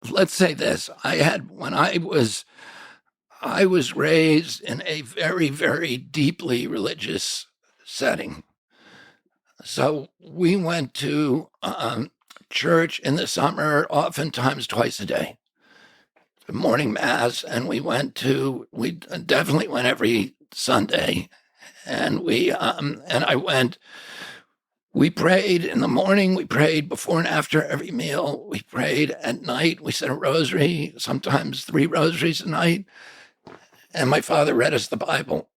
let's say this. I was raised in a very, very deeply religious setting. So we went to church in the summer, oftentimes twice a day, morning mass, and we definitely went every Sunday. And we prayed in the morning, we prayed before and after every meal, we prayed at night, we said a rosary, sometimes 3 rosaries a night. And my father read us the Bible.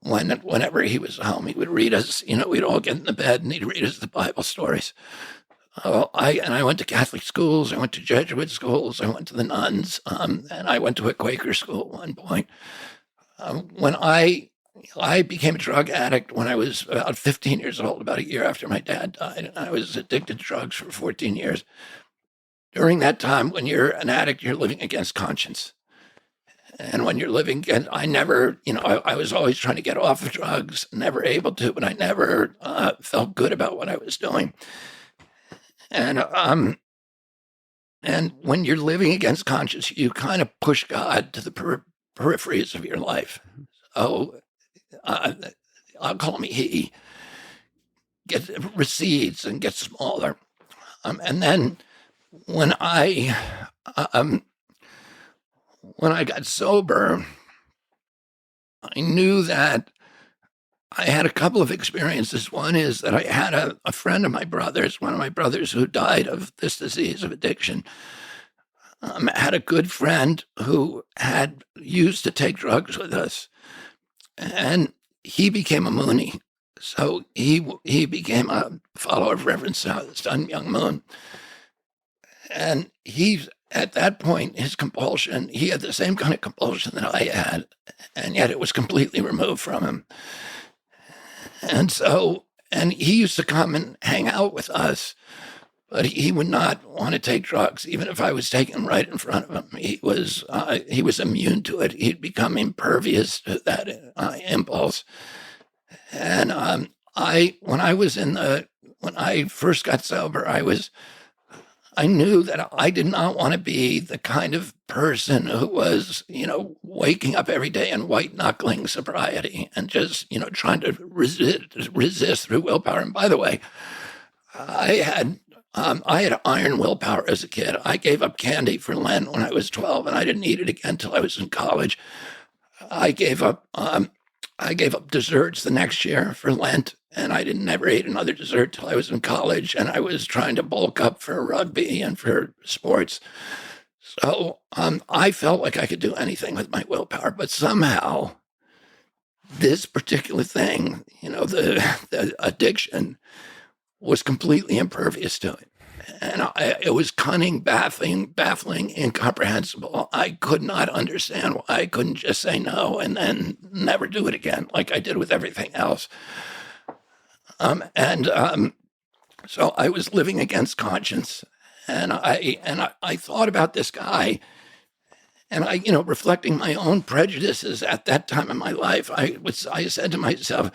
Whenever he was home, he would read us, we'd all get in the bed and he'd read us the Bible stories. I went to Catholic schools, I went to Jesuit schools, I went to the nuns, and I went to a Quaker school at one point. When I became a drug addict when I was about 15 years old, about a year after my dad died, and I was addicted to drugs for 14 years. During that time, when you're an addict, you're living against conscience. And when you're living, and I never, I was always trying to get off of drugs, never able to, but I never felt good about what I was doing. And when you're living against conscience, you kind of push God to the peripheries of your life. So I'll call me he, recedes and gets smaller. And then when I got sober, I knew that I had a couple of experiences. One is that I had a friend of my brother's, one of my brothers who died of this disease of addiction, had a good friend who had used to take drugs with us, and he became a Moonie. So he became a follower of Reverend Sun Myung Moon. And at that point, his compulsion, he had the same kind of compulsion that I had, and yet it was completely removed from him. And he used to come and hang out with us, but he would not want to take drugs, even if I was taking them right in front of him. He was immune to it. He'd become impervious to that impulse. And when I first got sober, I knew that I did not want to be the kind of person who was, waking up every day and white knuckling sobriety and just, trying to resist through willpower. And by the way, I had iron willpower as a kid. I gave up candy for Lent when I was 12, and I didn't eat it again until I was in college. I gave up desserts the next year for Lent, and I never ate another dessert till I was in college, and I was trying to bulk up for rugby and for sports. So I felt like I could do anything with my willpower, but somehow this particular thing, the addiction, was completely impervious to it. And it was cunning, baffling, incomprehensible. I could not understand why I couldn't just say no and then never do it again, like I did with everything else. So I was living against conscience, and I thought about this guy, and reflecting my own prejudices at that time in my life, I said to myself,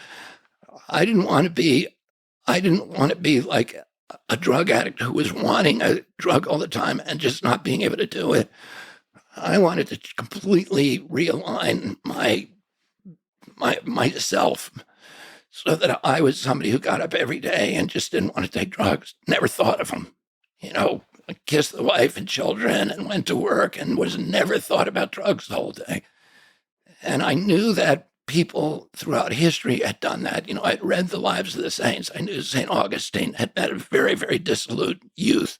I didn't want to be like a drug addict who was wanting a drug all the time and just not being able to do it. I wanted to completely realign myself so that I was somebody who got up every day and just didn't want to take drugs, never thought of them, kissed the wife and children and went to work and was never thought about drugs the whole day. And I knew that people throughout history had done that. I'd read the lives of the saints. I knew St. Augustine had been a very, very dissolute youth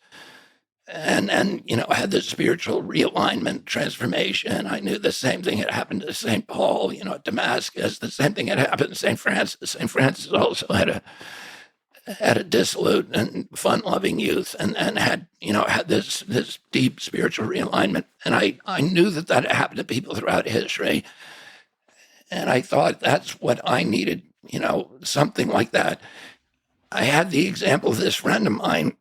and had this spiritual realignment, transformation. I knew the same thing had happened to St. Paul, at Damascus. The same thing had happened to St. Francis. St. Francis also had a dissolute and fun-loving youth and had this deep spiritual realignment. And I knew that had happened to people throughout history. And I thought that's what I needed, something like that. I had the example of this friend of mine,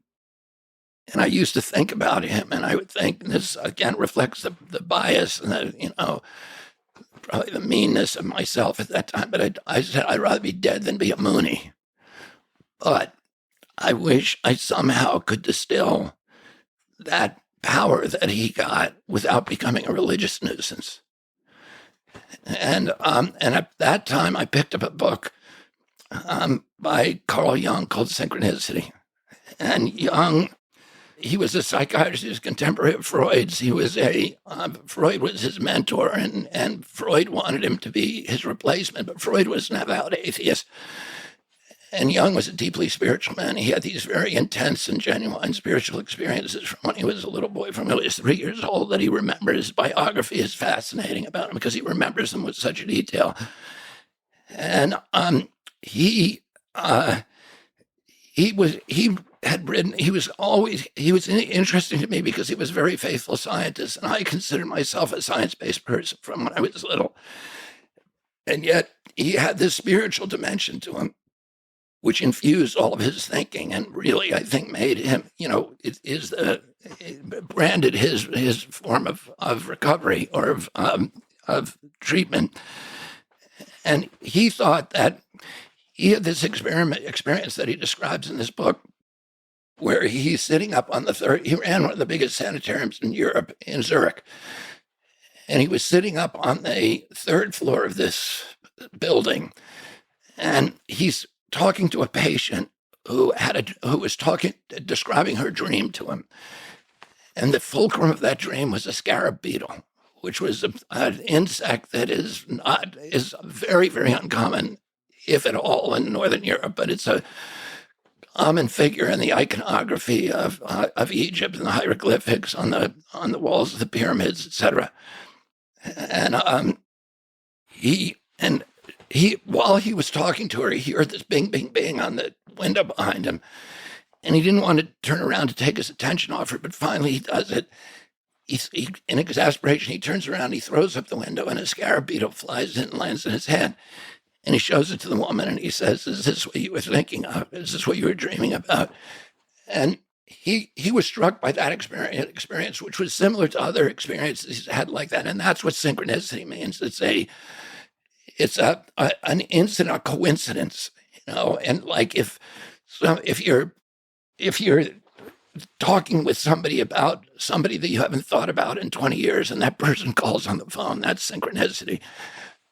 and I used to think about him, and I would think, and this again reflects the bias and probably the meanness of myself at that time, but I said, I'd rather be dead than be a Mooney. But I wish I somehow could distill that power that he got without becoming a religious nuisance. And at that time, I picked up a book by Carl Jung called Synchronicity. And Jung, he was a psychiatrist. He was contemporary of Freud's. He was Freud was his mentor, and Freud wanted him to be his replacement, but Freud was an avowed atheist. And Jung was a deeply spiritual man. He had these very intense and genuine spiritual experiences from when he was a little boy, from when he was 3 years old, that he remembers. His biography is fascinating about him because he remembers them with such detail. And he was interesting to me because he was a very faithful scientist, and I considered myself a science-based person from when I was little. And yet he had this spiritual dimension to him, which infused all of his thinking and really, I think, made him, it branded his form of recovery or of treatment. And he thought that he had this experience that he describes in this book, where he's sitting up on he ran one of the biggest sanitariums in Europe, in Zurich. And he was sitting up on the third floor of this building, and he's talking to a patient who was describing her dream to him. And the fulcrum of that dream was a scarab beetle, which was an insect that is very, very uncommon, if at all, in Northern Europe, but it's a common figure in the iconography of Egypt and the hieroglyphics on the walls of the pyramids, etc. And while he was talking to her, he heard this bing, bing, bing on the window behind him. And he didn't want to turn around to take his attention off her, but finally he does it. He, in exasperation, he turns around, he throws up the window, and a scarab beetle flies in and lands in his head. And he shows it to the woman, and he says, "Is this what you were thinking of? Is this what you were dreaming about?" And he was struck by that experience, which was similar to other experiences he's had like that. And that's what synchronicity means. It's an instant, a coincidence, and like if you're talking with somebody about somebody that you haven't thought about in 20 years and that person calls on the phone, that's synchronicity.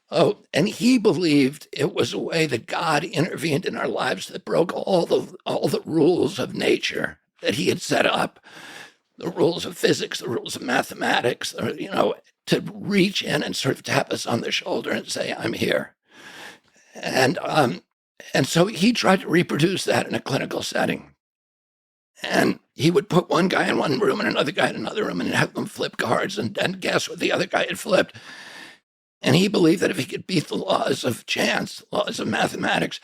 Oh, and he believed it was a way that God intervened in our lives that broke all the rules of nature that he had set up, the rules of physics, the rules of mathematics, to reach in and sort of tap us on the shoulder and say, "I'm here." And so he tried to reproduce that in a clinical setting. And he would put one guy in one room and another guy in another room and have them flip cards and guess what the other guy had flipped. And he believed that if he could beat the laws of chance, laws of mathematics,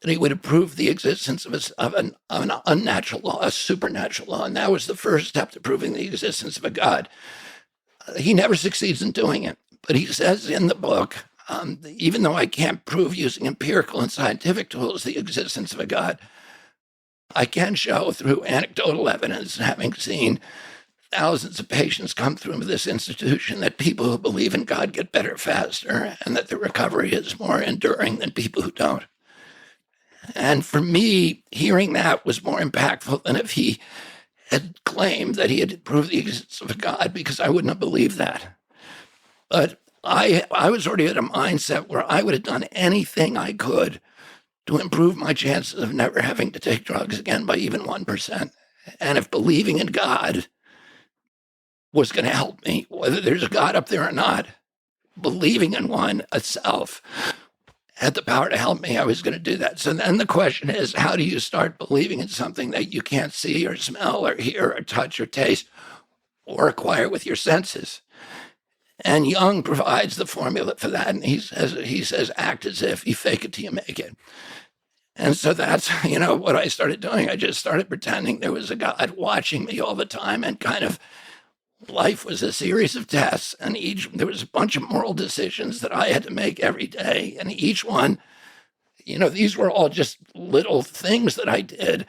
that he would approve the existence of an unnatural law, a supernatural law. And that was the first step to proving the existence of a God. He never succeeds in doing it. But he says in the book, even though I can't prove using empirical and scientific tools the existence of a God, I can show through anecdotal evidence, having seen thousands of patients come through this institution, that people who believe in God get better faster and that the recovery is more enduring than people who don't. And for me, hearing that was more impactful than if he had claimed that he had proved the existence of a God, because I wouldn't have believed that. But I was already at a mindset where I would have done anything I could to improve my chances of never having to take drugs again by even 1%. And if believing in God was going to help me, whether there's a God up there or not, believing in one itself had the power to help me, I was going to do that. So then the question is, how do you start believing in something that you can't see or smell or hear or touch or taste or acquire with your senses? And Jung provides the formula for that. And he says, act as if, you fake it till you make it. And so that's, what I started doing. I just started pretending there was a God watching me all the time, and kind of life was a series of tests, and there was a bunch of moral decisions that I had to make every day. And each one, these were all just little things that I did,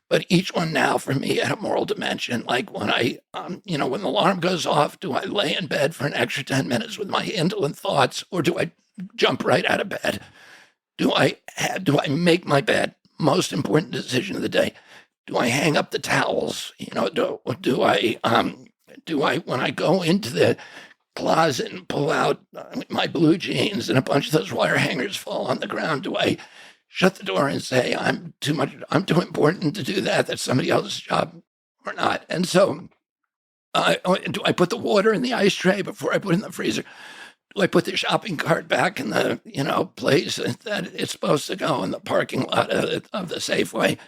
but each one now for me had a moral dimension. Like when when the alarm goes off, do I lay in bed for an extra 10 minutes with my indolent thoughts, or do I jump right out of bed? Do I make my bed? Most important decision of the day. Do I hang up the towels? Do I, when I go into the closet and pull out my blue jeans and a bunch of those wire hangers fall on the ground, do I shut the door and say, I'm too important to do that? That's somebody else's job, or not? And so, do I put the water in the ice tray before I put it in the freezer? Do I put the shopping cart back in the, place that it's supposed to go, in the parking lot of the Safeway?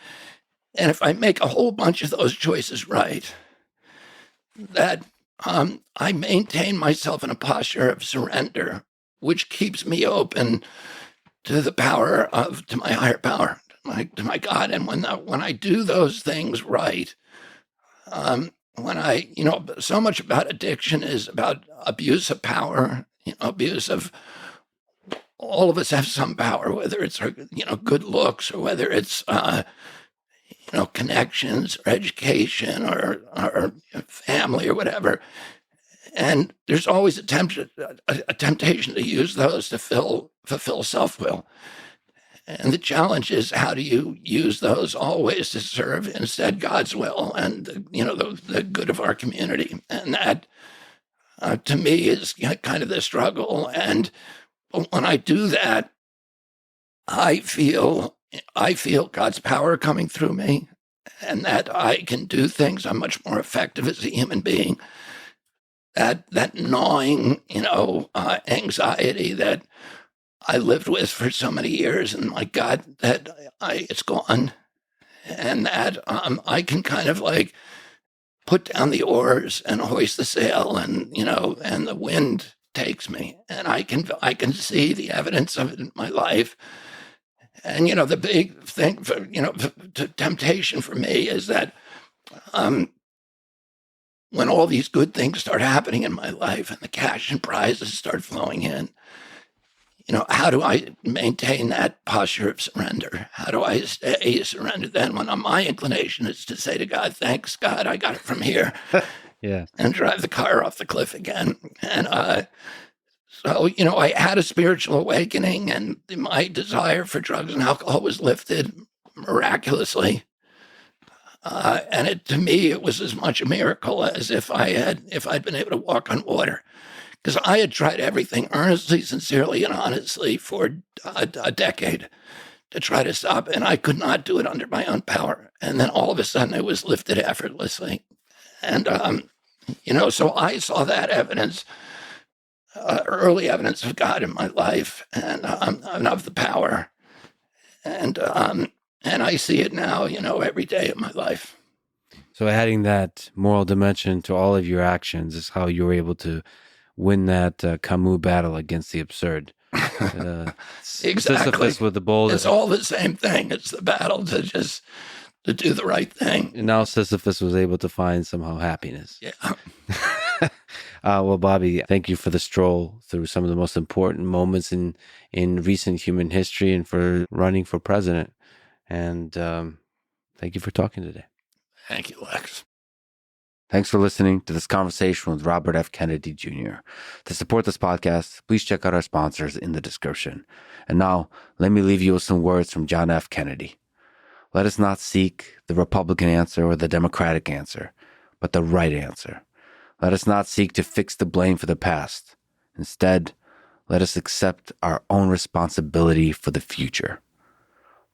And if I make a whole bunch of those choices right, that I maintain myself in a posture of surrender, which keeps me open to the power to my higher power, to my God. And when I do those things right, so much about addiction is about abuse of power, abuse of, all of us have some power, whether it's, good looks, or whether it's, connections or education or family or whatever. And there's always a temptation to use those to fulfill self-will. And the challenge is, how do you use those always to serve instead God's will and the good of our community? And that, to me, is kind of the struggle. And when I do that, I feel God's power coming through me, and that I can do things. I'm much more effective as a human being. That gnawing, anxiety that I lived with for so many years, and my God, it's gone, and that I can kind of like put down the oars and hoist the sail, and and the wind takes me, and I can see the evidence of it in my life. And the big thing for temptation for me is that when all these good things start happening in my life and the cash and prizes start flowing in, how do I maintain that posture of surrender? How do I stay surrendered then, when my inclination is to say to God, thanks, God, I got it from here. Yeah. And drive the car off the cliff again. And so, I had a spiritual awakening, and my desire for drugs and alcohol was lifted miraculously. And to me, it was as much a miracle as if I'd been able to walk on water. Because I had tried everything earnestly, sincerely, and honestly for a decade to try to stop, and I could not do it under my own power. And then all of a sudden, it was lifted effortlessly. And, so I saw that evidence, early evidence of God in my life, and of the power. And I see it now, every day of my life. So adding that moral dimension to all of your actions is how you were able to win that Camus battle against the absurd. Exactly. Sisyphus with the boulder. It's all the same thing. It's the battle to do the right thing. And now Sisyphus was able to find somehow happiness. Yeah. Well, Bobby, thank you for the stroll through some of the most important moments in recent human history and for running for president. And thank you for talking today. Thank you, Lex. Thanks for listening to this conversation with Robert F. Kennedy Jr. To support this podcast, please check out our sponsors in the description. And now, let me leave you with some words from John F. Kennedy. Let us not seek the Republican answer or the Democratic answer, but the right answer. Let us not seek to fix the blame for the past. Instead, let us accept our own responsibility for the future.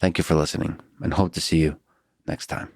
Thank you for listening, and hope to see you next time.